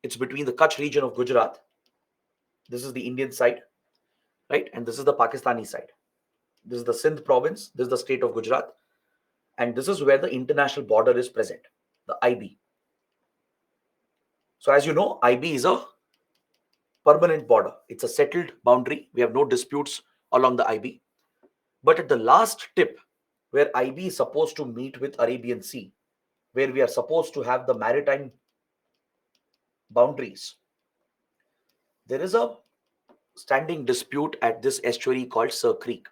It's between the Kutch region of Gujarat. This is the Indian side, right? And this is the Pakistani side. This is the Sindh province. This is the state of Gujarat. And this is where the international border is present, the IB. So as you know, IB is a permanent border. It's a settled boundary. We have no disputes along the IB. But at the last tip, where IB is supposed to meet with Arabian Sea, where we are supposed to have the maritime boundaries, there is a standing dispute at this estuary called Sir Creek.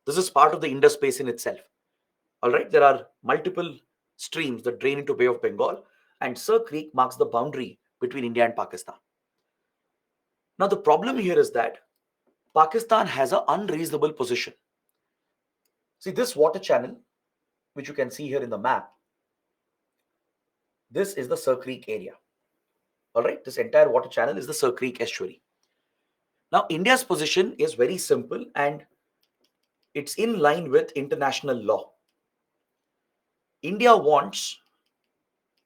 This is part of the Indus Basin itself. All right, there are multiple streams that drain into Bay of Bengal, and Sir Creek marks the boundary between India and Pakistan. Now, the problem here is that Pakistan has an unreasonable position. See, this water channel, which you can see here in the map, this is the Sir Creek area. All right, this entire water channel is the Sir Creek estuary. Now, India's position is very simple and it's in line with international law. India wants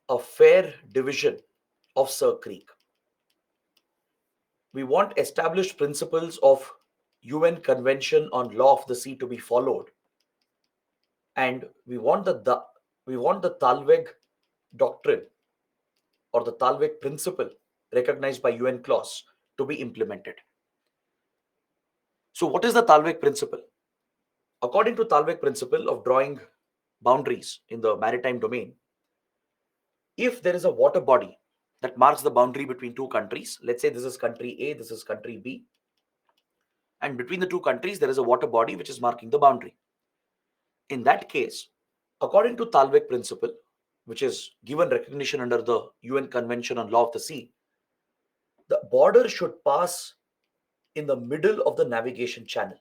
a fair division of Sir Creek. We want established principles of UN Convention on Law of the Sea to be followed, and we want the Talweg doctrine or the Talweg principle recognized by UN clause to be implemented. So, what is the Talweg principle? According to Talweg principle of drawing boundaries in the maritime domain, if there is a water body that marks the boundary between two countries, let's say this is country A, this is country B, and between the two countries there is a water body which is marking the boundary. In that case, according to Talweg principle, which is given recognition under the UN Convention on Law of the Sea, the border should pass in the middle of the navigation channel.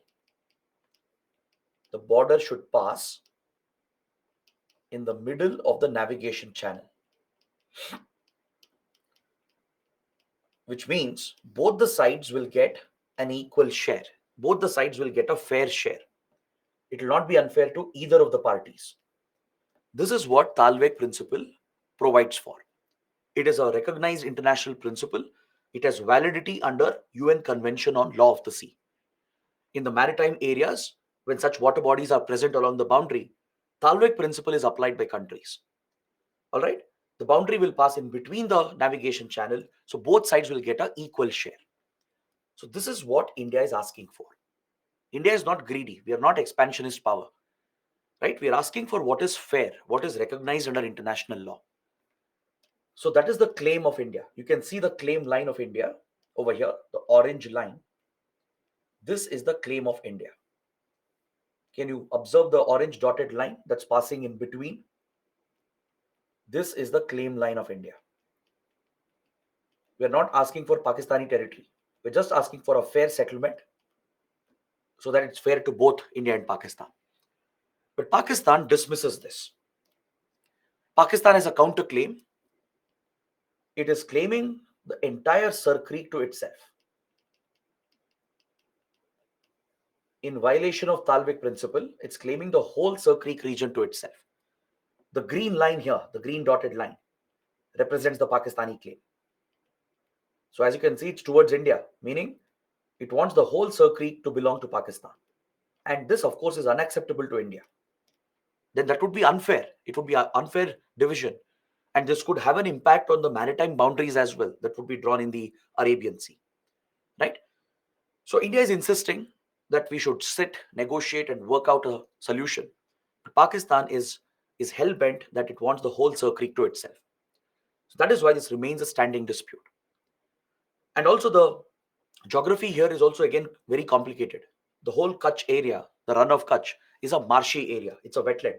The border should pass in the middle of the navigation channel, which means both the sides will get an equal share. Both the sides will get a fair share. It will not be unfair to either of the parties. This is what Talweg principle provides for. It is a recognized international principle. It has validity under UN Convention on Law of the Sea. In the maritime areas, when such water bodies are present along the boundary, Talweg principle is applied by countries. All right. The boundary will pass in between the navigation channel, so both sides will get an equal share. So this is what India is asking for. India is not greedy. We are not expansionist power, right? We are asking for what is fair, what is recognized under international law. So that is the claim of India. You can see the claim line of India over here, the orange line. This is the claim of India. Can you observe the orange dotted line that's passing in between? This is the claim line of India. We are not asking for Pakistani territory. We're just asking for a fair settlement so that it's fair to both India and Pakistan. But Pakistan dismisses this. Pakistan has a counterclaim. It is claiming the entire Sir Creek to itself in violation of Talvik principle. It's claiming the whole Sir Creek region to itself. The green line here, the green dotted line, represents the Pakistani claim. So as you can see, it's towards India, meaning it wants the whole Sir Creek to belong to Pakistan. And this, of course, is unacceptable to India. Then that would be unfair. It would be an unfair division. And this could have an impact on the maritime boundaries as well that would be drawn in the Arabian Sea. Right? So India is insisting that we should sit, negotiate, and work out a solution. But Pakistan is hell-bent that it wants the whole Sir Creek to itself. So that is why this remains a standing dispute. And also the geography here is also again very complicated. The whole Kutch area, the run of Kutch, is a marshy area. It's a wetland.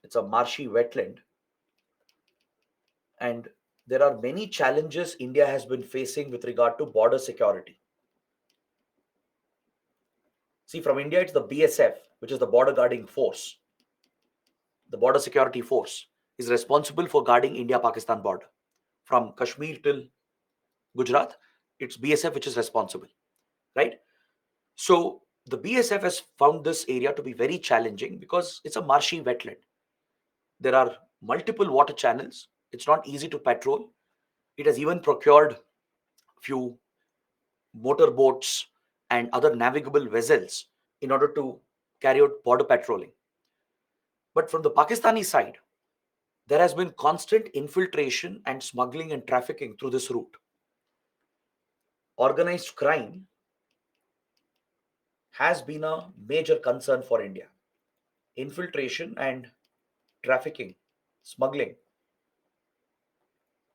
It's a marshy wetland. And there are many challenges India has been facing with regard to border security. See, from India, it's the BSF, which is the border guarding force. The border security force is responsible for guarding India-Pakistan border. From Kashmir till Gujarat, it's BSF which is responsible, right? So the BSF has found this area to be very challenging because it's a marshy wetland. There are multiple water channels. It's not easy to patrol. It has even procured few motorboats and other navigable vessels in order to carry out border patrolling. But from the Pakistani side, there has been constant infiltration and smuggling and trafficking through this route. Organized crime has been a major concern for India. Infiltration and trafficking, smuggling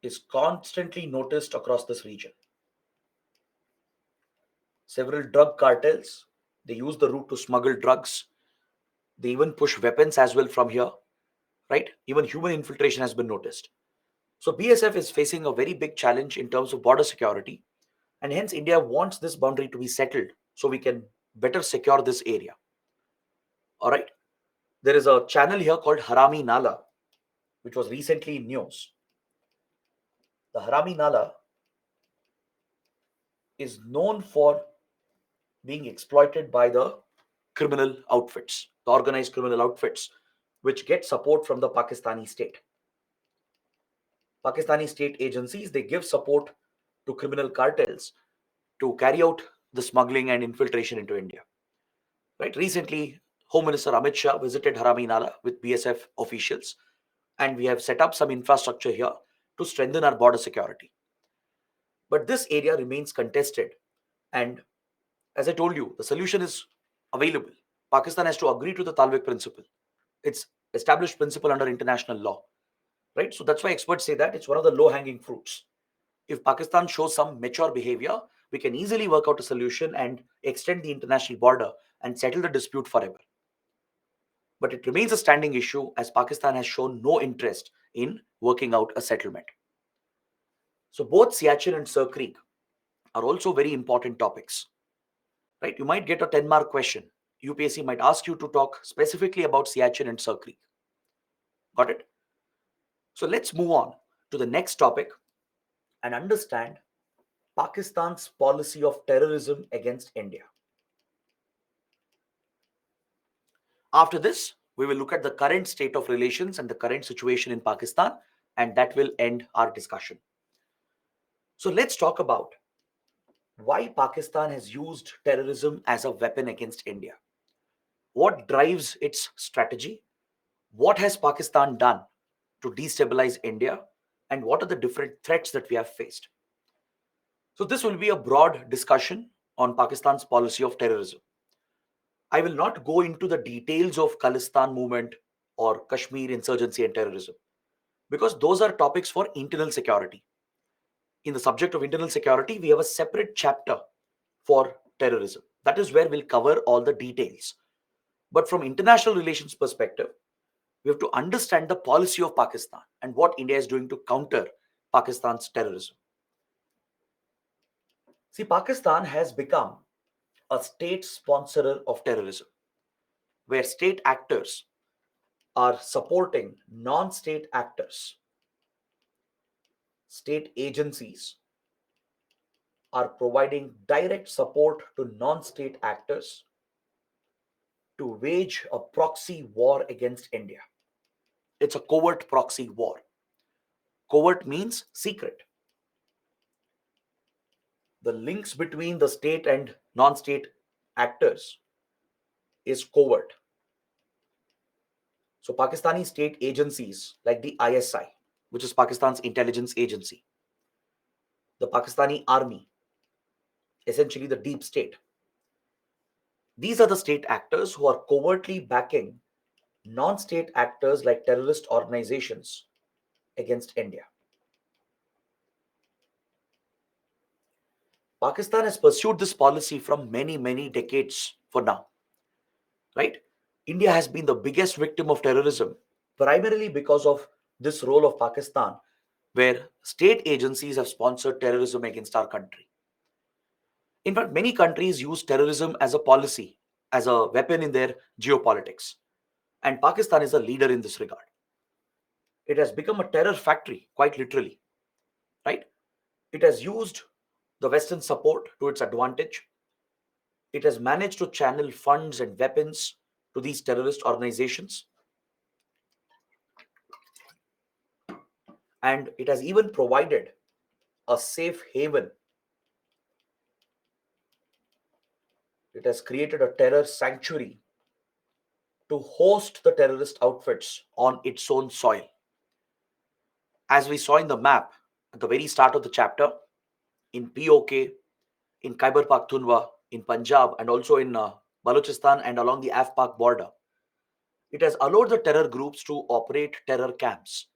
is constantly noticed across this region. Several drug cartels, they use the route to smuggle drugs. They even push weapons as well from here, right? Even human infiltration has been noticed. So BSF is facing a very big challenge in terms of border security, and hence India wants this boundary to be settled so we can better secure this area. All right. There is a channel here called Harami Nala, which was recently in news. The Harami Nala is known for being exploited by the criminal outfits, the organized criminal outfits, which get support from the Pakistani state. Pakistani state agencies, they give support to criminal cartels to carry out the smuggling and infiltration into India. Right? Recently, Home Minister Amit Shah visited Harami Nala with BSF officials, and we have set up some infrastructure here to strengthen our border security. But this area remains contested, and as I told you, the solution is available. Pakistan has to agree to the Talvik principle. It's established principle under international law, right? So that's why experts say that it's one of the low-hanging fruits. If Pakistan shows some mature behavior, we can easily work out a solution and extend the international border and settle the dispute forever. But it remains a standing issue as Pakistan has shown no interest in working out a settlement. So both Siachen and Sir Creek are also very important topics, right? You might get a 10-mark question. UPSC might ask you to talk specifically about Siachen and Sir Creek. Got it? So let's move on to the next topic and understand Pakistan's policy of terrorism against India. After this, we will look at the current state of relations and the current situation in Pakistan, and that will end our discussion. So let's talk about why Pakistan has used terrorism as a weapon against India. What drives its strategy? What has Pakistan done to destabilize India, and what are the different threats that we have faced. So, this will be a broad discussion on Pakistan's policy of terrorism. I will not go into the details of Khalistan movement or Kashmir insurgency and terrorism because those are topics for internal security. In the subject of internal security, we have a separate chapter for terrorism. That is where we'll cover all the details. But from international relations perspective, we have to understand the policy of Pakistan and what India is doing to counter Pakistan's terrorism. See, Pakistan has become a state sponsor of terrorism, where state actors are supporting non state actors. State agencies are providing direct support to non state actors to wage a proxy war against India. It's a covert proxy war. Covert means secret. The links between the state and non state actors is covert. So, Pakistani state agencies like the ISI, which is Pakistan's intelligence agency, the Pakistani army, essentially the deep state, these are the state actors who are covertly backing non state actors like terrorist organizations against India. Pakistan has pursued this policy from many, many decades for now, right? India has been the biggest victim of terrorism primarily because of this role of Pakistan, where state agencies have sponsored terrorism against our country. In fact, many countries use terrorism as a policy, as a weapon in their geopolitics. And Pakistan is a leader in this regard. It has become a terror factory, quite literally, right? It has used the Western support to its advantage. It has managed to channel funds and weapons to these terrorist organizations. And it has even provided a safe haven. It has created a terror sanctuary to host the terrorist outfits on its own soil. As we saw in the map at the very start of the chapter, in POK, in Khyber Pakhtunkhwa, in Punjab, and also in Balochistan and along the AF-Pak border, it has allowed the terror groups to operate terror camps.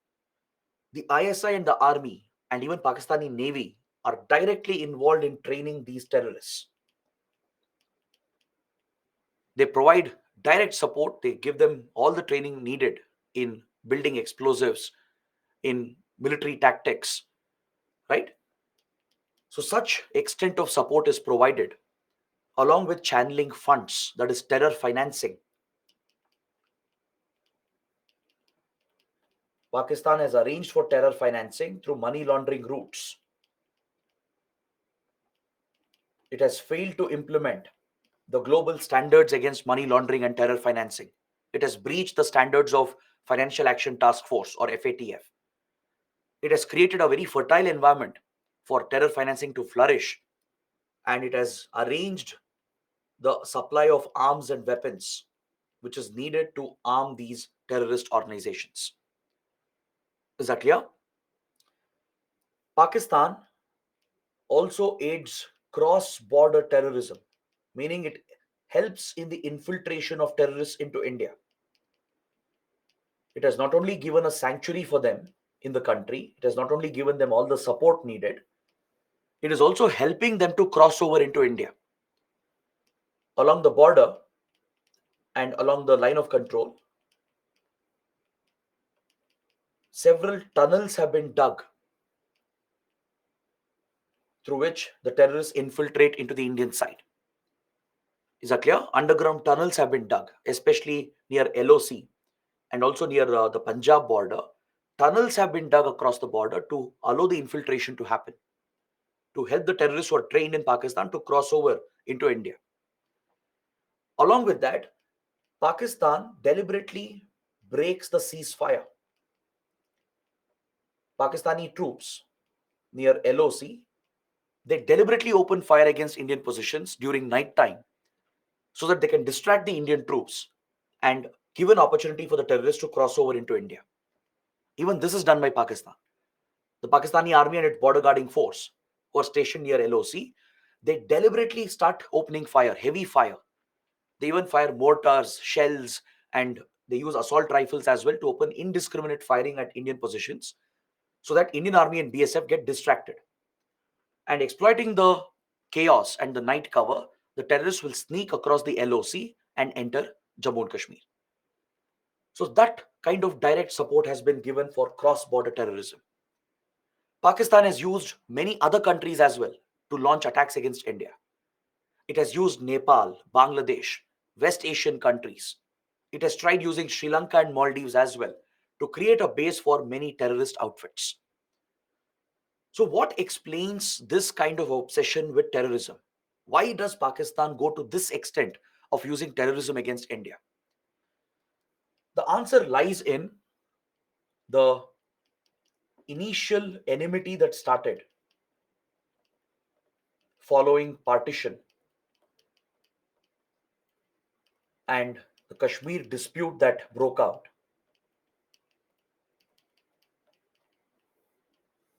The ISI and the army and even Pakistani Navy are directly involved in training these terrorists. They provide direct support, they give them all the training needed in building explosives, in military tactics, right? So, such extent of support is provided along with channeling funds, that is, terror financing. Pakistan has arranged for terror financing through money laundering routes. It has failed to implement the global standards against money laundering and terror financing. It has breached the standards of Financial Action Task Force or FATF. It has created a very fertile environment for terror financing to flourish, and it has arranged the supply of arms and weapons which is needed to arm these terrorist organizations. Is that clear? Pakistan also aids cross border terrorism, meaning it helps in the infiltration of terrorists into India. It has not only given a sanctuary for them in the country, it has not only given them all the support needed, it is also helping them to cross over into India. Along the border and along the line of control, several tunnels have been dug through which the terrorists infiltrate into the Indian side. Is that clear? Underground tunnels have been dug, especially near LOC and also near the Punjab border. Tunnels have been dug across the border to allow the infiltration to happen, to help the terrorists who are trained in Pakistan to cross over into India. Along with that, Pakistan deliberately breaks the ceasefire. Pakistani troops near LOC, they deliberately open fire against Indian positions during night time so that they can distract the Indian troops and give an opportunity for the terrorists to cross over into India. Even this is done by Pakistan. The Pakistani army and its border guarding force, who are stationed near LOC, they deliberately start opening fire, heavy fire. They even fire mortars, shells, and they use assault rifles as well to open indiscriminate firing at Indian positions so that Indian army and BSF get distracted. And exploiting the chaos and the night cover, the terrorists will sneak across the LOC and enter Jammu and Kashmir. So that kind of direct support has been given for cross-border terrorism. Pakistan has used many other countries as well to launch attacks against India. It has used Nepal, Bangladesh, West Asian countries. It has tried using Sri Lanka and Maldives as well to create a base for many terrorist outfits. So, what explains this kind of obsession with terrorism? Why does Pakistan go to this extent of using terrorism against India? The answer lies in the initial enmity that started following partition and the Kashmir dispute that broke out.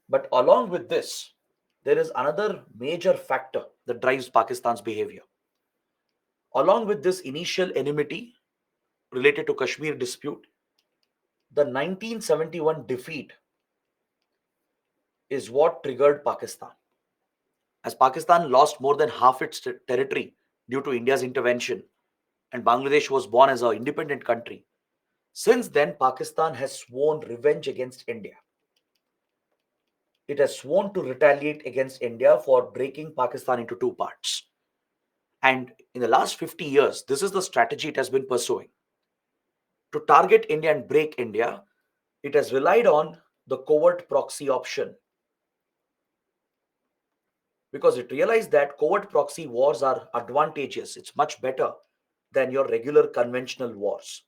But along with this, there is another major factor that drives Pakistan's behavior. Along with this initial enmity related to Kashmir dispute, the 1971 defeat is what triggered Pakistan. As Pakistan lost more than half its territory due to India's intervention, and Bangladesh was born as an independent country, since then Pakistan has sworn revenge against India. It has sworn to retaliate against India for breaking Pakistan into two parts. And in the last 50 years, this is the strategy it has been pursuing. To target India and break India, it has relied on the covert proxy option because it realized that covert proxy wars are advantageous. It's much better than your regular conventional wars.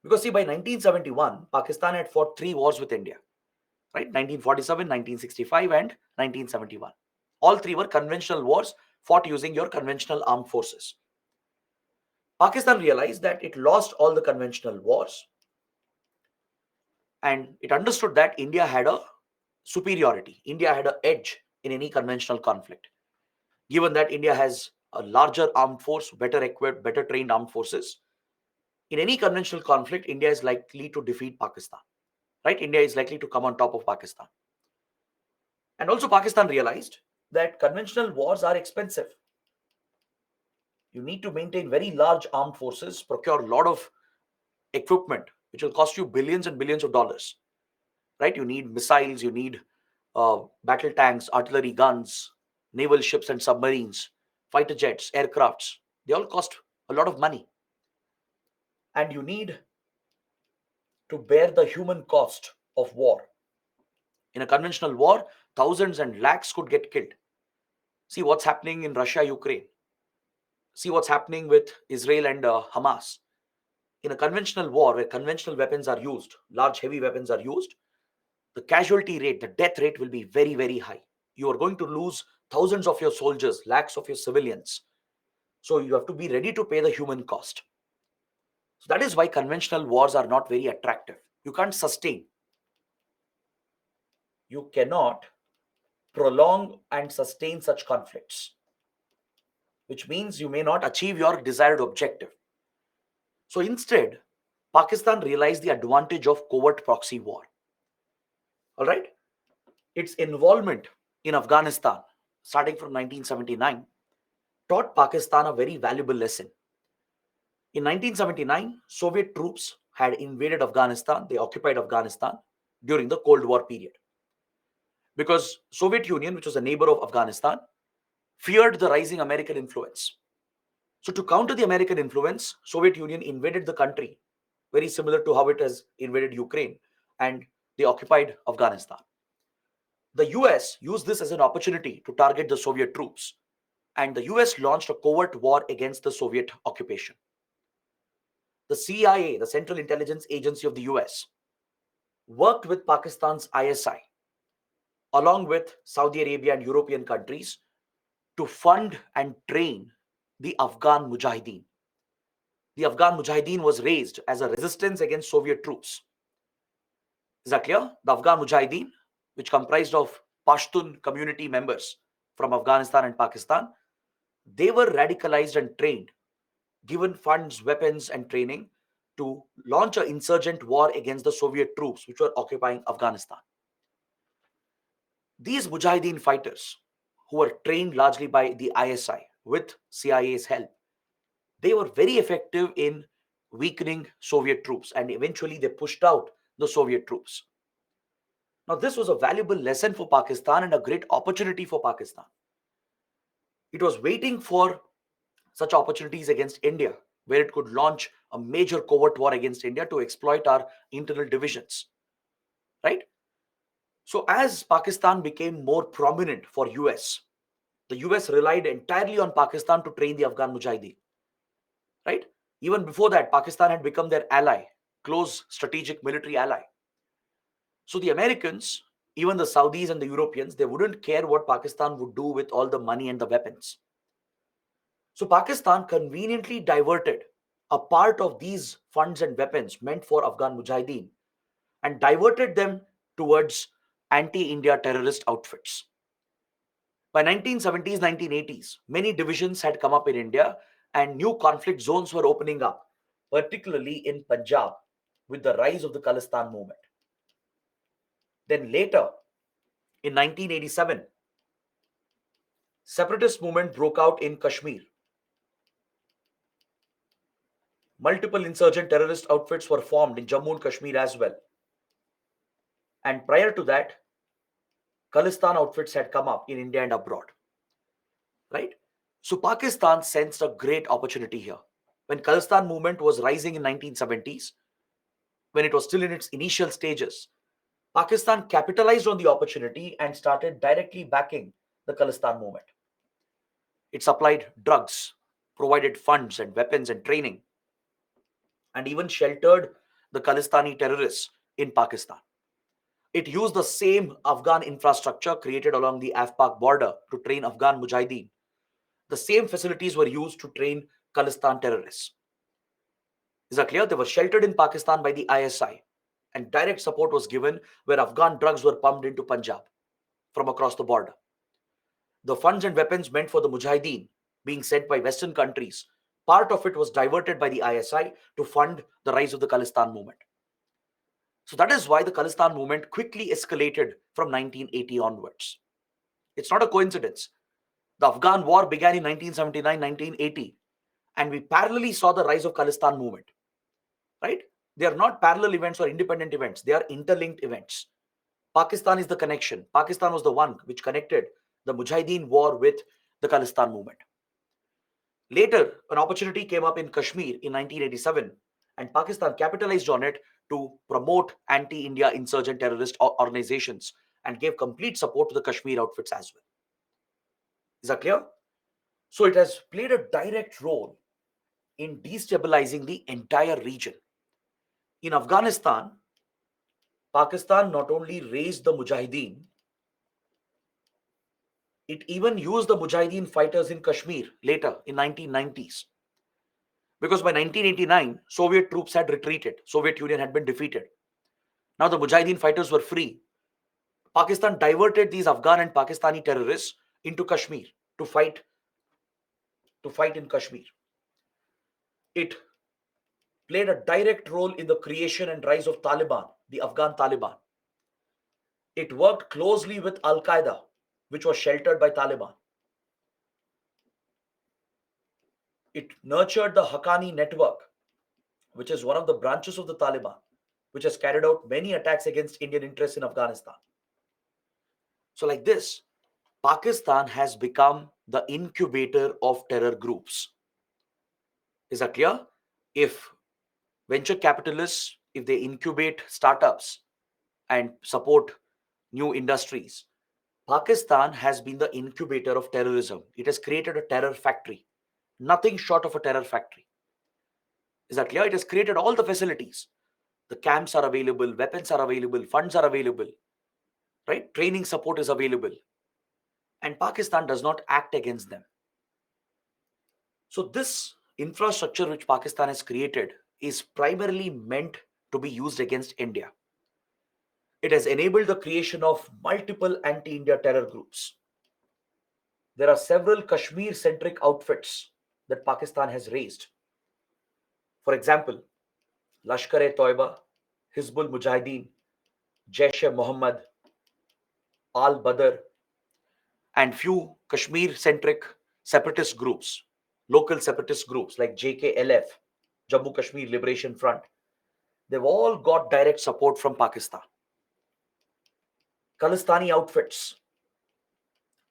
Because, see, by 1971, Pakistan had fought three wars with India, right? 1947, 1965, and 1971. All three were conventional wars fought using your conventional armed forces. Pakistan realized that it lost all the conventional wars and it understood that India had a superiority. India had an edge in any conventional conflict. Given that India has a larger armed force, better equipped, better trained armed forces, in any conventional conflict, India is likely to defeat Pakistan, right? India is likely to come on top of Pakistan. And also, Pakistan realized that conventional wars are expensive. You need to maintain very large armed forces, procure a lot of equipment, which will cost you billions and billions of dollars, right? You need missiles, you need battle tanks, artillery guns, naval ships and submarines, fighter jets, aircrafts. They all cost a lot of money. And you need to bear the human cost of war. In a conventional war, thousands and lakhs could get killed. See what's happening in Russia, Ukraine. See what's happening with Israel and Hamas. In a conventional war where conventional weapons are used, large heavy weapons are used, the casualty rate, the death rate will be very, very high. You are going to lose thousands of your soldiers, lakhs of your civilians. So you have to be ready to pay the human cost. So that is why conventional wars are not very attractive. You can't sustain. You cannot prolong and sustain such conflicts, which means you may not achieve your desired objective. So instead, Pakistan realized the advantage of covert proxy war. All right? Its involvement in Afghanistan, starting from 1979, taught Pakistan a very valuable lesson. In 1979, Soviet troops had invaded Afghanistan, they occupied Afghanistan during the Cold War period. Because Soviet Union, which was a neighbor of Afghanistan, feared the rising American influence. So to counter the American influence, Soviet Union invaded the country, very similar to how it has invaded Ukraine, and they occupied Afghanistan. The US used this as an opportunity to target the Soviet troops, and the US launched a covert war against the Soviet occupation. The CIA, the Central Intelligence Agency of the US, worked with Pakistan's ISI, along with Saudi Arabia and European countries, to fund and train the Afghan Mujahideen. The Afghan Mujahideen was raised as a resistance against Soviet troops. Is that clear? The Afghan Mujahideen, which comprised of Pashtun community members from Afghanistan and Pakistan, they were radicalized and trained, given funds, weapons, and training to launch an insurgent war against the Soviet troops which were occupying Afghanistan. These Mujahideen fighters, who were trained largely by the ISI with CIA's help, they were very effective in weakening Soviet troops, and eventually they pushed out the Soviet troops. Now, this was a valuable lesson for Pakistan and a great opportunity for Pakistan. It was waiting for such opportunities against India, where it could launch a major covert war against India to exploit our internal divisions, right? So as Pakistan became more prominent for US, the US relied entirely on Pakistan to train the Afghan Mujahideen, right? Even before that, Pakistan had become their ally, close strategic military ally. So the Americans, even the Saudis and the Europeans, they wouldn't care what Pakistan would do with all the money and the weapons. So Pakistan conveniently diverted a part of these funds and weapons meant for Afghan Mujahideen and diverted them towards anti-India terrorist outfits. By 1970s, 1980s, many divisions had come up in India and new conflict zones were opening up, particularly in Punjab with the rise of the Khalistan movement. Then later, in 1987, separatist movement broke out in Kashmir. Multiple insurgent terrorist outfits were formed in Jammu and Kashmir as well. And prior to that, Khalistan outfits had come up in India and abroad, right? So Pakistan sensed a great opportunity here. When Khalistan movement was rising in 1970s, when it was still in its initial stages, Pakistan capitalized on the opportunity and started directly backing the Khalistan movement. It supplied drugs, provided funds and weapons and training, and even sheltered the Khalistani terrorists in Pakistan. It used the same Afghan infrastructure created along the Af-Pak border to train Afghan Mujahideen. The same facilities were used to train Khalistan terrorists. Is that clear? They were sheltered in Pakistan by the ISI, and direct support was given where Afghan drugs were pumped into Punjab from across the border. The funds and weapons meant for the Mujahideen being sent by Western countries, part of it was diverted by the ISI to fund the rise of the Khalistan movement. So that is why the Khalistan movement quickly escalated from 1980 onwards. It's not a coincidence. The Afghan war began in 1979, 1980, and we parallelly saw the rise of Khalistan movement, right? They are not parallel events or independent events. They are interlinked events. Pakistan is the connection. Pakistan was the one which connected the Mujahideen war with the Khalistan movement. Later, an opportunity came up in Kashmir in 1987, and Pakistan capitalized on it to promote anti-India insurgent terrorist organizations and gave complete support to the Kashmir outfits as well. Is that clear? So it has played a direct role in destabilizing the entire region. In Afghanistan, Pakistan not only raised the Mujahideen, it even used the Mujahideen fighters in Kashmir later in 1990s. Because by 1989, Soviet troops had retreated. Soviet Union had been defeated. Now the Mujahideen fighters were free. Pakistan diverted these Afghan and Pakistani terrorists into Kashmir to fight in Kashmir. It played a direct role in the creation and rise of Taliban, the Afghan Taliban. It worked closely with Al Qaeda, which was sheltered by Taliban. It nurtured the Haqqani network, which is one of the branches of the Taliban, which has carried out many attacks against Indian interests in Afghanistan. So, like this, Pakistan has become the incubator of terror groups. Is that clear? If venture capitalists, if they incubate startups and support new industries, Pakistan has been the incubator of terrorism. It has created a terror factory, nothing short of a terror factory. Is that clear? It has created all the facilities. The camps are available, weapons are available, funds are available, right? Training support is available. And Pakistan does not act against them. So this infrastructure which Pakistan has created is primarily meant to be used against India. It has enabled the creation of multiple anti-India terror groups. There are several Kashmir-centric outfits that Pakistan has raised. For example, Lashkar-e-Toiba, Hizbul Mujahideen, Jaish-e-Mohammed, Al-Badr, and few Kashmir-centric separatist groups, local separatist groups like JKLF, Jammu Kashmir Liberation Front. They've all got direct support from Pakistan. Khalistani outfits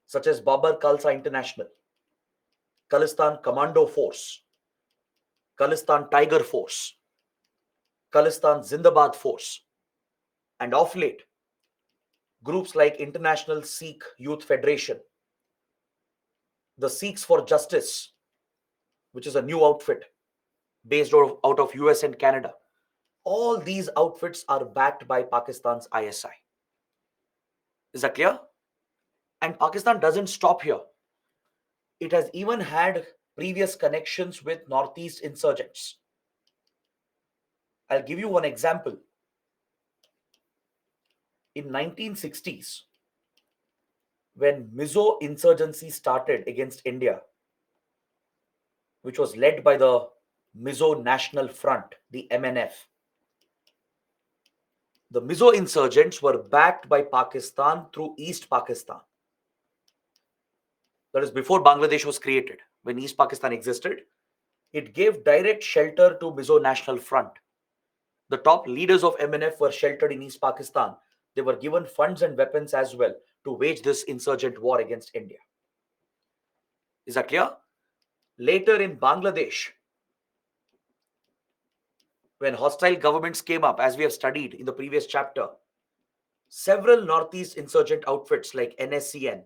such as Babar Khalsa International, Khalistan Commando Force, Khalistan Tiger Force, Khalistan Zindabad Force, and of late, groups like International Sikh Youth Federation, the Sikhs for Justice, which is a new outfit based out of US and Canada. All these outfits are backed by Pakistan's ISI. Is that clear? And Pakistan doesn't stop here. It has even had previous connections with Northeast insurgents. I'll give you one example. In 1960s, when Mizo insurgency started against India, which was led by the Mizo National Front, the MNF, the Mizo insurgents were backed by Pakistan through East Pakistan. That is before Bangladesh was created. When East Pakistan existed, it gave direct shelter to Mizo National Front. The top leaders of MNF were sheltered in East Pakistan. They were given funds and weapons as well to wage this insurgent war against India. Is that clear? Later in Bangladesh, when hostile governments came up, as we have studied in the previous chapter, several Northeast insurgent outfits like NSCN,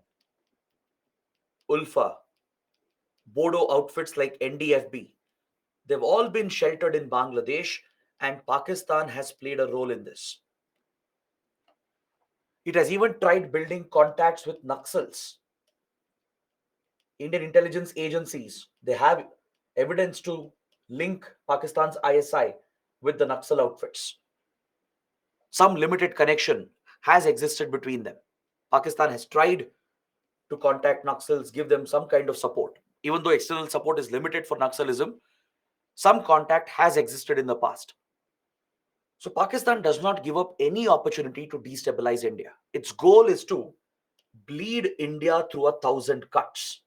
ULFA, Bodo outfits like NDFB, they've all been sheltered in Bangladesh, and Pakistan has played a role in this. It has even tried building contacts with Naxals. Indian intelligence agencies, they have evidence to link Pakistan's ISI with the Naxal outfits. Some limited connection has existed between them. Pakistan has tried to contact Naxals, give them some kind of support. Even though external support is limited for Naxalism, some contact has existed in the past. So Pakistan does not give up any opportunity to destabilize India. Its goal is to bleed India through 1,000 cuts.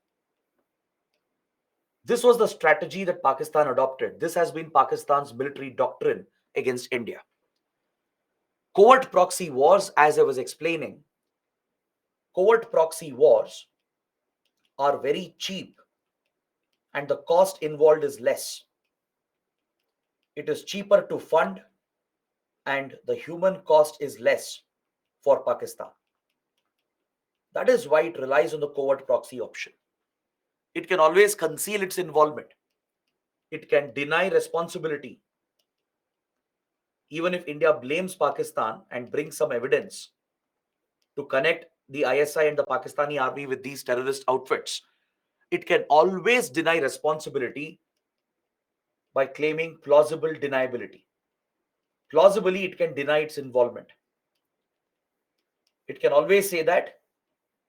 This was the strategy that Pakistan adopted. This has been Pakistan's military doctrine against India. Covert proxy wars, as I was explaining, covert proxy wars are very cheap and the cost involved is less. It is cheaper to fund and the human cost is less for Pakistan. That is why it relies on the covert proxy option. It can always conceal its involvement. It can deny responsibility. Even if India blames Pakistan and brings some evidence to connect the ISI and the Pakistani army with these terrorist outfits, it can always deny responsibility by claiming plausible deniability. Plausibly, it can deny its involvement. It can always say that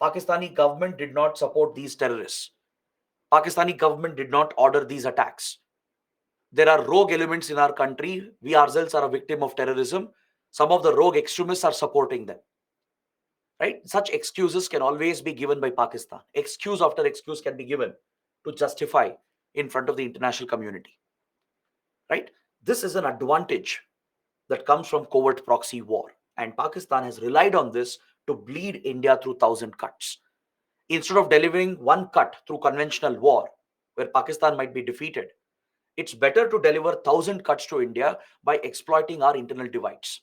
Pakistani government did not support these terrorists. Pakistani government did not order these attacks. There are rogue elements in our country. We ourselves are a victim of terrorism. Some of the rogue extremists are supporting them. Right? Such excuses can always be given by Pakistan. Excuse after excuse can be given to justify in front of the international community. Right? This is an advantage that comes from covert proxy war. And Pakistan has relied on this to bleed India through 1,000 cuts. Instead of delivering one cut through conventional war, where Pakistan might be defeated, it's better to deliver 1,000 cuts to India by exploiting our internal divides.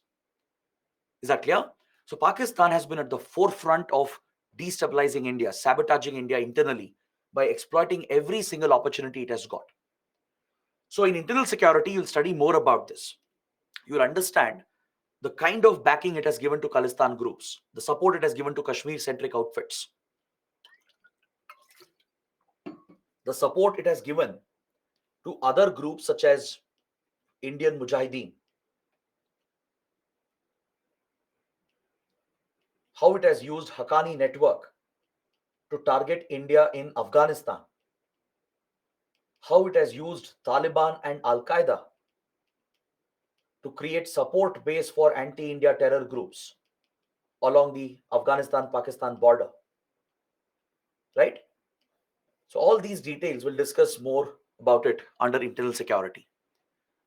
Is that clear? So Pakistan has been at the forefront of destabilizing India, sabotaging India internally by exploiting every single opportunity it has got. So in internal security, you'll study more about this. You'll understand the kind of backing it has given to Khalistan groups, the support it has given to Kashmir-centric outfits, the support it has given to other groups such as Indian Mujahideen. how it has used Haqqani network to target India in Afghanistan, how it has used Taliban and Al Qaeda to create support base for anti-India terror groups along the Afghanistan-Pakistan border, right? So all these details we'll discuss more about it under internal security.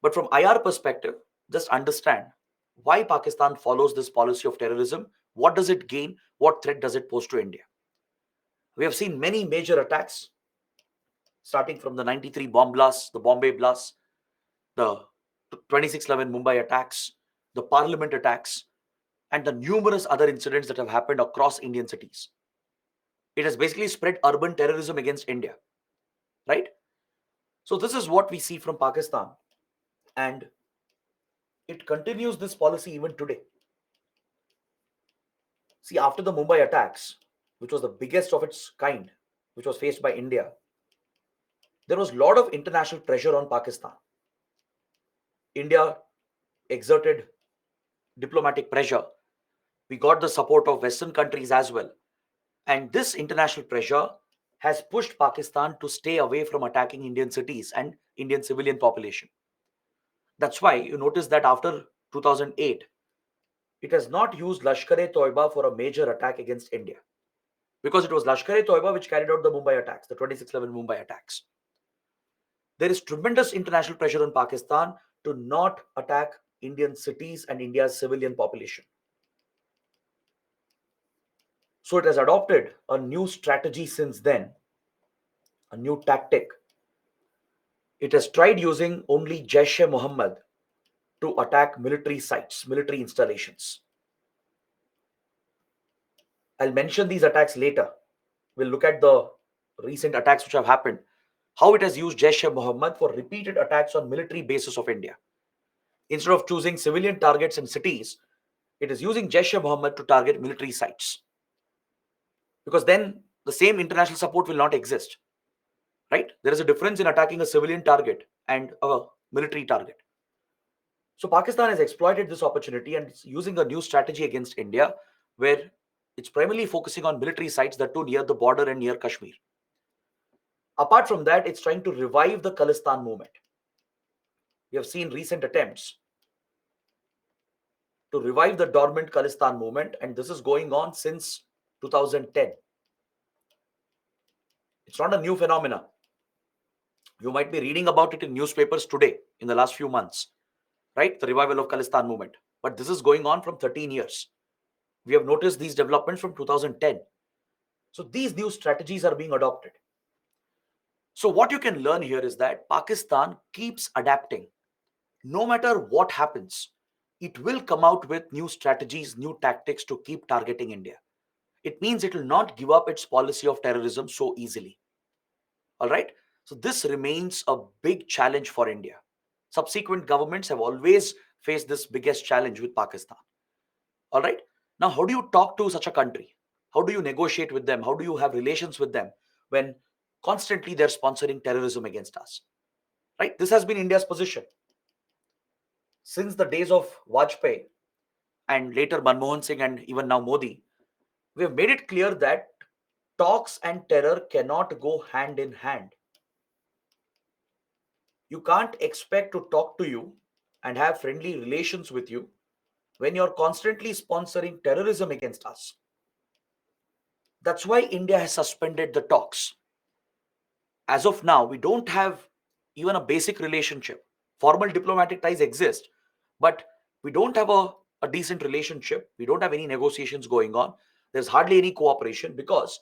But from IR perspective, just understand why Pakistan follows this policy of terrorism. What does it gain? What threat does it pose to India? We have seen many major attacks, starting from the 93 bomb blasts, the Bombay blasts, the 26/11 Mumbai attacks, the parliament attacks, and the numerous other incidents that have happened across Indian cities. It has basically spread urban terrorism against India, right? So this is what we see from Pakistan, and it continues this policy even today. See, after the Mumbai attacks, which was the biggest of its kind, which was faced by India, there was a lot of international pressure on Pakistan. India exerted diplomatic pressure. We got the support of Western countries as well. And this international pressure has pushed Pakistan to stay away from attacking Indian cities and Indian civilian population. That's why you notice that after 2008, it has not used Lashkar-e-Toiba for a major attack against India, because it was Lashkar-e-Toiba which carried out the Mumbai attacks, the 26/11 Mumbai attacks. There is tremendous international pressure on Pakistan to not attack Indian cities and India's civilian population. So it has adopted a new strategy since then, a new tactic. It has tried using only Jaish-e-Mohammed to attack military sites, military installations. I'll mention these attacks later. We'll look at the recent attacks which have happened, how it has used Jaish-e-Mohammed for repeated attacks on military bases of India. Instead of choosing civilian targets and cities, it is using Jaish-e-Mohammed to target military sites. Because then the same international support will not exist, right? There is a difference in attacking a civilian target and a military target. So Pakistan has exploited this opportunity and it's using a new strategy against India, where it's primarily focusing on military sites that too near the border and near Kashmir. Apart from that, it's trying to revive the Khalistan movement. We have seen recent attempts to revive the dormant Khalistan movement, and this is going on since 2010. It's not a new phenomenon. You might be reading about it in newspapers today in the last few months, right? The revival of Khalistan movement. But this is going on from 13 years. We have noticed these developments from 2010. So these new strategies are being adopted. So what you can learn here is that Pakistan keeps adapting. No matter what happens, it will come out with new strategies, new tactics to keep targeting India. It means it will not give up its policy of terrorism so easily. All right. So this remains a big challenge for India. Subsequent governments have always faced this biggest challenge with Pakistan. All right. Now, how do you talk to such a country? How do you negotiate with them? How do you have relations with them when constantly they're sponsoring terrorism against us? Right. This has been India's position since the days of Vajpayee and later Manmohan Singh and even now Modi. We have made it clear that talks and terror cannot go hand in hand. You can't expect to talk to you and have friendly relations with you when you're constantly sponsoring terrorism against us. That's why India has suspended the talks. As of now, we don't have even a basic relationship. Formal diplomatic ties exist, but we don't have a decent relationship. We don't have any negotiations going on. There's hardly any cooperation because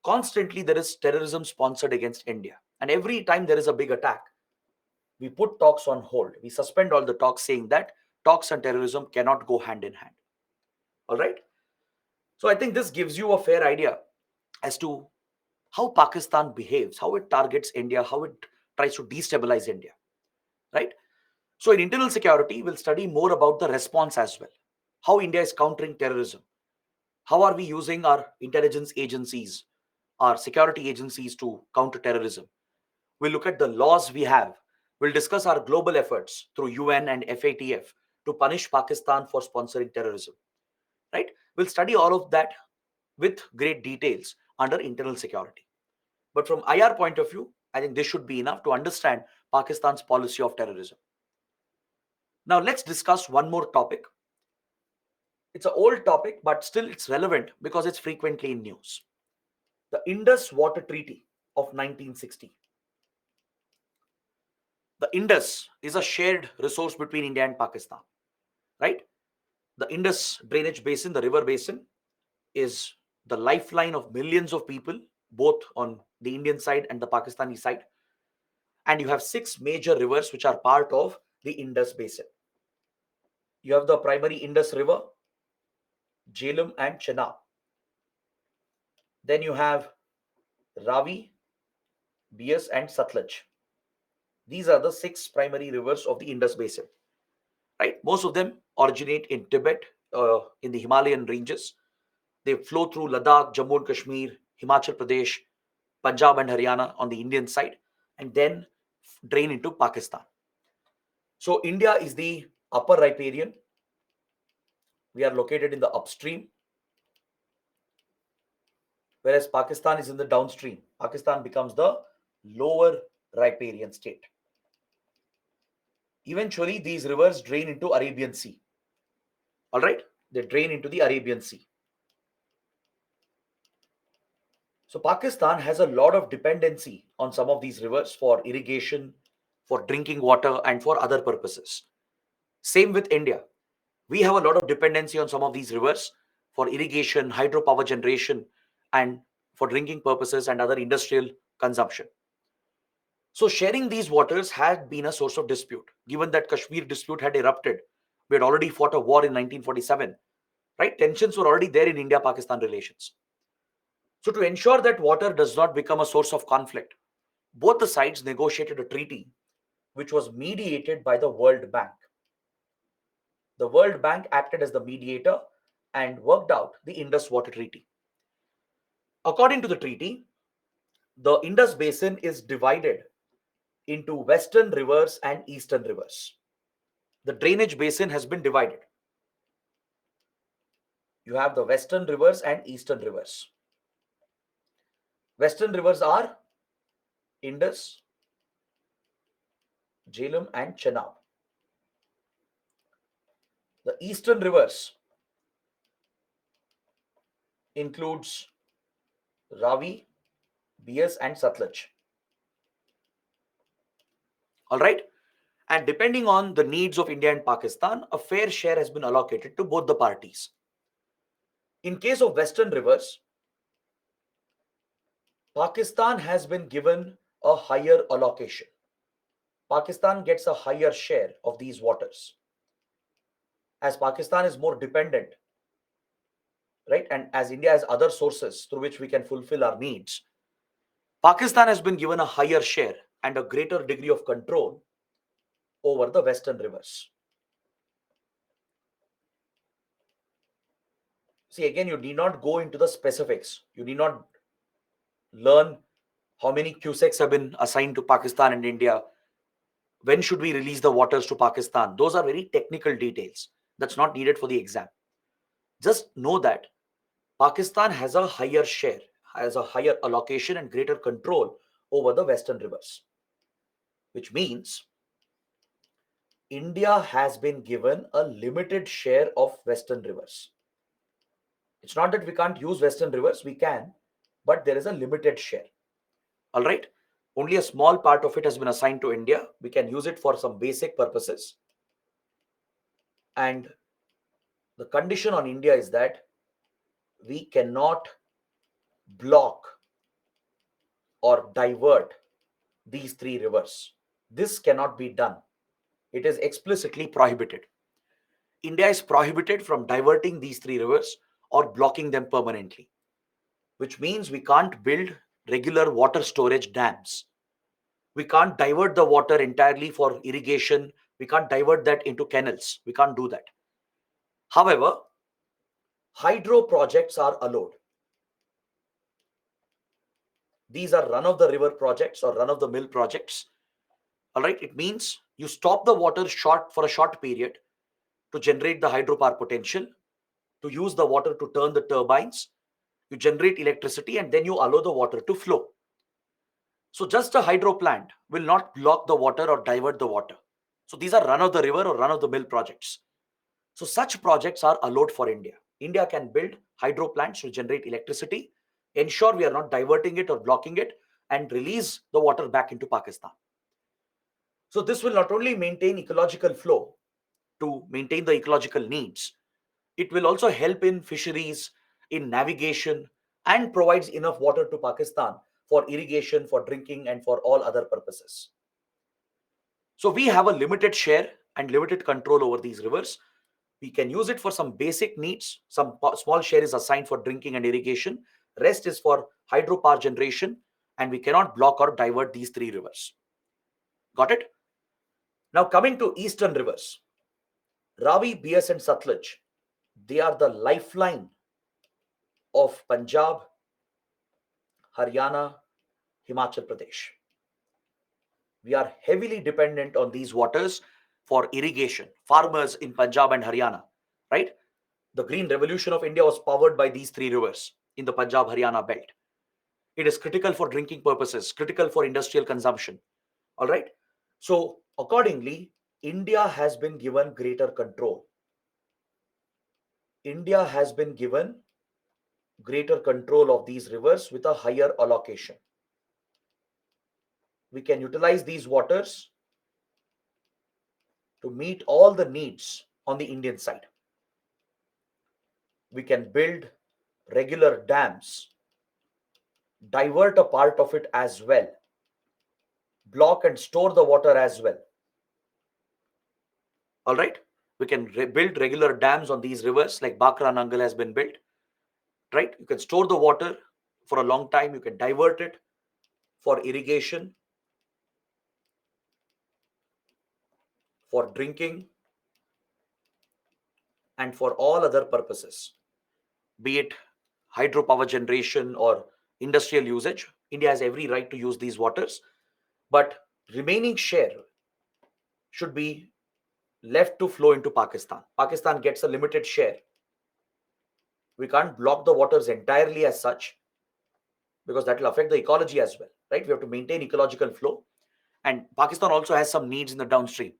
constantly there is terrorism sponsored against India. And every time there is a big attack, we put talks on hold. We suspend all the talks, saying that talks and terrorism cannot go hand in hand. All right. So I think this gives you a fair idea as to how Pakistan behaves, how it targets India, how it tries to destabilize India. Right. So in internal security, we'll study more about the response as well. How India is countering terrorism. How are we using our intelligence agencies, our security agencies to counter terrorism? We'll look at the laws we have. We'll discuss our global efforts through UN and FATF to punish Pakistan for sponsoring terrorism. Right? We'll study all of that with great details under internal security. But from IR point of view, I think this should be enough to understand Pakistan's policy of terrorism. Now let's discuss one more topic. It's an old topic, but still it's relevant because it's frequently in news. The Indus Water Treaty of 1960. The Indus is a shared resource between India and Pakistan, right? The Indus drainage basin, the river basin, is the lifeline of millions of people, both on the Indian side and the Pakistani side. And you have six major rivers which are part of the Indus basin. You have the primary Indus River, Jhelum and Chenab. Then you have Ravi, Bias, and Satluj. These are the six primary rivers of the Indus basin, right? Most of them originate in Tibet, in the Himalayan ranges. They flow through Ladakh, Jammu and Kashmir, Himachal Pradesh, Punjab, and Haryana on the Indian side, and then drain into Pakistan. So India is the upper riparian. We are located in the upstream, whereas Pakistan is in the downstream. Pakistan becomes the lower riparian state. Eventually, these rivers drain into Arabian Sea. All right, they drain into the Arabian Sea. So Pakistan has a lot of dependency on some of these rivers for irrigation, for drinking water, and for other purposes. Same with India. We have a lot of dependency on some of these rivers for irrigation, hydropower generation, and for drinking purposes and other industrial consumption. So sharing these waters had been a source of dispute. Given that Kashmir dispute had erupted, we had already fought a war in 1947, right? Tensions were already there in India-Pakistan relations. So to ensure that water does not become a source of conflict, both the sides negotiated a treaty which was mediated by the World Bank. The World Bank acted as the mediator and worked out the Indus Water Treaty. According to the treaty, the Indus Basin is divided into western rivers and eastern rivers. The drainage basin has been divided. You have the western rivers and eastern rivers. Western rivers are Indus, Jhelum, and Chenab. The eastern rivers includes Ravi, Bias, and Satluj. All right. And depending on the needs of India and Pakistan, a fair share has been allocated to both the parties. In case of western rivers, Pakistan has been given a higher allocation. Pakistan gets a higher share of these waters. As Pakistan is more dependent, right, and as India has other sources through which we can fulfill our needs, Pakistan has been given a higher share and a greater degree of control over the western rivers. See, again, you need not go into the specifics. You need not learn how many cusecs have been assigned to Pakistan and India. When should we release the waters to Pakistan? Those are very technical details. That's not needed for the exam. Just know that Pakistan has a higher share, has a higher allocation and greater control over the western rivers, which means India has been given a limited share of western rivers. It's not that we can't use western rivers, we can, but there is a limited share. All right. Only a small part of it has been assigned to India. We can use it for some basic purposes. And the condition on India is that we cannot block or divert these three rivers. This cannot be done. It is explicitly prohibited. India is prohibited from diverting these three rivers or blocking them permanently, which means we can't build regular water storage dams. We can't divert the water entirely for irrigation. We can't divert that into canals. We can't do that. However, hydro projects are allowed. These are run of the river projects or run of the mill projects. All right. It means you stop the water short for a short period to generate the hydropower potential. to use the water to turn the turbines, you generate electricity, and then you allow the water to flow. So just a hydro plant will not block the water or divert the water. So these are run of the river or run of the mill projects. So such projects are allowed for India. India can build hydro plants to generate electricity, ensure we are not diverting it or blocking it, and release the water back into Pakistan. So this will not only maintain ecological flow to maintain the ecological needs, it will also help in fisheries, in navigation, and provides enough water to Pakistan for irrigation, for drinking, and for all other purposes. So we have a limited share and limited control over these rivers. We can use it for some basic needs. Some small share is assigned for drinking and irrigation. Rest is for hydropower generation, and we cannot block or divert these three rivers. Got it? Now coming to eastern rivers, Ravi, Bias, and Satluj, they are the lifeline of Punjab, Haryana, Himachal Pradesh. We are heavily dependent on these waters for irrigation. Farmers in Punjab and Haryana, right? The green revolution of India was powered by these three rivers in the Punjab Haryana belt. It is critical for drinking purposes, critical for industrial consumption. All right. So, accordingly, India has been given greater control. India has been given greater control of these rivers with a higher allocation. We can utilize these waters to meet all the needs on the Indian side. We can build regular dams, divert a part of it as well, block and store the water as well. All right. We can build regular dams on these rivers like Bakra Nangal has been built. Right. You can store the water for a long time. You can divert it for irrigation, for drinking, and for all other purposes, be it hydropower generation or industrial usage. India has every right to use these waters, but remaining share should be left to flow into Pakistan. Pakistan gets a limited share. We can't block the waters entirely as such because that will affect the ecology as well, right? We have to maintain ecological flow. And Pakistan also has some needs in the downstream.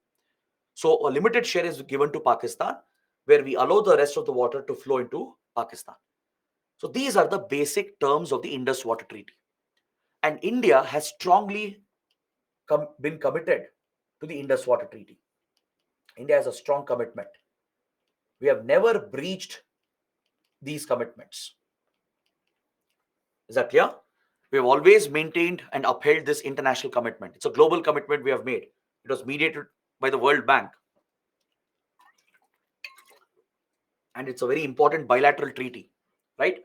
So a limited share is given to Pakistan where we allow the rest of the water to flow into Pakistan. So these are the basic terms of the Indus Water Treaty. And India has strongly been committed to the Indus Water Treaty. India has a strong commitment. We have never breached these commitments. Is that clear? We have always maintained and upheld this international commitment. It's a global commitment we have made. It was mediated by the World Bank. And it's a very important bilateral treaty, right?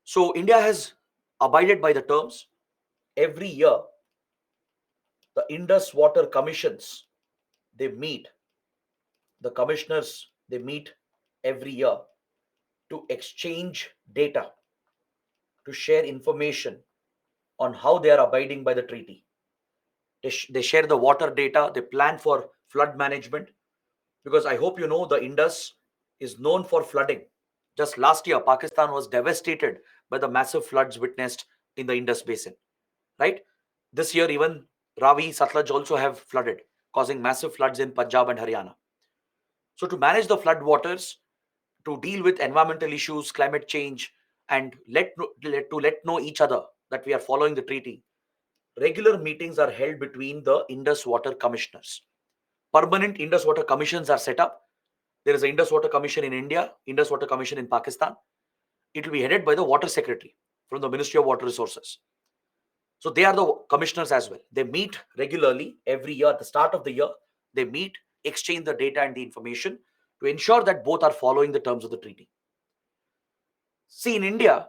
So India has abided by the terms. Every year, the Indus Water Commissions, they meet. The commissioners, they meet every year to exchange data, to share information on how they are abiding by the treaty. They share the water data, they plan for flood management, because I hope you know the Indus is known for flooding. Just last year, Pakistan was devastated by the massive floods witnessed in the Indus basin, right? This year, even Ravi, Satluj also have flooded, causing massive floods in Punjab and Haryana. So to manage the flood waters, to deal with environmental issues, climate change, and let know each other that we are following the treaty, regular meetings are held between the Indus Water Commissioners. Permanent Indus Water Commissions are set up. There is an Indus Water Commission in India, Indus Water Commission in Pakistan. It will be headed by the Water Secretary from the Ministry of Water Resources. So they are the commissioners as well. They meet regularly every year. At the start of the year, they meet, exchange the data and the information to ensure that both are following the terms of the treaty. See, in India,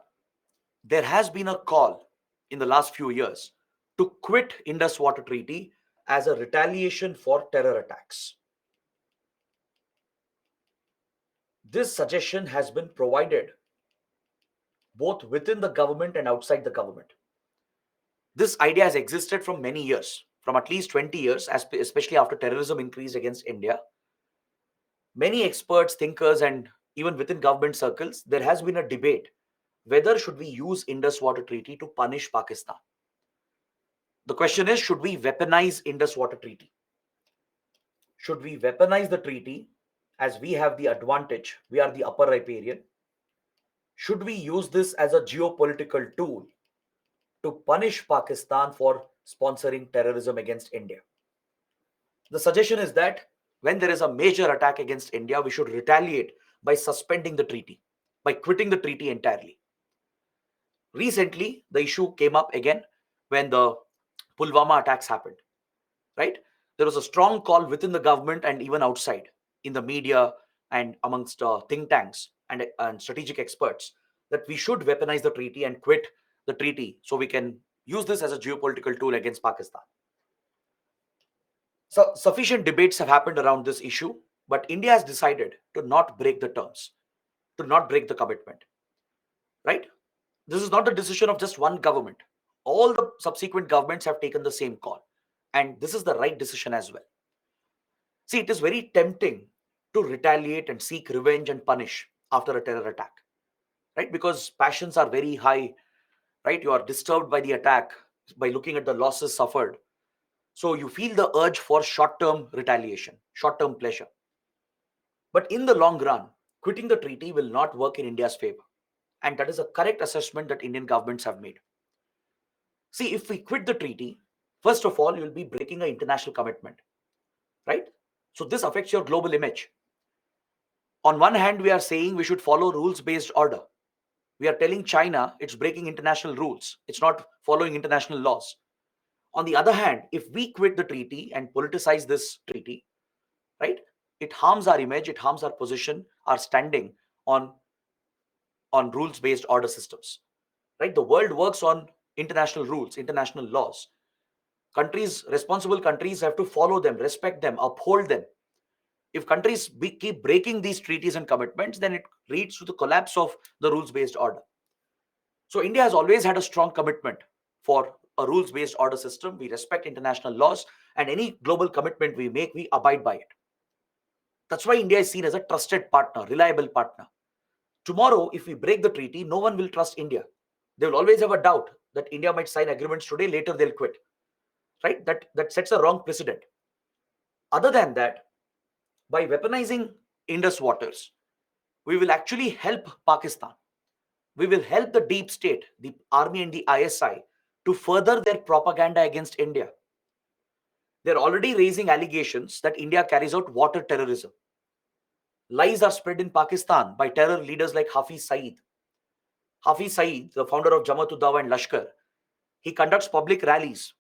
there has been a call in the last few years to quit Indus Water Treaty as a retaliation for terror attacks. This suggestion has been provided both within the government and outside the government. This idea has existed from many years, from at least 20 years, especially after terrorism increased against India. Many experts, thinkers, and even within government circles, there has been a debate whether should we use Indus Water Treaty to punish Pakistan. The question is, should we weaponize Indus Water Treaty? Should we weaponize the treaty as we have the advantage? We are the upper riparian. Should we use this as a geopolitical tool to punish Pakistan for sponsoring terrorism against India? The suggestion is that when there is a major attack against India, we should retaliate by suspending the treaty, by quitting the treaty entirely. Recently, the issue came up again when the Pulwama attacks happened, right? There was a strong call within the government and even outside in the media and amongst think tanks and strategic experts that we should weaponize the treaty and quit the treaty so we can use this as a geopolitical tool against Pakistan. So sufficient debates have happened around this issue, but India has decided to not break the terms, to not break the commitment, right? This is not the decision of just one government. All the subsequent governments have taken the same call, and this is the right decision as well. See, it is very tempting to retaliate and seek revenge and punish after a terror attack, right? Because passions are very high, right? You are disturbed by the attack, by looking at the losses suffered. So you feel the urge for short term retaliation, short term pleasure. But in the long run, quitting the treaty will not work in India's favor. And that is a correct assessment that Indian governments have made. See, if we quit the treaty, first of all, you'll be breaking an international commitment, right? So this affects your global image. On one hand, we are saying we should follow rules based order. We are telling China it's breaking international rules, it's not following international laws. On the other hand, if we quit the treaty and politicize this treaty, right, it harms our image, it harms our position, our standing on, on rules based order systems. Right? The world works on international rules, international laws. Responsible countries have to follow them, respect them, uphold them. If countries keep breaking these treaties and commitments, then it leads to the collapse of the rules based order. So India has always had a strong commitment for a rules based order system. We respect international laws, and any global commitment we make, we abide by it. That's why India is seen as a trusted partner, reliable partner. Tomorrow, if we break the treaty, no one will trust India. They will always have a doubt that India might sign agreements today, later they'll quit. Right? That sets a wrong precedent. Other than that, by weaponizing Indus waters, we will actually help Pakistan. We will help the deep state, the army and the ISI, to further their propaganda against India. They're already raising allegations that India carries out water terrorism. Lies are spread in Pakistan by terror leaders like Hafiz Saeed. Hafiz Saeed, the founder of Jamaat-ud-Dawa and Lashkar, he conducts public rallies.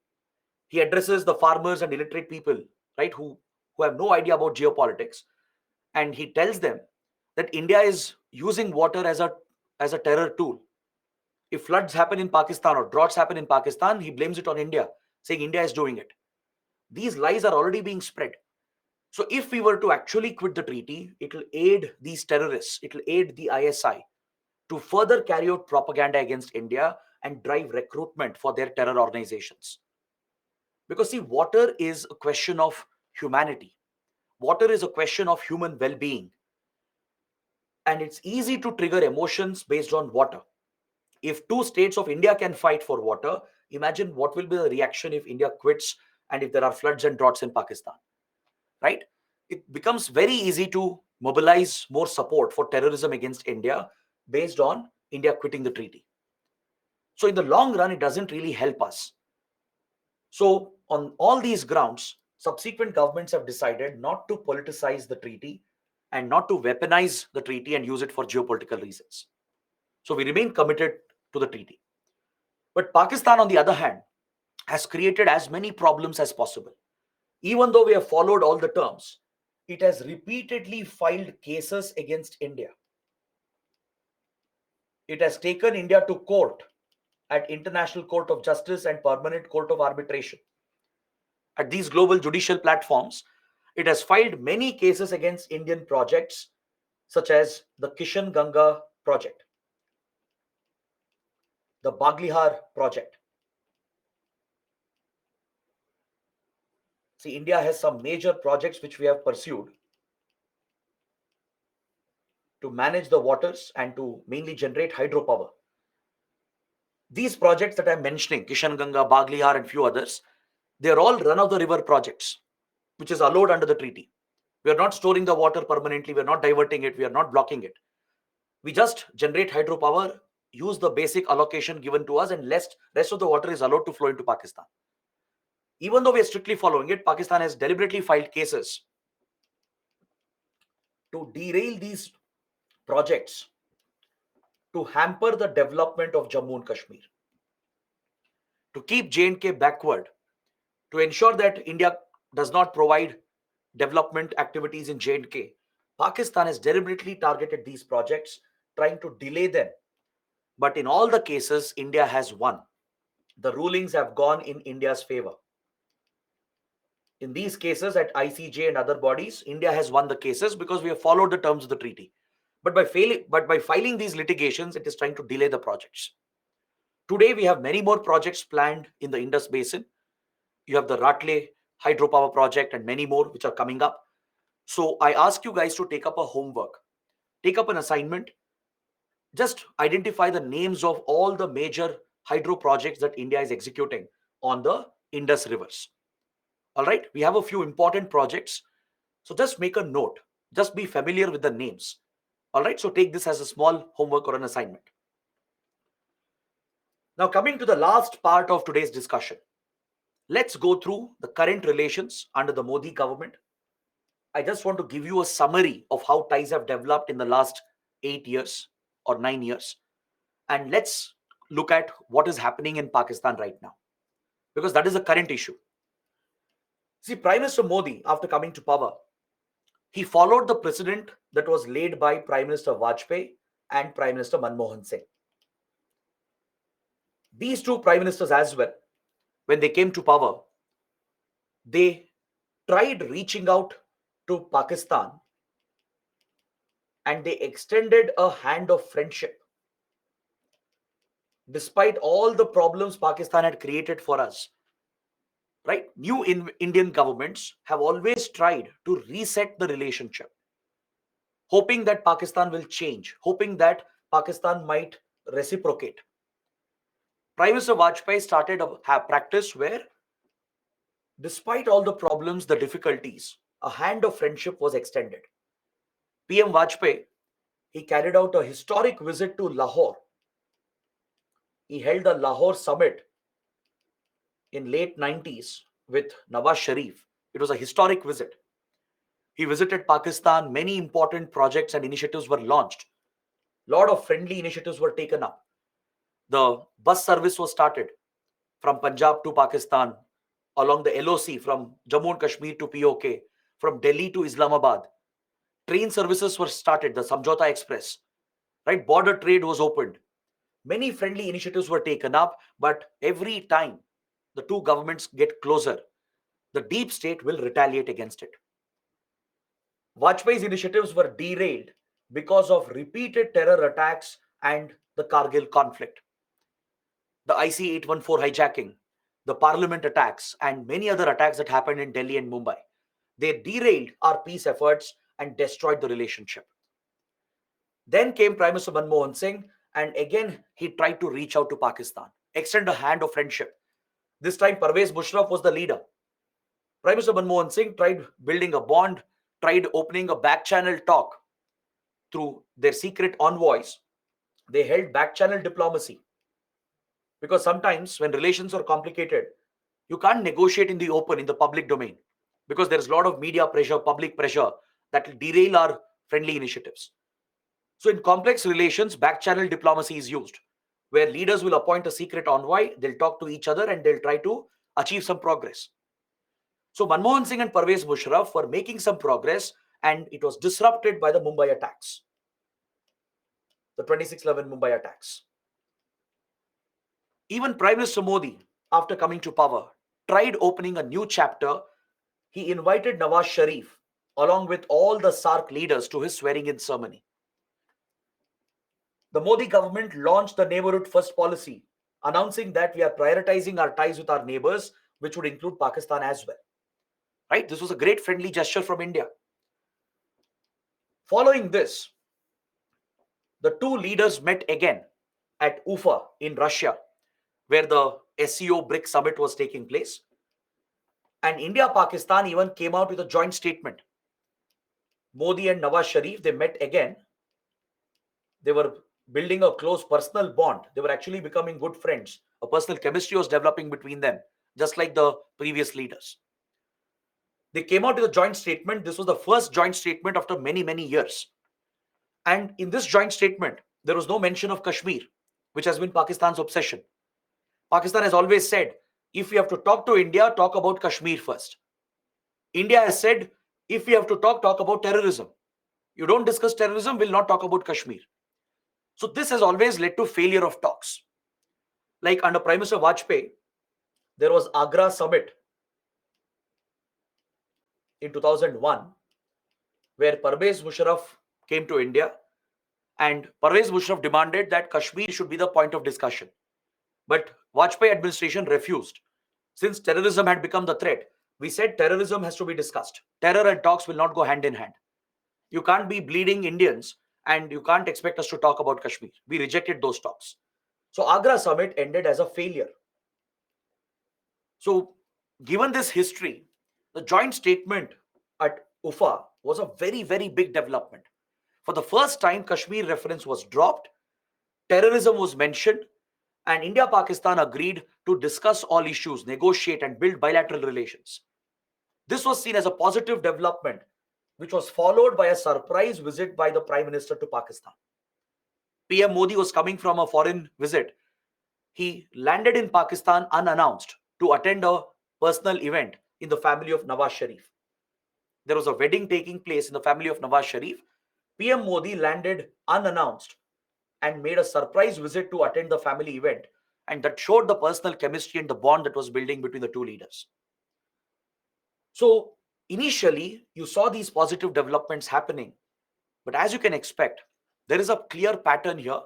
He addresses the farmers and illiterate people, right, who have no idea about geopolitics, and he tells them that India is using water as a terror tool. If floods happen in Pakistan or droughts happen in Pakistan, he blames it on India, saying India is doing it. These lies are already being spread. So if we were to actually quit the treaty, it will aid these terrorists, it will aid the ISI to further carry out propaganda against India and drive recruitment for their terror organizations. Because see, water is a question of humanity. Water is a question of human well-being. And it's easy to trigger emotions based on water. If two states of India can fight for water, imagine what will be the reaction if India quits and if there are floods and droughts in Pakistan, right? It becomes very easy to mobilize more support for terrorism against India based on India quitting the treaty. So in the long run, it doesn't really help us. So on all these grounds, subsequent governments have decided not to politicize the treaty and not to weaponize the treaty and use it for geopolitical reasons. So we remain committed to the treaty. But Pakistan, on the other hand, has created as many problems as possible. Even though we have followed all the terms, it has repeatedly filed cases against India. It has taken India to court at International Court of Justice and Permanent Court of Arbitration. At these global judicial platforms, it has filed many cases against Indian projects such as the Kishan Ganga project, the Baglihar project. See, India has some major projects which we have pursued to manage the waters and to mainly generate hydropower. These projects that I'm mentioning, Kishan Ganga, Baglihar, and few others, they are all run of the river projects, which is allowed under the treaty. We are not storing the water permanently, we are not diverting it, we are not blocking it. We just generate hydropower, use the basic allocation given to us, and rest of the water is allowed to flow into Pakistan. Even though we are strictly following it, Pakistan has deliberately filed cases to derail these projects, to hamper the development of Jammu and Kashmir, to keep J&K backward, to ensure that India does not provide development activities in J&K. Pakistan has deliberately targeted these projects, trying to delay them. But in all the cases, India has won. The rulings have gone in India's favor. In these cases at ICJ and other bodies, India has won the cases because we have followed the terms of the treaty. But by filing these litigations, it is trying to delay the projects. Today, we have many more projects planned in the Indus Basin. You have the Ratle hydropower project and many more which are coming up. So I ask you guys to take up a homework, take up an assignment, just identify the names of all the major hydro projects that India is executing on the Indus rivers. All right, we have a few important projects. So just make a note, just be familiar with the names. All right, so take this as a small homework or an assignment. Now, coming to the last part of today's discussion, let's go through the current relations under the Modi government. I just want to give you a summary of how ties have developed in the last 8 years or 9 years. And let's look at what is happening in Pakistan right now, because that is the current issue. See, Prime Minister Modi, after coming to power, he followed the precedent that was laid by Prime Minister Vajpayee and Prime Minister Manmohan Singh. These two prime ministers as well, when they came to power, they tried reaching out to Pakistan and they extended a hand of friendship. Despite all the problems Pakistan had created for us, right? Indian governments have always tried to reset the relationship, hoping that Pakistan will change, hoping that Pakistan might reciprocate. Prime Minister Vajpayee started a practice where, despite all the problems, the difficulties, a hand of friendship was extended. PM Vajpayee, he carried out a historic visit to Lahore. He held the Lahore summit in late 90s with Nawaz Sharif. It was a historic visit. He visited Pakistan. Many important projects and initiatives were launched. A lot of friendly initiatives were taken up. The bus service was started from Punjab to Pakistan, along the LOC from Jammu and Kashmir to POK, from Delhi to Islamabad. Train services were started, the Samjhauta Express. Right? Border trade was opened. Many friendly initiatives were taken up, but every time the two governments get closer, the deep state will retaliate against it. Vajpayee's initiatives were derailed because of repeated terror attacks and the Kargil conflict. The IC-814 hijacking, the parliament attacks, and many other attacks that happened in Delhi and Mumbai. They derailed our peace efforts and destroyed the relationship. Then came Prime Minister Manmohan Singh, and again he tried to reach out to Pakistan, extend a hand of friendship. This time Pervez Musharraf was the leader. Prime Minister Manmohan Singh tried building a bond, tried opening a back channel talk through their secret envoys. They held back channel diplomacy. Because sometimes when relations are complicated, you can't negotiate in the open, in the public domain, because there's a lot of media pressure, public pressure that will derail our friendly initiatives. So in complex relations, back channel diplomacy is used, where leaders will appoint a secret envoy, they'll talk to each other and they'll try to achieve some progress. So Manmohan Singh and Pervez Musharraf were making some progress, and it was disrupted by the Mumbai attacks, the 26/11 Mumbai attacks. Even Prime Minister Modi, after coming to power, tried opening a new chapter. He invited Nawaz Sharif, along with all the SARC leaders, to his swearing-in ceremony. The Modi government launched the Neighborhood First policy, announcing that we are prioritizing our ties with our neighbors, which would include Pakistan as well. Right? This was a great friendly gesture from India. Following this, the two leaders met again at Ufa in Russia, where the SEO BRIC summit was taking place. And India Pakistan even came out with a joint statement. Modi and Nawaz Sharif, they met again. They were building a close personal bond. They were actually becoming good friends. A personal chemistry was developing between them, just like the previous leaders. They came out with a joint statement. This was the first joint statement after many, many years. And in this joint statement, there was no mention of Kashmir, which has been Pakistan's obsession. Pakistan has always said, if we have to talk to India, talk about Kashmir first. India has said, if we have to talk about terrorism. You don't discuss terrorism, we'll not talk about Kashmir. So this has always led to failure of talks. Like under Prime Minister Vajpayee, there was Agra summit in 2001, where Parvez Musharraf came to India, and Parvez Musharraf demanded that Kashmir should be the point of discussion. But Vajpayee administration refused. Since terrorism had become the threat, we said terrorism has to be discussed. Terror and talks will not go hand in hand. You can't be bleeding Indians and you can't expect us to talk about Kashmir. We rejected those talks. So Agra summit ended as a failure. So given this history, the joint statement at Ufa was a very, very big development. For the first time, Kashmir reference was dropped, terrorism was mentioned, and India-Pakistan agreed to discuss all issues, negotiate, and build bilateral relations. This was seen as a positive development, which was followed by a surprise visit by the Prime Minister to Pakistan. PM Modi was coming from a foreign visit. He landed in Pakistan unannounced to attend a personal event in the family of Nawaz Sharif. There was a wedding taking place in the family of Nawaz Sharif. PM Modi landed unannounced and made a surprise visit to attend the family event. And that showed the personal chemistry and the bond that was building between the two leaders. So initially, you saw these positive developments happening. But as you can expect, there is a clear pattern here.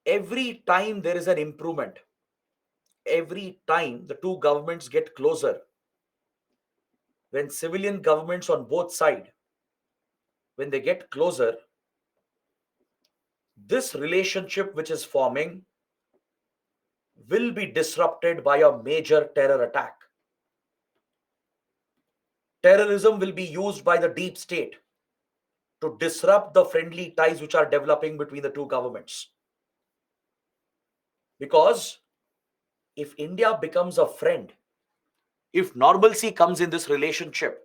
Every time there is an improvement, every time the two governments get closer, when civilian governments on both sides, when they get closer, this relationship which is forming will be disrupted by a major terror attack. Terrorism will be used by the deep state to disrupt the friendly ties which are developing between the two governments. Because if India becomes a friend, if normalcy comes in this relationship,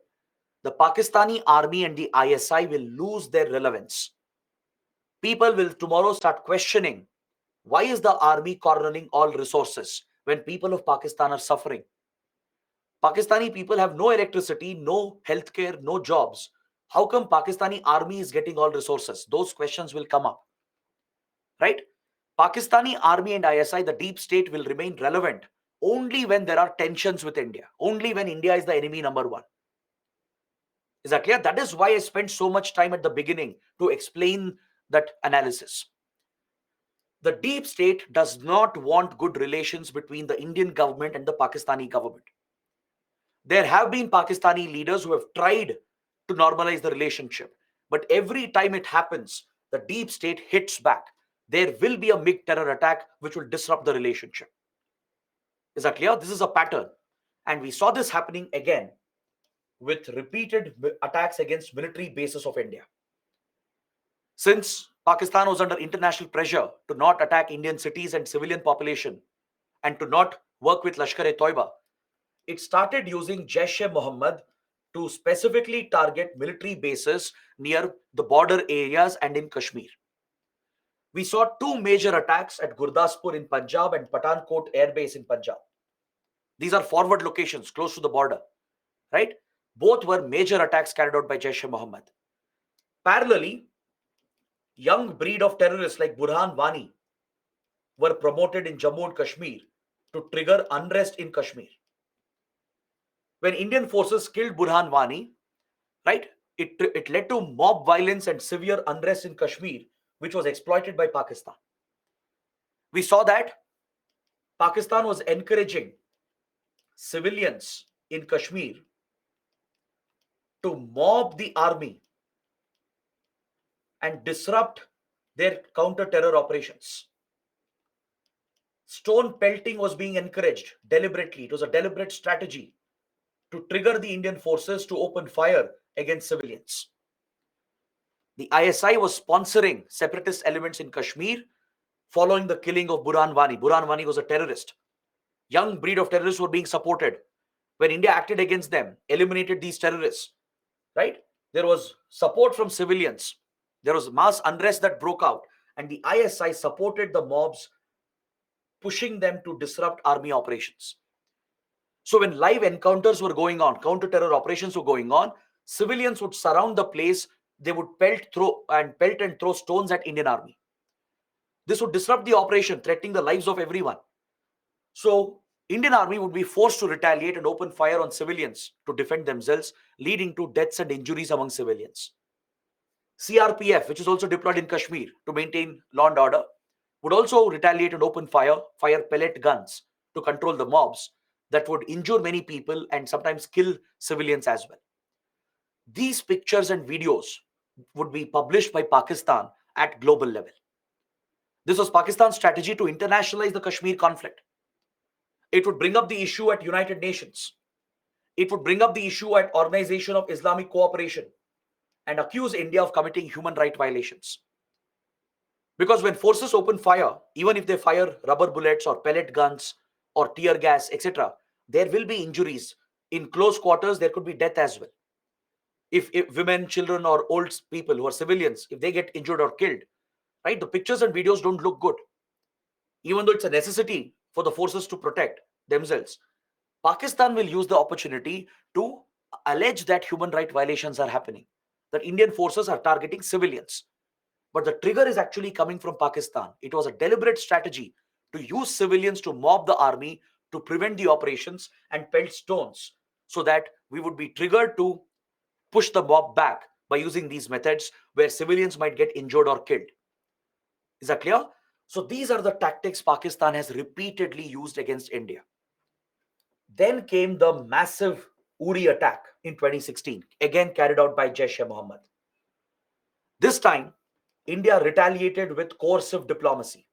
the Pakistani army and the ISI will lose their relevance. People will tomorrow start questioning, why is the army cornering all resources when people of Pakistan are suffering? Pakistani people have no electricity, no healthcare, no jobs. How come Pakistani army is getting all resources? Those questions will come up, right? Pakistani army and ISI, the deep state, will remain relevant only when there are tensions with India, only when India is the enemy number one. Is that clear? That is why I spent so much time at the beginning to explain that analysis. The deep state does not want good relations between the Indian government and the Pakistani government. There have been Pakistani leaders who have tried to normalize the relationship, but every time it happens, the deep state hits back. There will be a big terror attack which will disrupt the relationship. Is that clear? This is a pattern. And we saw this happening again with repeated attacks against military bases of India. Since Pakistan was under international pressure to not attack Indian cities and civilian population and to not work with Lashkar-e-Toiba, it started using Jaish-e-Mohammed to specifically target military bases near the border areas and in Kashmir. We saw two major attacks at Gurdaspur in Punjab and Pathankot Air Base in Punjab. These are forward locations close to the border, right? Both were major attacks carried out by Jaish-e-Mohammed. Parallelly, young breed of terrorists like Burhan Wani were promoted in Jammu and Kashmir to trigger unrest in Kashmir. When Indian forces killed Burhan Wani, right, it led to mob violence and severe unrest in Kashmir, which was exploited by Pakistan. We saw that Pakistan was encouraging civilians in Kashmir to mob the army and disrupt their counter-terror operations. Stone pelting was being encouraged deliberately. It was a deliberate strategy to trigger the Indian forces to open fire against civilians. The ISI was sponsoring separatist elements in Kashmir following the killing of Burhan Wani. Burhan Wani was a terrorist. Young breed of terrorists were being supported. When India acted against them, eliminated these terrorists, right? There was support from civilians. There was mass unrest that broke out, and the ISI supported the mobs, pushing them to disrupt army operations. So when live encounters were going on, counter-terror operations were going on, civilians would surround the place. They would pelt and throw stones at Indian army. This would disrupt the operation, threatening the lives of everyone. So Indian army would be forced to retaliate and open fire on civilians to defend themselves, leading to deaths and injuries among civilians. CRPF, which is also deployed in Kashmir to maintain law and order, would also retaliate and open fire pellet guns to control the mobs that would injure many people and sometimes kill civilians as well. These pictures and videos would be published by Pakistan at global level. This was Pakistan's strategy to internationalize the Kashmir conflict. It would bring up the issue at United Nations. It would bring up the issue at Organization of Islamic Cooperation and accuse India of committing human rights violations. Because when forces open fire, even if they fire rubber bullets or pellet guns or tear gas, etc., there will be injuries. In close quarters, there could be death as well. If women, children, or old people who are civilians, if they get injured or killed, right, the pictures and videos don't look good. Even though it's a necessity for the forces to protect themselves, Pakistan will use the opportunity to allege that human rights violations are happening, that Indian forces are targeting civilians. But the trigger is actually coming from Pakistan. It was a deliberate strategy to use civilians to mob the army, to prevent the operations and pelt stones, so that we would be triggered to push the mob back by using these methods where civilians might get injured or killed. Is that clear? So these are the tactics Pakistan has repeatedly used against India. Then came the massive Uri attack in 2016, again carried out by Jaish-e-Mohammed. This time, India retaliated with coercive diplomacy.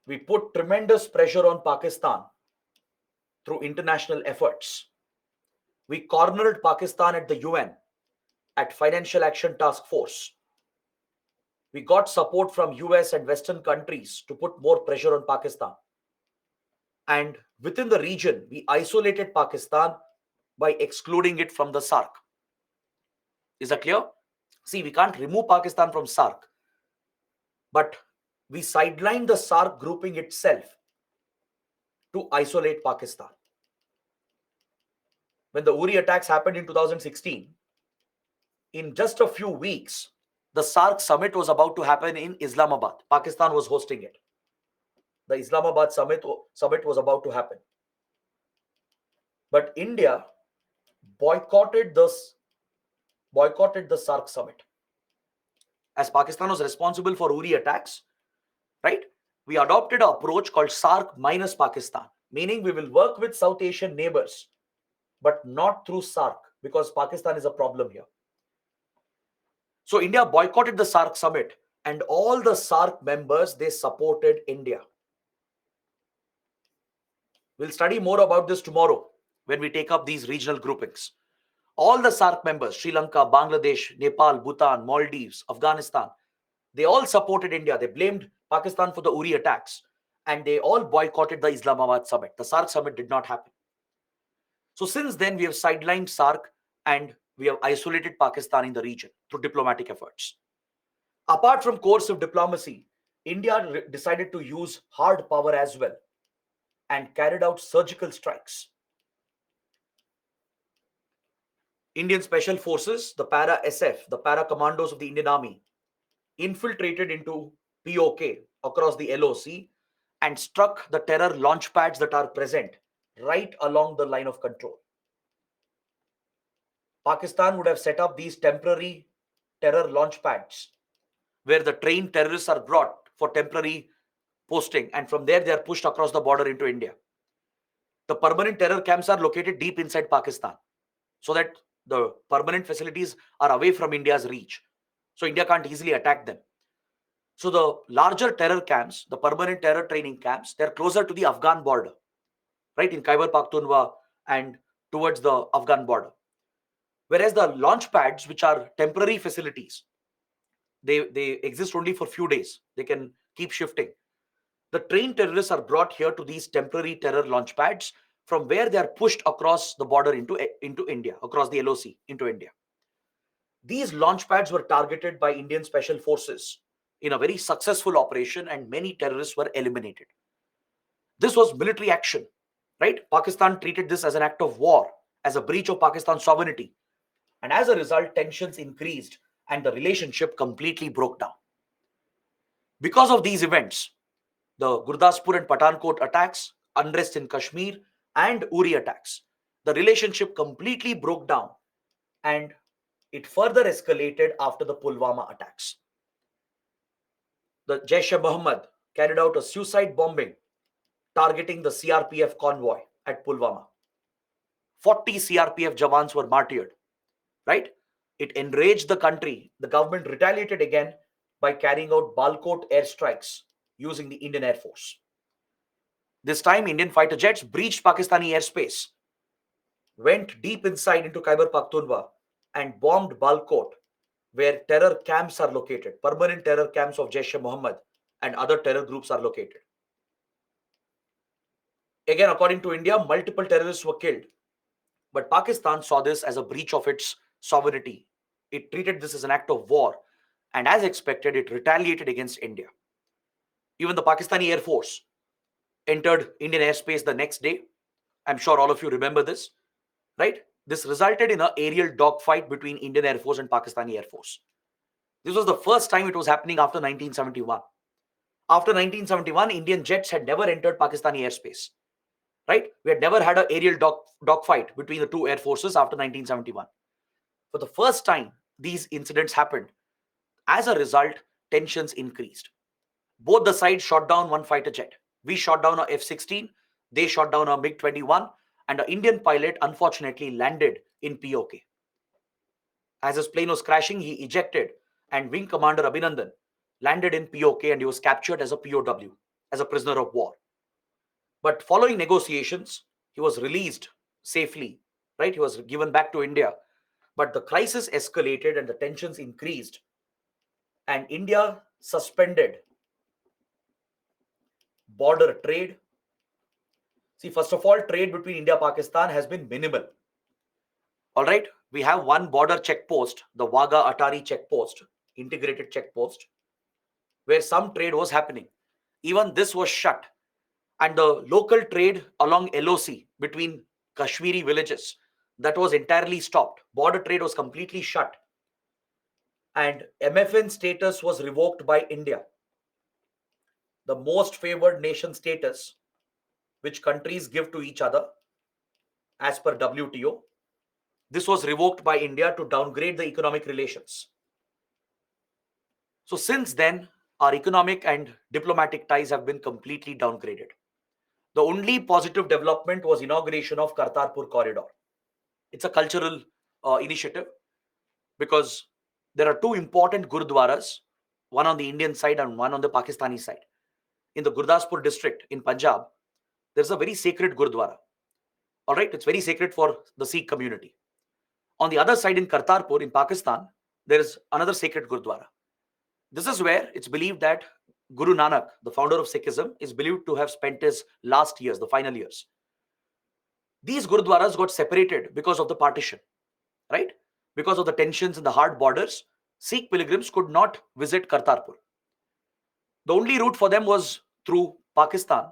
We put tremendous pressure on Pakistan through international efforts. We cornered Pakistan at the UN, at Financial Action Task Force. We got support from US and Western countries to put more pressure on Pakistan. And within the region, we isolated Pakistan by excluding it from the SAARC. Is that clear? See, we can't remove Pakistan from SAARC, but we sidelined the SAARC grouping itself to isolate Pakistan. When the Uri attacks happened in 2016, in just a few weeks, the SAARC summit was about to happen in Islamabad. Pakistan was hosting it. The Islamabad summit was about to happen. But India boycotted the SAARC summit. As Pakistan was responsible for Uri attacks, right? We adopted an approach called SAARC minus Pakistan, meaning we will work with South Asian neighbors, but not through SAARC, because Pakistan is a problem here. So India boycotted the SAARC summit, and all the SAARC members, they supported India. We'll study more about this tomorrow when we take up these regional groupings. All the SAARC members, Sri Lanka, Bangladesh, Nepal, Bhutan, Maldives, Afghanistan, they all supported India. They blamed Pakistan for the Uri attacks, and they all boycotted the Islamabad summit. The SAARC summit did not happen. So since then, we have sidelined SAARC and we have isolated Pakistan in the region through diplomatic efforts. Apart from coercive diplomacy, India decided to use hard power as well and carried out surgical strikes. Indian Special Forces, the Para SF, the Para Commandos of the Indian Army, infiltrated into POK across the LOC and struck the terror launch pads that are present right along the line of control. Pakistan would have set up these temporary terror launch pads where the trained terrorists are brought for temporary posting, and from there they are pushed across the border into India. The permanent terror camps are located deep inside Pakistan, so that The permanent facilities are away from India's reach. So India can't easily attack them. So the larger terror camps, the permanent terror training camps, they're closer to the Afghan border, right, in Khyber Pakhtunkhwa and towards the Afghan border. Whereas the launch pads, which are temporary facilities, they exist only for few days. They can keep shifting. The trained terrorists are brought here to these temporary terror launch pads, from where they are pushed across the border into India, across the LOC into India. These launch pads were targeted by Indian special forces in a very successful operation, and many terrorists were eliminated. This was military action, right? Pakistan treated this as an act of war, as a breach of Pakistan's sovereignty. And as a result, tensions increased and the relationship completely broke down. Because of these events, the Gurdaspur and Pathankot attacks, unrest in Kashmir, and Uri attacks, the relationship completely broke down, and it further escalated after the Pulwama attacks. The Jaish-e-Mohammed carried out a suicide bombing targeting the CRPF convoy at Pulwama. 40 CRPF Jawans were martyred, right? It enraged the country. The government retaliated again by carrying out Balkot airstrikes using the Indian Air Force. This time, Indian fighter jets breached Pakistani airspace, went deep inside into Khyber Pakhtunkhwa, and bombed Balkot, where terror camps are located, permanent terror camps of Jaish-e-Mohammed and other terror groups are located. Again, according to India, multiple terrorists were killed. But Pakistan saw this as a breach of its sovereignty. It treated this as an act of war. And as expected, it retaliated against India. Even the Pakistani Air Force entered Indian airspace the next day. I'm sure all of you remember this, right? This resulted in an aerial dogfight between Indian Air Force and Pakistani Air Force. This was the first time it was happening after 1971. After 1971, Indian jets had never entered Pakistani airspace, right? We had never had an aerial dogfight between the two air forces after 1971. For the first time, these incidents happened. As a result, tensions increased. Both the sides shot down one fighter jet. We shot down a F-16, they shot down a MiG-21, and an Indian pilot unfortunately landed in POK. As his plane was crashing, he ejected, and Wing Commander Abhinandan landed in POK and he was captured as a POW, as a prisoner of war. But following negotiations, he was released safely, right? He was given back to India. But the crisis escalated and the tensions increased, and India suspended border trade. See, first of all, trade between India and Pakistan has been minimal. All right, we have one border checkpost, the Wagah Atari checkpost, integrated checkpost, where some trade was happening. Even this was shut. And the local trade along LOC between Kashmiri villages, that was entirely stopped. Border trade was completely shut. And MFN status was revoked by India. The most favored nation status, which countries give to each other as per WTO, this was revoked by India to downgrade the economic relations. So since then, our economic and diplomatic ties have been completely downgraded. The only positive development was inauguration of Kartarpur corridor. It's a cultural initiative, because there are two important gurudwaras, one on the Indian side and one on the Pakistani side. In the Gurdaspur district in Punjab, there's a very sacred gurudwara. All right, it's very sacred for the Sikh community. On the other side in Kartarpur in Pakistan, there is another sacred gurudwara. This is where it's believed that Guru Nanak, the founder of Sikhism, is believed to have spent his last years, the final years. These gurudwaras got separated because of the partition, right? Because of the tensions in the hard borders, Sikh pilgrims could not visit Kartarpur. The only route for them was through Pakistan,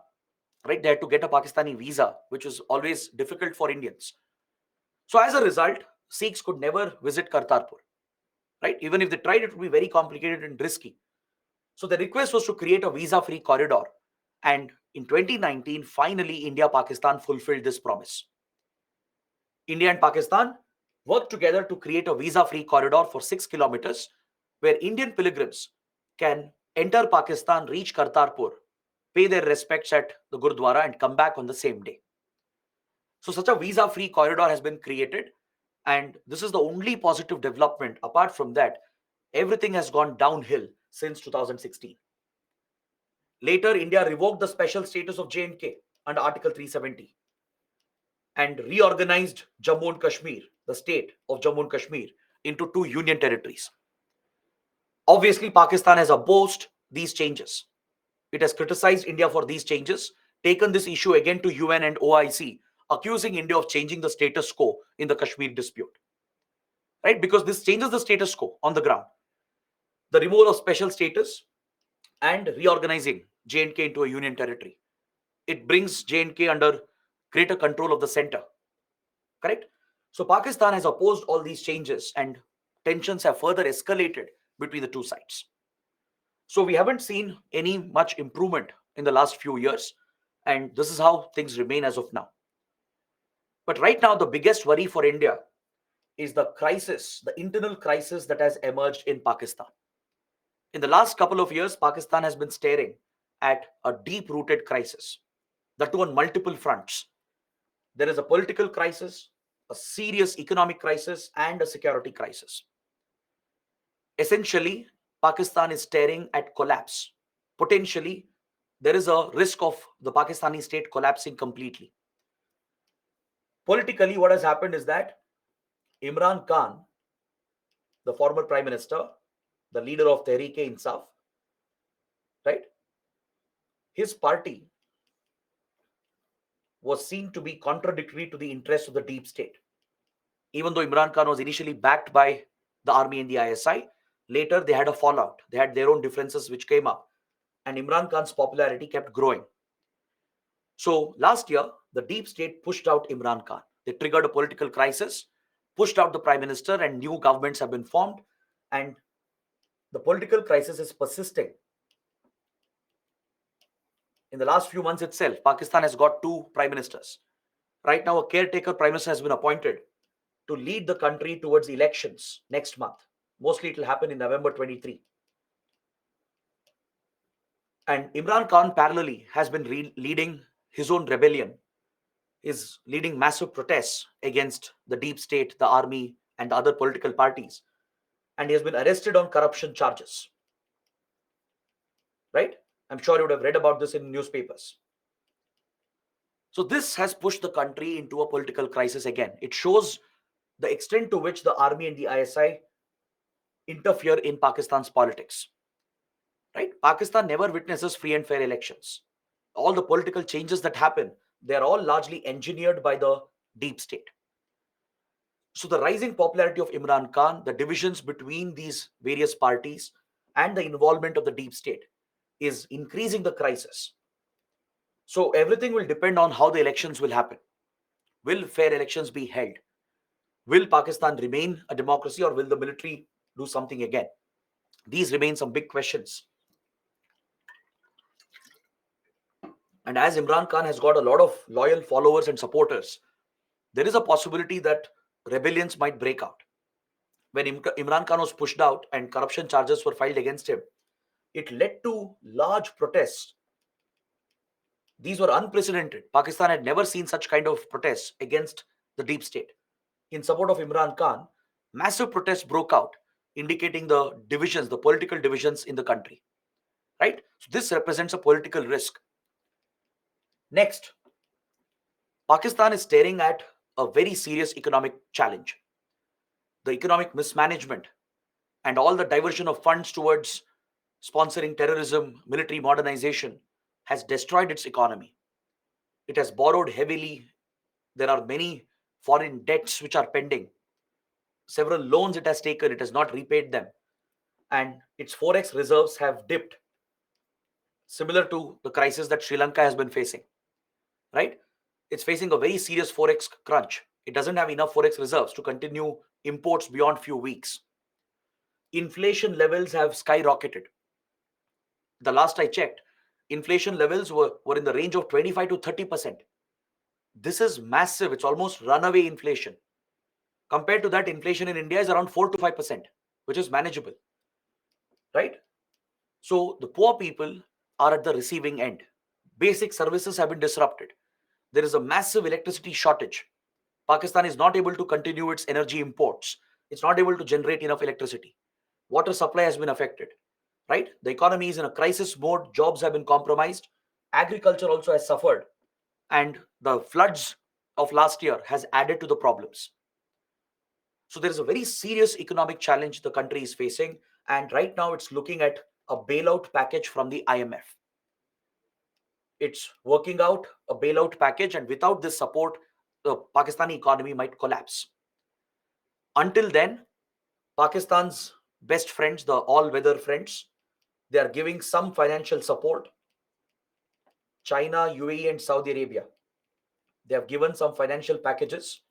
right? They had to get a Pakistani visa, which was always difficult for Indians. So as a result, Sikhs could never visit Kartarpur, right? Even if they tried, it would be very complicated and risky. So the request was to create a visa-free corridor. And in 2019, finally, India-Pakistan fulfilled this promise. India and Pakistan worked together to create a visa-free corridor for 6 kilometers, where Indian pilgrims can enter Pakistan, reach Kartarpur, pay their respects at the Gurudwara, and come back on the same day. So such a visa-free corridor has been created, And this is the only positive development. Apart from that, everything has gone downhill since 2016. Later, India revoked the special status of J&K under Article 370 and reorganized Jammu and Kashmir, the state of Jammu and Kashmir, into two union territories. Obviously, Pakistan has opposed these changes. It has criticized India for these changes, taken this issue again to UN and OIC, accusing India of changing the status quo in the Kashmir dispute. Right? Because this changes the status quo on the ground. The removal of special status and reorganizing J&K into a union territory. It brings J&K under greater control of the center. Correct? So Pakistan has opposed all these changes and tensions have further escalated between the two sides. So we haven't seen any much improvement in the last few years, and this is how things remain as of now. But right now, the biggest worry for India is the crisis, the internal crisis that has emerged in Pakistan. In the last couple of years, Pakistan has been staring at a deep rooted crisis, that too on multiple fronts. There is a political crisis, a serious economic crisis, and a security crisis. Essentially, Pakistan is staring at collapse. Potentially, there is a risk of the Pakistani state collapsing completely. Politically, what has happened is that Imran Khan, the former prime minister, the leader of Tehreek-e-Insaf, right? His party was seen to be contradictory to the interests of the deep state. Even though Imran Khan was initially backed by the army and the ISI, later they had a fallout. They had their own differences which came up, and Imran Khan's popularity kept growing. So last year, the deep state pushed out Imran Khan. They triggered a political crisis, pushed out the prime minister, and new governments have been formed. And the political crisis is persisting. In the last few months itself, Pakistan has got two prime ministers. Right now, a caretaker prime minister has been appointed to lead the country towards elections next month. Mostly it will happen in November 23. And Imran Khan parallelly has been leading his own rebellion, is leading massive protests against the deep state, the army, and the other political parties. And he has been arrested on corruption charges. Right? I'm sure you would have read about this in newspapers. So this has pushed the country into a political crisis again. It shows the extent to which the army and the ISI interfere in Pakistan's politics. Right? Pakistan never witnesses free and fair elections. All the political changes that happen, they are all largely engineered by the deep state. So the rising popularity of Imran Khan, the divisions between these various parties, and the involvement of the deep state is increasing the crisis. So everything will depend on how the elections will happen. Will fair elections be held? Will Pakistan remain a democracy, or will the military do something again? These remain some big questions. And as Imran Khan has got a lot of loyal followers and supporters, there is a possibility that rebellions might break out. When Imran Khan was pushed out and corruption charges were filed against him, it led to large protests. These were unprecedented. Pakistan had never seen such kind of protests against the deep state. In support of Imran Khan, massive protests broke out, indicating the divisions, the political divisions in the country. Right? So this represents a political risk. Next, Pakistan is staring at a very serious economic challenge. The economic mismanagement and all the diversion of funds towards sponsoring terrorism, military modernization has destroyed its economy. It has borrowed heavily. There are many foreign debts which are pending. Several loans it has taken, it has not repaid them. And its forex reserves have dipped, similar to the crisis that Sri Lanka has been facing. Right? It's facing a very serious forex crunch. It doesn't have enough forex reserves to continue imports beyond few weeks. Inflation levels have skyrocketed. The last I checked, inflation levels were in the range of 25 to 30%. This is massive. It's almost runaway inflation. Compared to that, inflation in India is around 4 to 5%, which is manageable. Right? So the poor people are at the receiving end. Basic services have been disrupted. There is a massive electricity shortage. Pakistan is not able to continue its energy imports. It's not able to generate enough electricity. Water supply has been affected, right? The economy is in a crisis mode. Jobs have been compromised. Agriculture also has suffered. And the floods of last year has added to the problems. So there is a very serious economic challenge the country is facing. And right now it's looking at a bailout package from the IMF. It's working out a bailout package, and without this support, the Pakistani economy might collapse. Until then, Pakistan's best friends, the all weather friends, they are giving some financial support. China, UAE, and Saudi Arabia, they have given some financial packages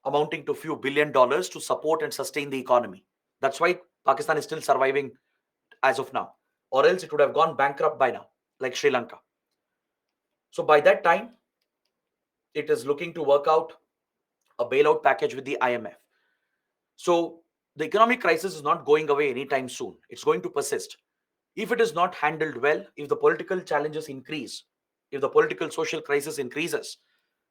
amounting to a few $1 billion to support and sustain the economy. That's why Pakistan is still surviving as of now, or else it would have gone bankrupt by now, like Sri Lanka. So by that time, it is looking to work out a bailout package with the IMF. So the economic crisis is not going away anytime soon. It's going to persist. If it is not handled well, if the political challenges increase, if the political social crisis increases,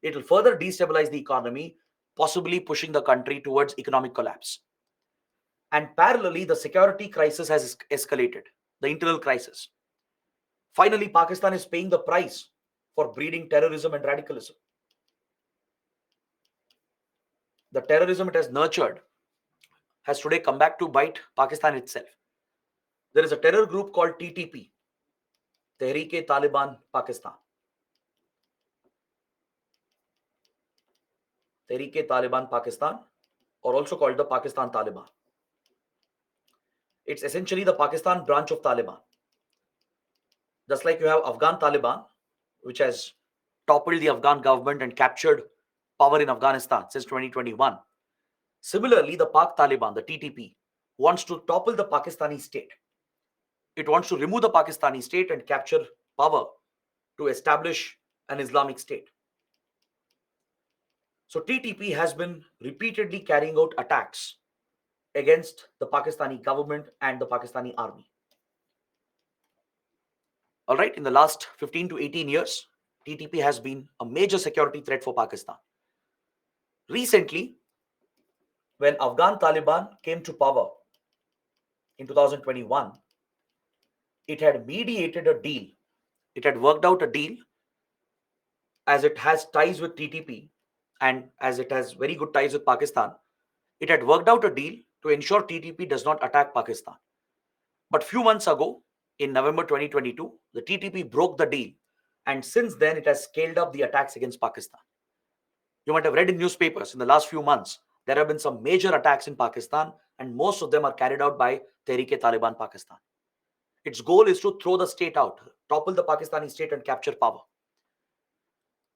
it will further destabilize the economy, possibly pushing the country towards economic collapse. And parallelly, the security crisis has escalated, the internal crisis. Finally, Pakistan is paying the price for breeding terrorism and radicalism. The terrorism it has nurtured has today come back to bite Pakistan itself. There is a terror group called TTP, Tehreek-e-Taliban Pakistan. Tehreek-e-Taliban Pakistan, or also called the Pakistan Taliban. It's essentially the Pakistan branch of Taliban. Just like you have Afghan Taliban, which has toppled the Afghan government and captured power in Afghanistan since 2021. Similarly, the Pak Taliban, the TTP, wants to topple the Pakistani state. It wants to remove the Pakistani state and capture power to establish an Islamic state. So TTP has been repeatedly carrying out attacks against the Pakistani government and the Pakistani army. All right, in the last 15 to 18 years, TTP has been a major security threat for Pakistan. Recently, when Afghan Taliban came to power in 2021, it had mediated a deal. It had worked out a deal, as it has ties with TTP and as it has very good ties with Pakistan. It had worked out a deal to ensure TTP does not attack Pakistan. But few months ago, in November 2022, the TTP broke the deal, and since then it has scaled up the attacks against Pakistan. You might have read in newspapers in the last few months, there have been some major attacks in Pakistan, and most of them are carried out by Tehreek-e-Taliban Pakistan. Its goal is to throw the state out, topple the Pakistani state and capture power.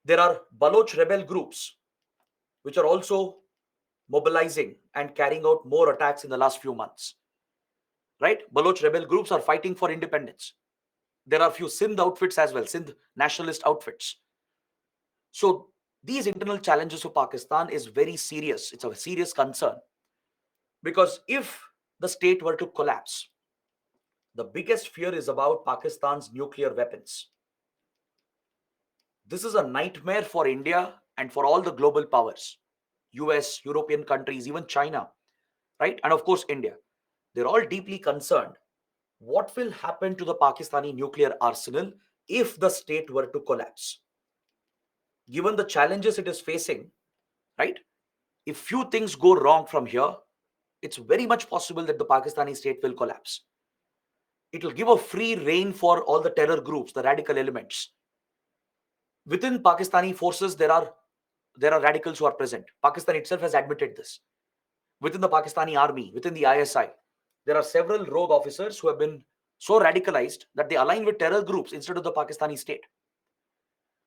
There are Baloch rebel groups which are also mobilizing and carrying out more attacks in the last few months. Right? Baloch rebel groups are fighting for independence. There are few Sindh outfits as well, Sindh nationalist outfits. So these internal challenges of Pakistan is very serious. It's a serious concern, because if the state were to collapse, the biggest fear is about Pakistan's nuclear weapons. This is a nightmare for India and for all the global powers, US, European countries, even China, right? And of course, India. They're all deeply concerned. What will happen to the Pakistani nuclear arsenal if the state were to collapse? Given the challenges it is facing, right? If few things go wrong from here, it's very much possible that the Pakistani state will collapse. It will give a free rein for all the terror groups, the radical elements. Within Pakistani forces, there are radicals who are present. Pakistan itself has admitted this. Within the Pakistani army, within the ISI, there are several rogue officers who have been so radicalized that they align with terror groups instead of the Pakistani state.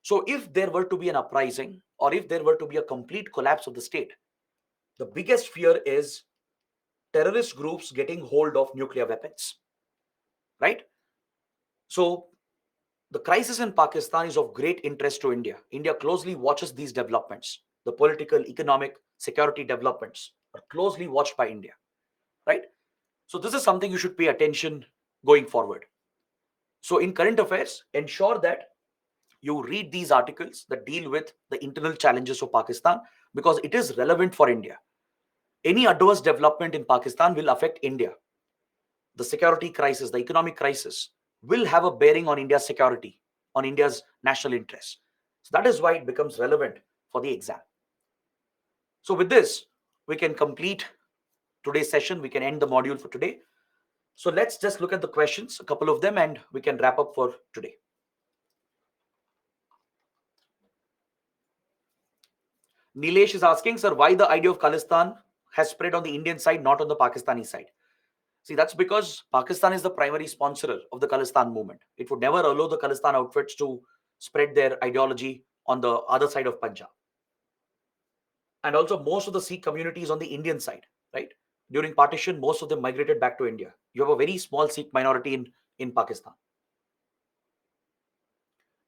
So if there were to be an uprising, or if there were to be a complete collapse of the state, the biggest fear is terrorist groups getting hold of nuclear weapons, right? So the crisis in Pakistan is of great interest to India. India closely watches these developments. The political, economic, security developments are closely watched by India, right? So this is something you should pay attention going forward. So in current affairs, ensure that you read these articles that deal with the internal challenges of Pakistan, because it is relevant for India. Any adverse development in Pakistan will affect India. The security crisis, the economic crisis will have a bearing on India's security, on India's national interests. So that is why it becomes relevant for the exam. So with this, we can complete today's session. We can end the module for today. So let's just look at the questions, a couple of them, and we can wrap up for today. Nilesh is asking, sir, why the idea of Khalistan has spread on the Indian side, not on the Pakistani side? See, that's because Pakistan is the primary sponsor of the Khalistan movement. It would never allow the Khalistan outfits to spread their ideology on the other side of Punjab. And also, most of the Sikh community is on the Indian side, right? During partition, most of them migrated back to India. You have a very small Sikh minority in Pakistan.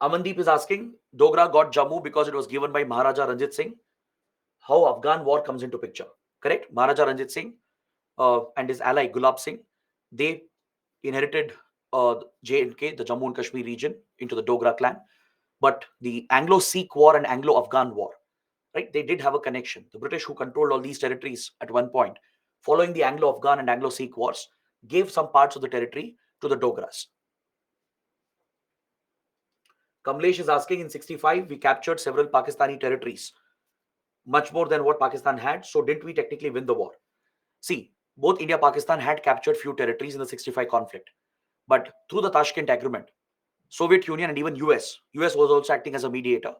Amandeep is asking, Dogra got Jammu because it was given by Maharaja Ranjit Singh. How Afghan war comes into picture? Correct? Maharaja Ranjit Singh and his ally Gulab Singh, they inherited J&K, the Jammu and Kashmir region, into the Dogra clan. But the Anglo-Sikh war and Anglo-Afghan war, right? They did have a connection. The British, who controlled all these territories at one point, following the Anglo-Afghan and Anglo-Sikh wars, gave some parts of the territory to the Dogras. Kamlesh is asking, in 65, we captured several Pakistani territories, much more than what Pakistan had. So didn't we technically win the war? See, both India and Pakistan had captured few territories in the 65 conflict. But through the Tashkent Agreement, Soviet Union and even US was also acting as a mediator.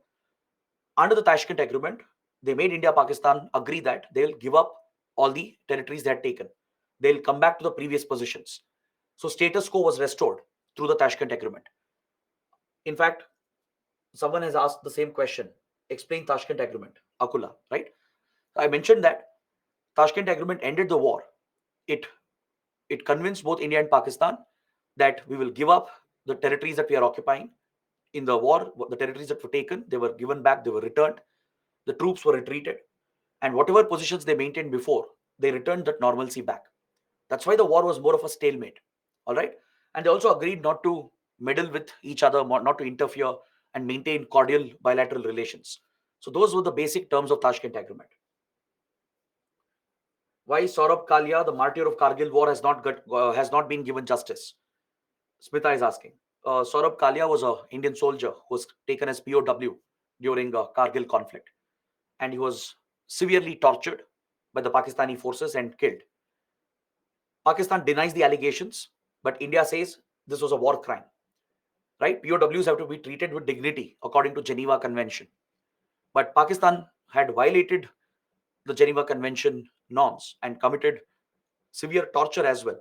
Under the Tashkent Agreement, they made India and Pakistan agree that they'll give up all the territories they had taken. They'll come back to the previous positions. So status quo was restored through the Tashkent Agreement. In fact, someone has asked the same question. Explain Tashkent Agreement, Akula, right? I mentioned that Tashkent Agreement ended the war. It convinced both India and Pakistan that we will give up the territories that we are occupying. In the war, the territories that were taken, they were given back, they were returned. The troops were retreated. And whatever positions they maintained before, they returned that normalcy back. That's why the war was more of a stalemate. All right. And they also agreed not to meddle with each other, not to interfere, and maintain cordial bilateral relations. So those were the basic terms of Tashkent Agreement. Why Saurabh Kalia, the martyr of Kargil war, has not been given justice? Smita is asking. Saurabh Kalia was an Indian soldier who was taken as POW during the Kargil conflict, and he was severely tortured by the Pakistani forces and killed. Pakistan denies the allegations, but India says this was a war crime. Right? POWs have to be treated with dignity according to Geneva Convention. But Pakistan had violated the Geneva Convention norms and committed severe torture as well.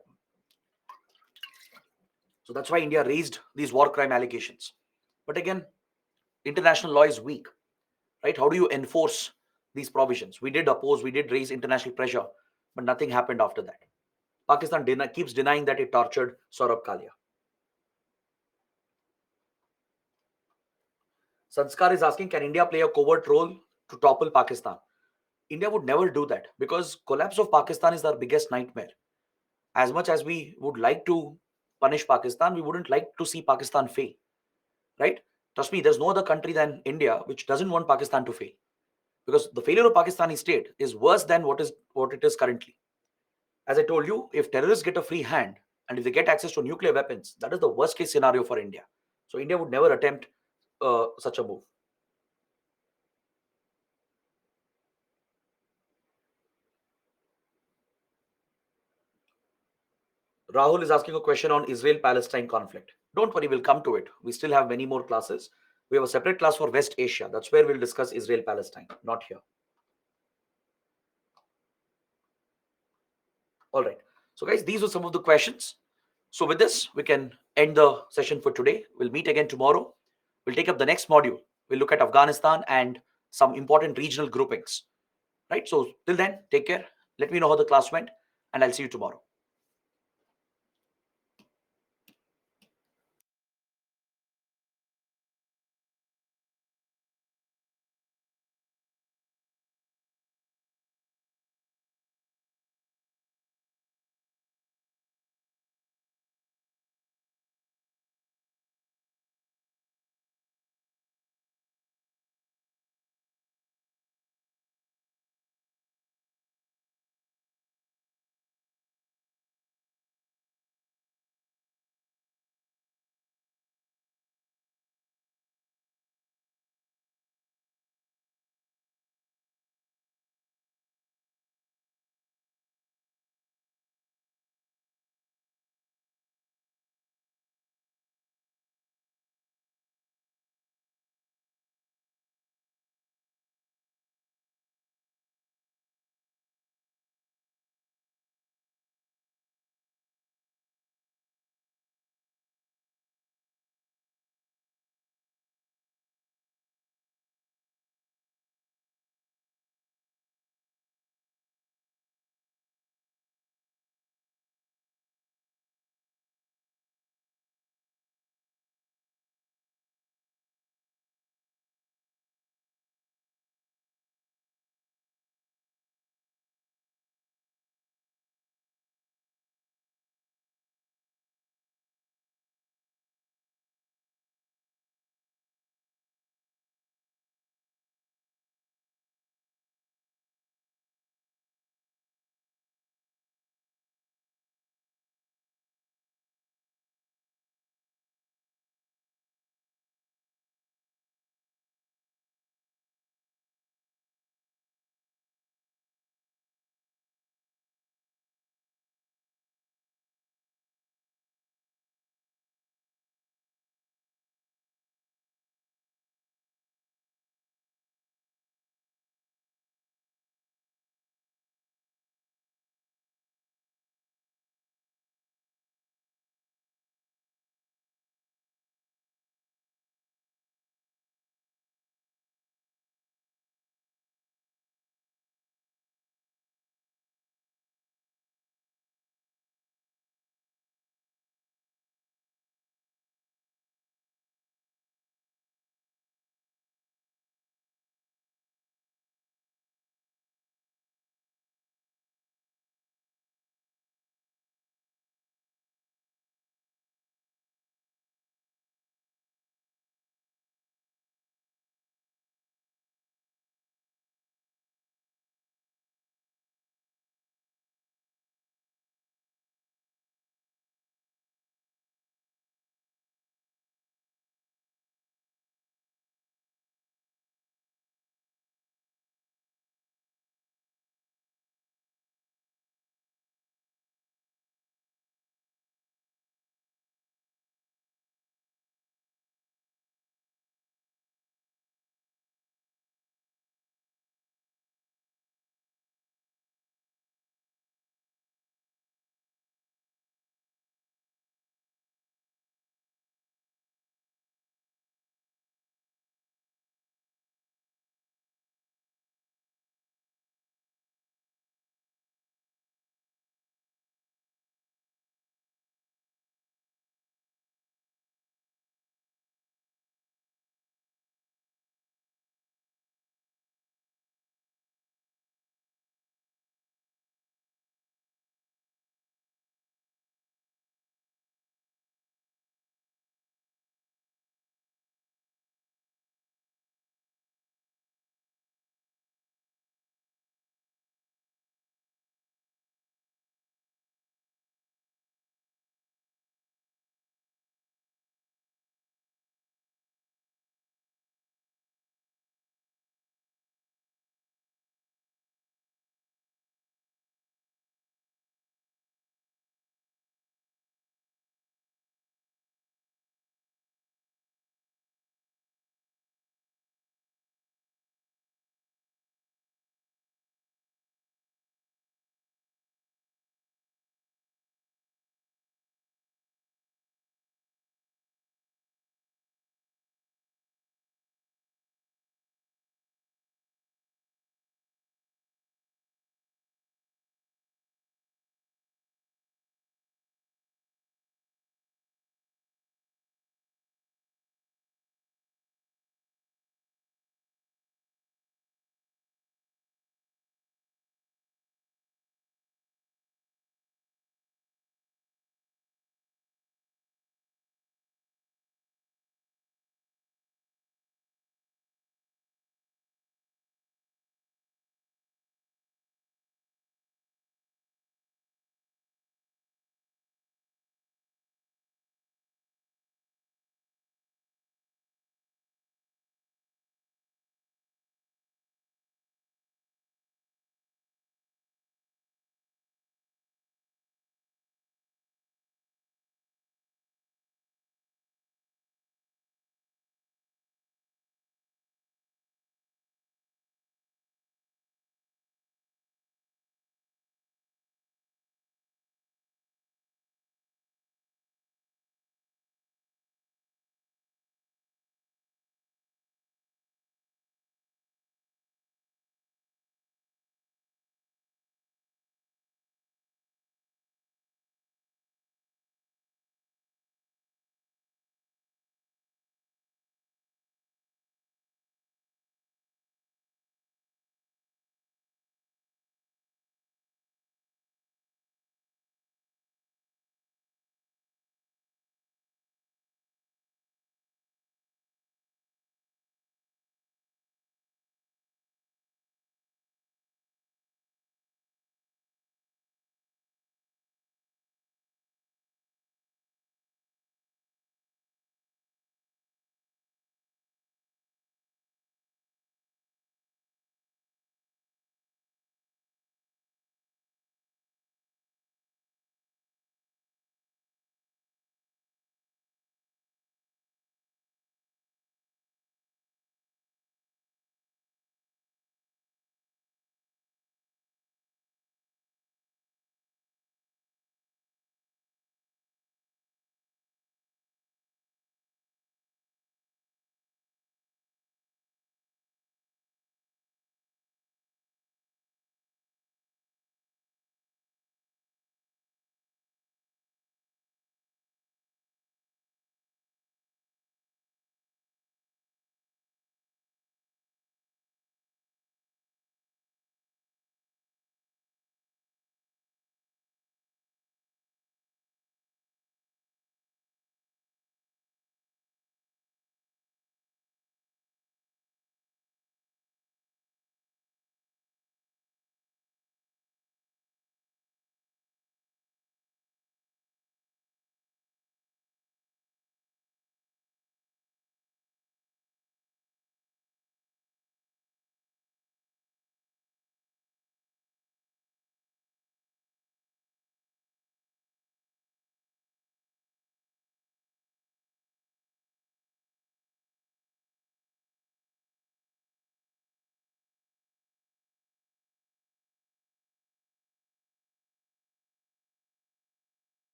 So that's why India raised these war crime allegations. But again, international law is weak, right? How do you enforce these provisions? We did oppose, we did raise international pressure, but nothing happened after that. Pakistan keeps denying that it tortured Saurabh Kalia. Sanskar is asking, can India play a covert role to topple Pakistan? India would never do that because collapse of Pakistan is our biggest nightmare. As much as we would like to punish Pakistan, we wouldn't like to see Pakistan fail, right? Trust me, there's no other country than India which doesn't want Pakistan to fail, because the failure of Pakistani state is worse than what it is currently. As I told you, if terrorists get a free hand and if they get access to nuclear weapons, that is the worst case scenario for India. So India would never attempt such a move. Rahul is asking a question on Israel-Palestine conflict. Don't worry, we'll come to it. We still have many more classes. We have a separate class for West Asia. That's where we'll discuss Israel-Palestine, not here. All right. So guys, these were some of the questions. So with this, we can end the session for today. We'll meet again tomorrow. We'll take up the next module. We'll look at Afghanistan and some important regional groupings. Right. So till then, take care. Let me know how the class went, and I'll see you tomorrow.